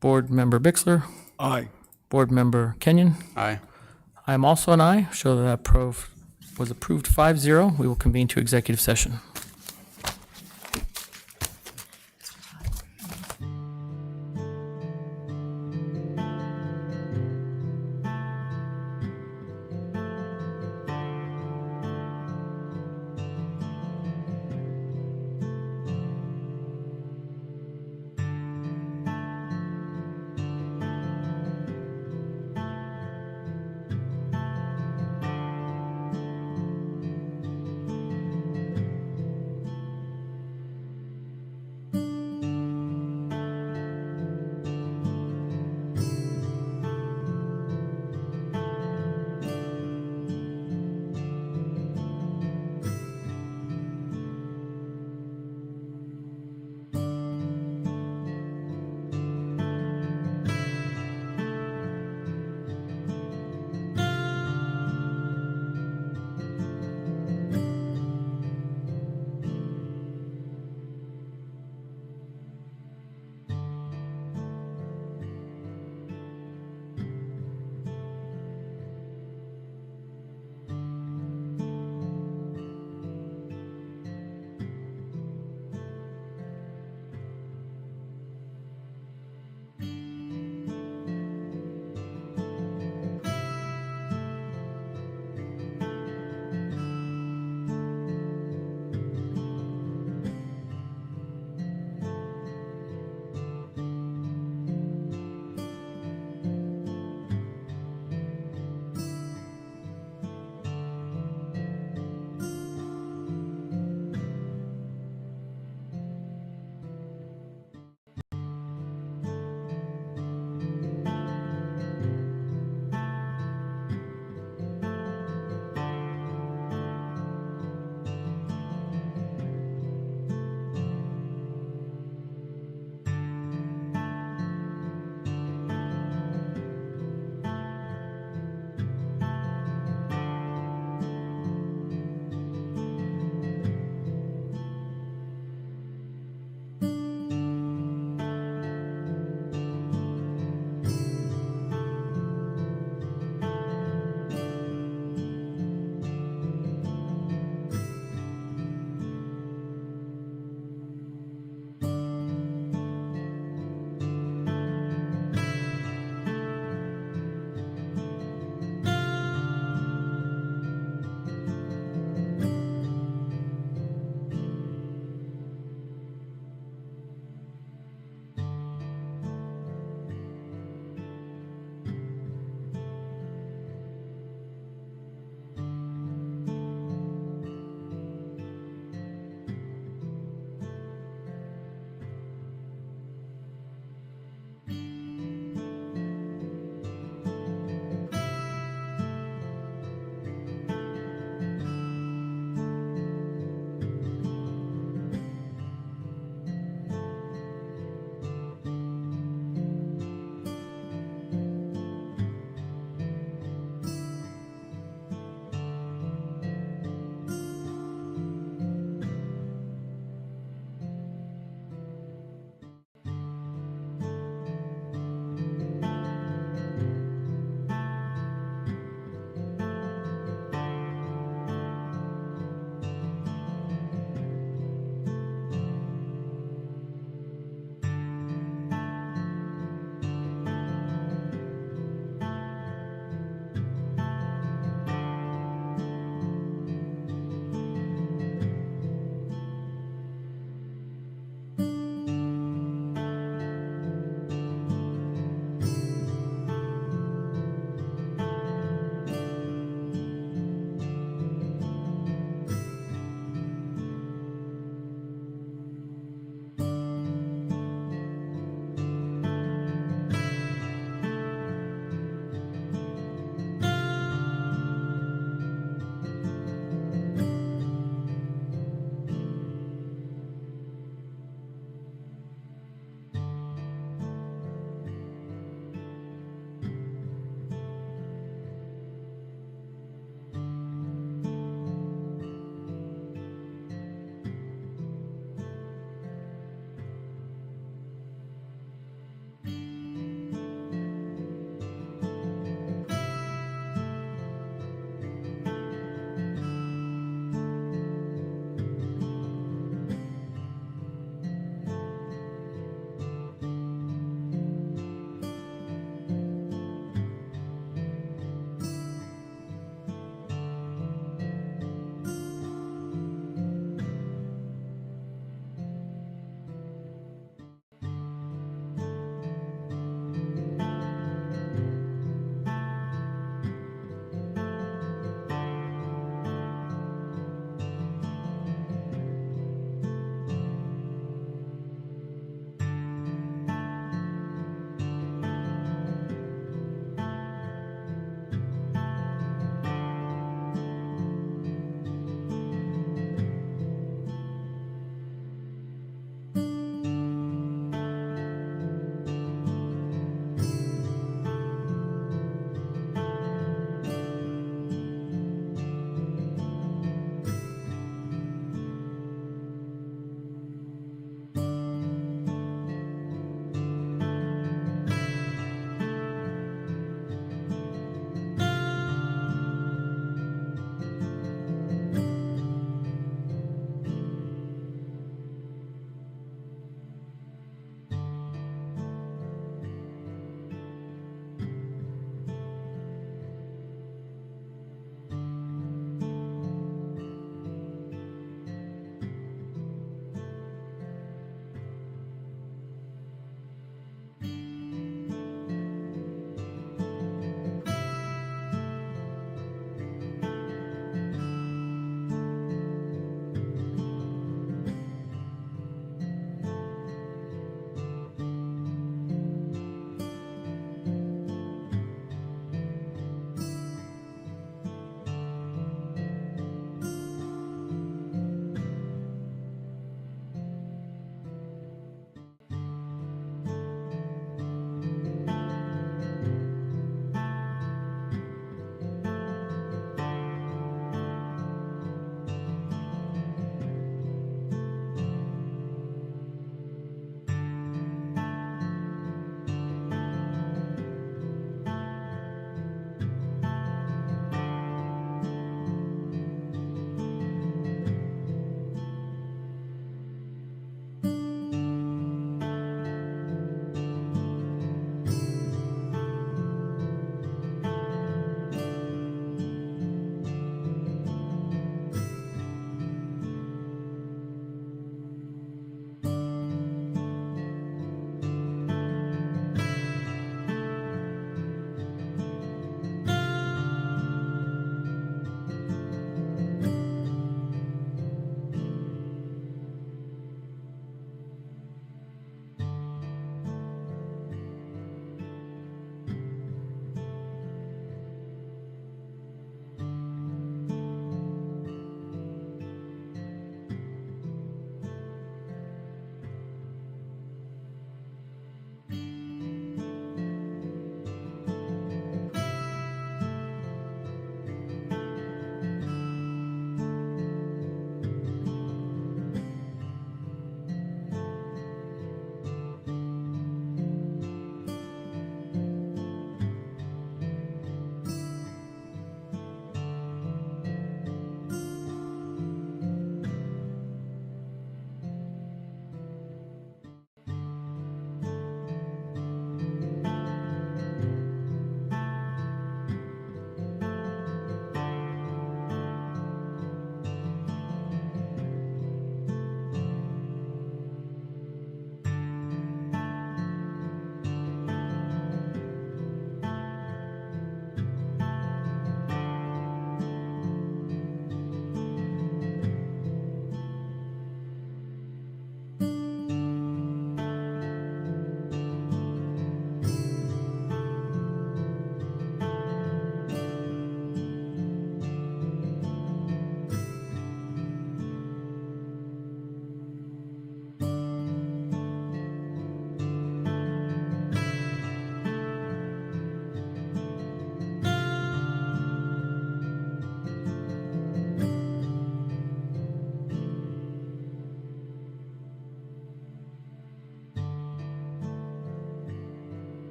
Board Member Bixler? Aye. Board Member Kenyon? Aye. I am also an aye. Show that that was approved 5-0. We will convene to executive session.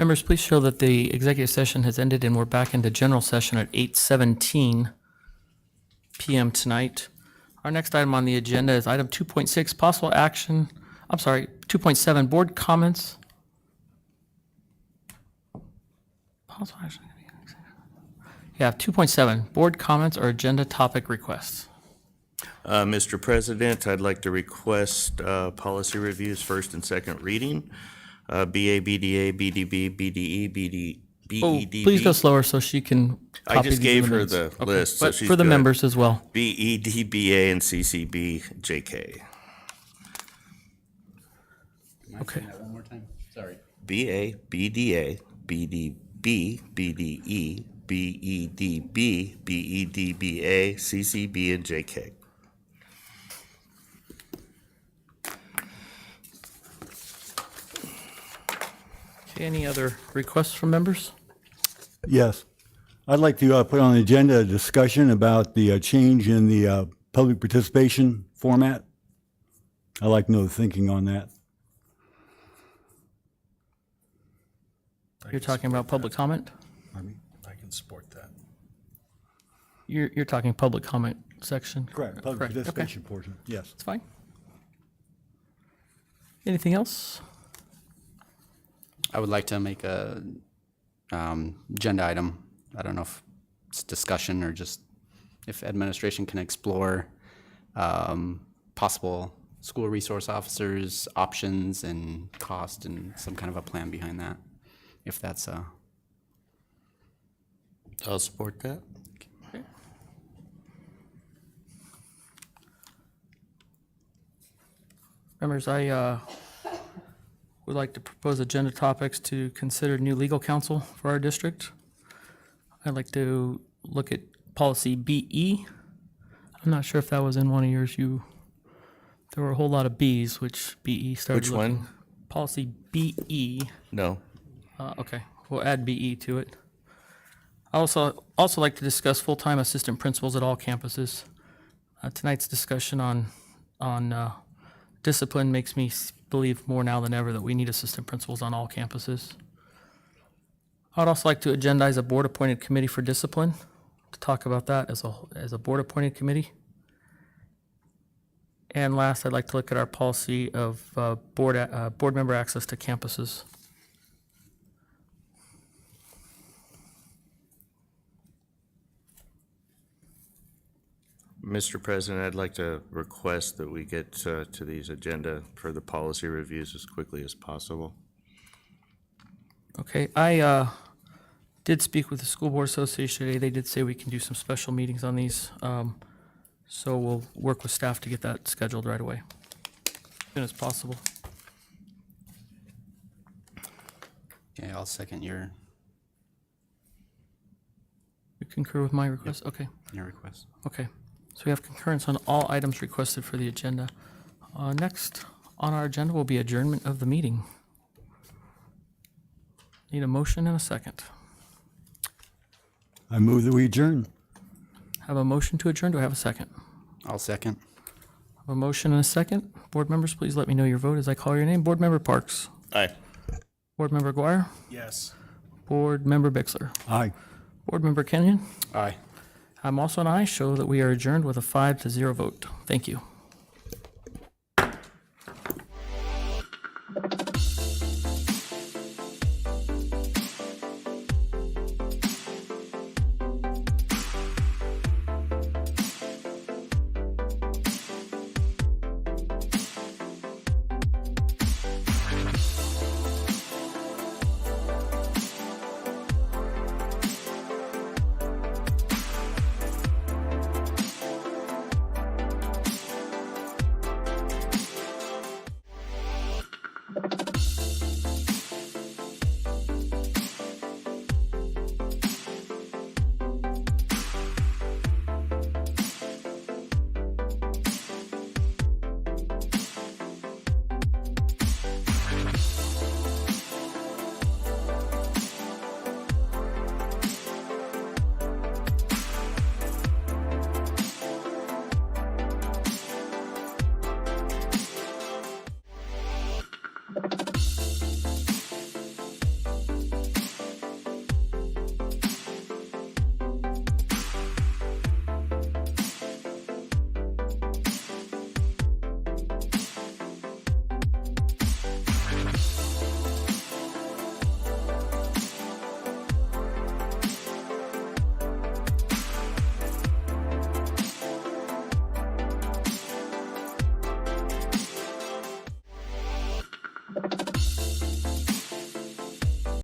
Members, please show that the executive session has ended and we're back into general session at 8:17 PM tonight. Our next item on the agenda is item 2.6, possible action, 2.7, board comments. Possible action. Yeah, 2.7, board comments or agenda topic requests. Mr. President, I'd like to request policy reviews first and second reading. BA, BDA, BDB, BDE, BEDB. Please go slower so she can I copy just these in gave her minutes. the Okay, list, so but she's for the good. members as well. BED, BA, and CCB, JK. Okay. One more time, sorry. BA, BDA, BDB, BDE, BEDB, BEDBA, CCB, and JK. Okay, any other requests from members? Yes. I'd like to put on the agenda a discussion about the change in the public participation format. I'd like to know the thinking on that. You're talking about public comment? I can support that. You're talking public comment section? Correct, public Correct, okay. participation portion, yes. That's fine. Anything else? I would like to make a agenda item. I don't know if it's discussion or just if administration can explore possible school resource officers, options and cost and some kind of a plan behind that. If that's I'll support that. Members, I would like to propose agenda topics to consider new legal counsel for our district. I'd like to look at policy BE. I'm not sure if that was in one of yours. There were a whole lot of Bs, which BE started Which looking. one? Policy BE. No. Okay, we'll add BE to it. I also like to discuss full-time assistant principals at all campuses. Tonight's discussion on discipline makes me believe more now than ever that we need assistant principals on all campuses. I'd also like to agendize a board-appointed committee for discipline, to talk about that as a board-appointed committee. And last, I'd like to look at our policy of board member access to campuses. Mr. President, I'd like to request that we get to these agenda for the policy reviews as quickly as possible. Okay, I did speak with the School Board Association today. They did say we can do some special meetings on these. So we'll work with staff to get that scheduled right away, as soon as possible. okay, I'll second your You concur with my request? Okay, request. okay. So we have concurrence on all items requested for the agenda. Next on our agenda will be adjournment of the meeting. Need a motion and a second. I move that we adjourn. Have a motion to adjourn. Do I have a second? I'll second. Have a motion and a second. Board members, please let me know your vote as I call your name. Board Member Parks. Aye. Board Member Guire. Yes. Board Member Bixler. Aye. Board Member Kenyon. Aye. I'm also an aye. Show that we are adjourned with a 5-0 vote. Thank you.